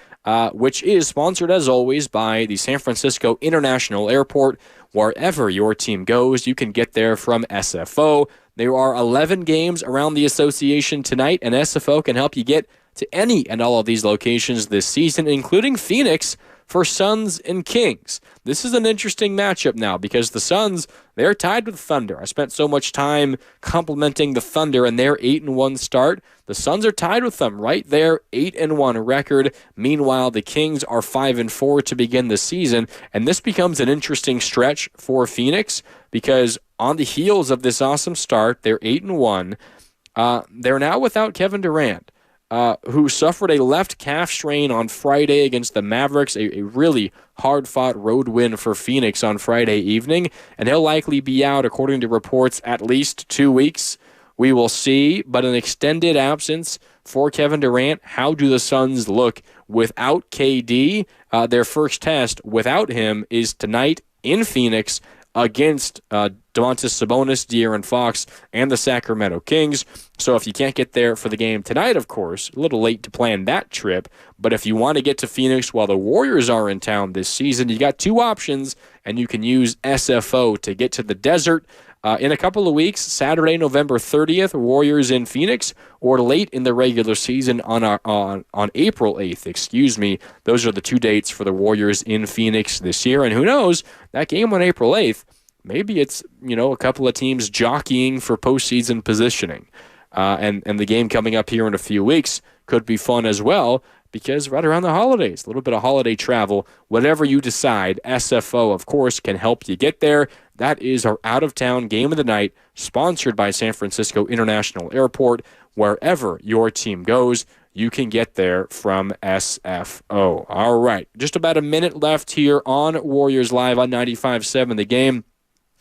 which is sponsored, as always, by the San Francisco International Airport. Wherever your team goes, you can get there from SFO. There are 11 games around the association tonight, and SFO can help you get to any and all of these locations this season, including Phoenix for Suns and Kings. This is an interesting matchup now because the Suns, they're tied with Thunder. I spent so much time complimenting the Thunder and their 8-1 start. The Suns are tied with them right there, 8-1 record. Meanwhile, the Kings are 5-4 to begin the season, and this becomes an interesting stretch for Phoenix because on the heels of this awesome start, they're 8-1. They're now without Kevin Durant, who suffered a left calf strain on Friday against the Mavericks, a really hard-fought road win for Phoenix on Friday evening, and he'll likely be out, according to reports, at least 2 weeks. We will see, but an extended absence for Kevin Durant. How do the Suns look without KD? Their first test without him is tonight in Phoenix against Domantas Sabonis, De'Aaron Fox, and the Sacramento Kings. So if you can't get there for the game tonight, of course, a little late to plan that trip, but if you want to get to Phoenix while the Warriors are in town this season, you got two options, and you can use SFO to get to the desert. In a couple of weeks, Saturday, November 30th, Warriors in Phoenix, or late in the regular season on April 8th, Those are the two dates for the Warriors in Phoenix this year. And who knows, that game on April 8th, maybe it's, a couple of teams jockeying for postseason positioning. And the game coming up here in a few weeks could be fun as well, because right around the holidays, a little bit of holiday travel, whatever you decide, SFO, of course, can help you get there. That is our out-of-town game of the night, sponsored by San Francisco International Airport. Wherever your team goes, you can get there from SFO. All right, just about a minute left here on Warriors Live on 95.7 The Game.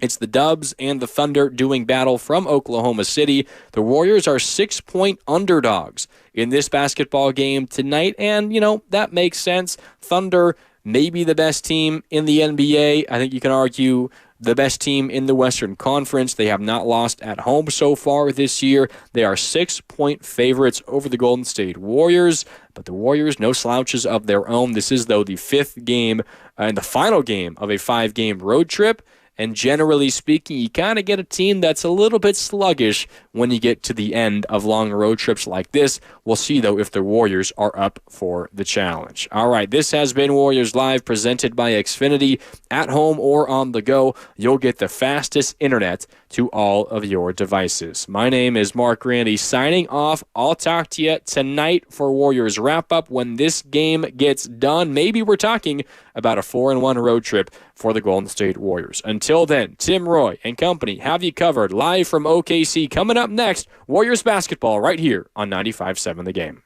It's the Dubs and the Thunder doing battle from Oklahoma City. The Warriors are 6-point underdogs in this basketball game tonight, and, that makes sense. Thunder, maybe the best team in the NBA. I think you can argue the best team in the Western Conference. They have not lost at home so far this year. They are 6-point favorites over the Golden State Warriors, but the Warriors, no slouches of their own. This is, though, the fifth game and the final game of a 5-game road trip. And generally speaking, you kind of get a team that's a little bit sluggish when you get to the end of long road trips like this. We'll see, though, if the Warriors are up for the challenge. All right, this has been Warriors Live, presented by Xfinity. At home or on the go, you'll get the fastest internet to all of your devices. My name is Mark Randy, signing off. I'll talk to you tonight for Warriors wrap-up when this game gets done. Maybe we're talking about a 4-1 road trip for the Golden State Warriors. Until then, Tim Roy and company have you covered live from OKC. Coming up next, Warriors basketball right here on 95.7 The Game.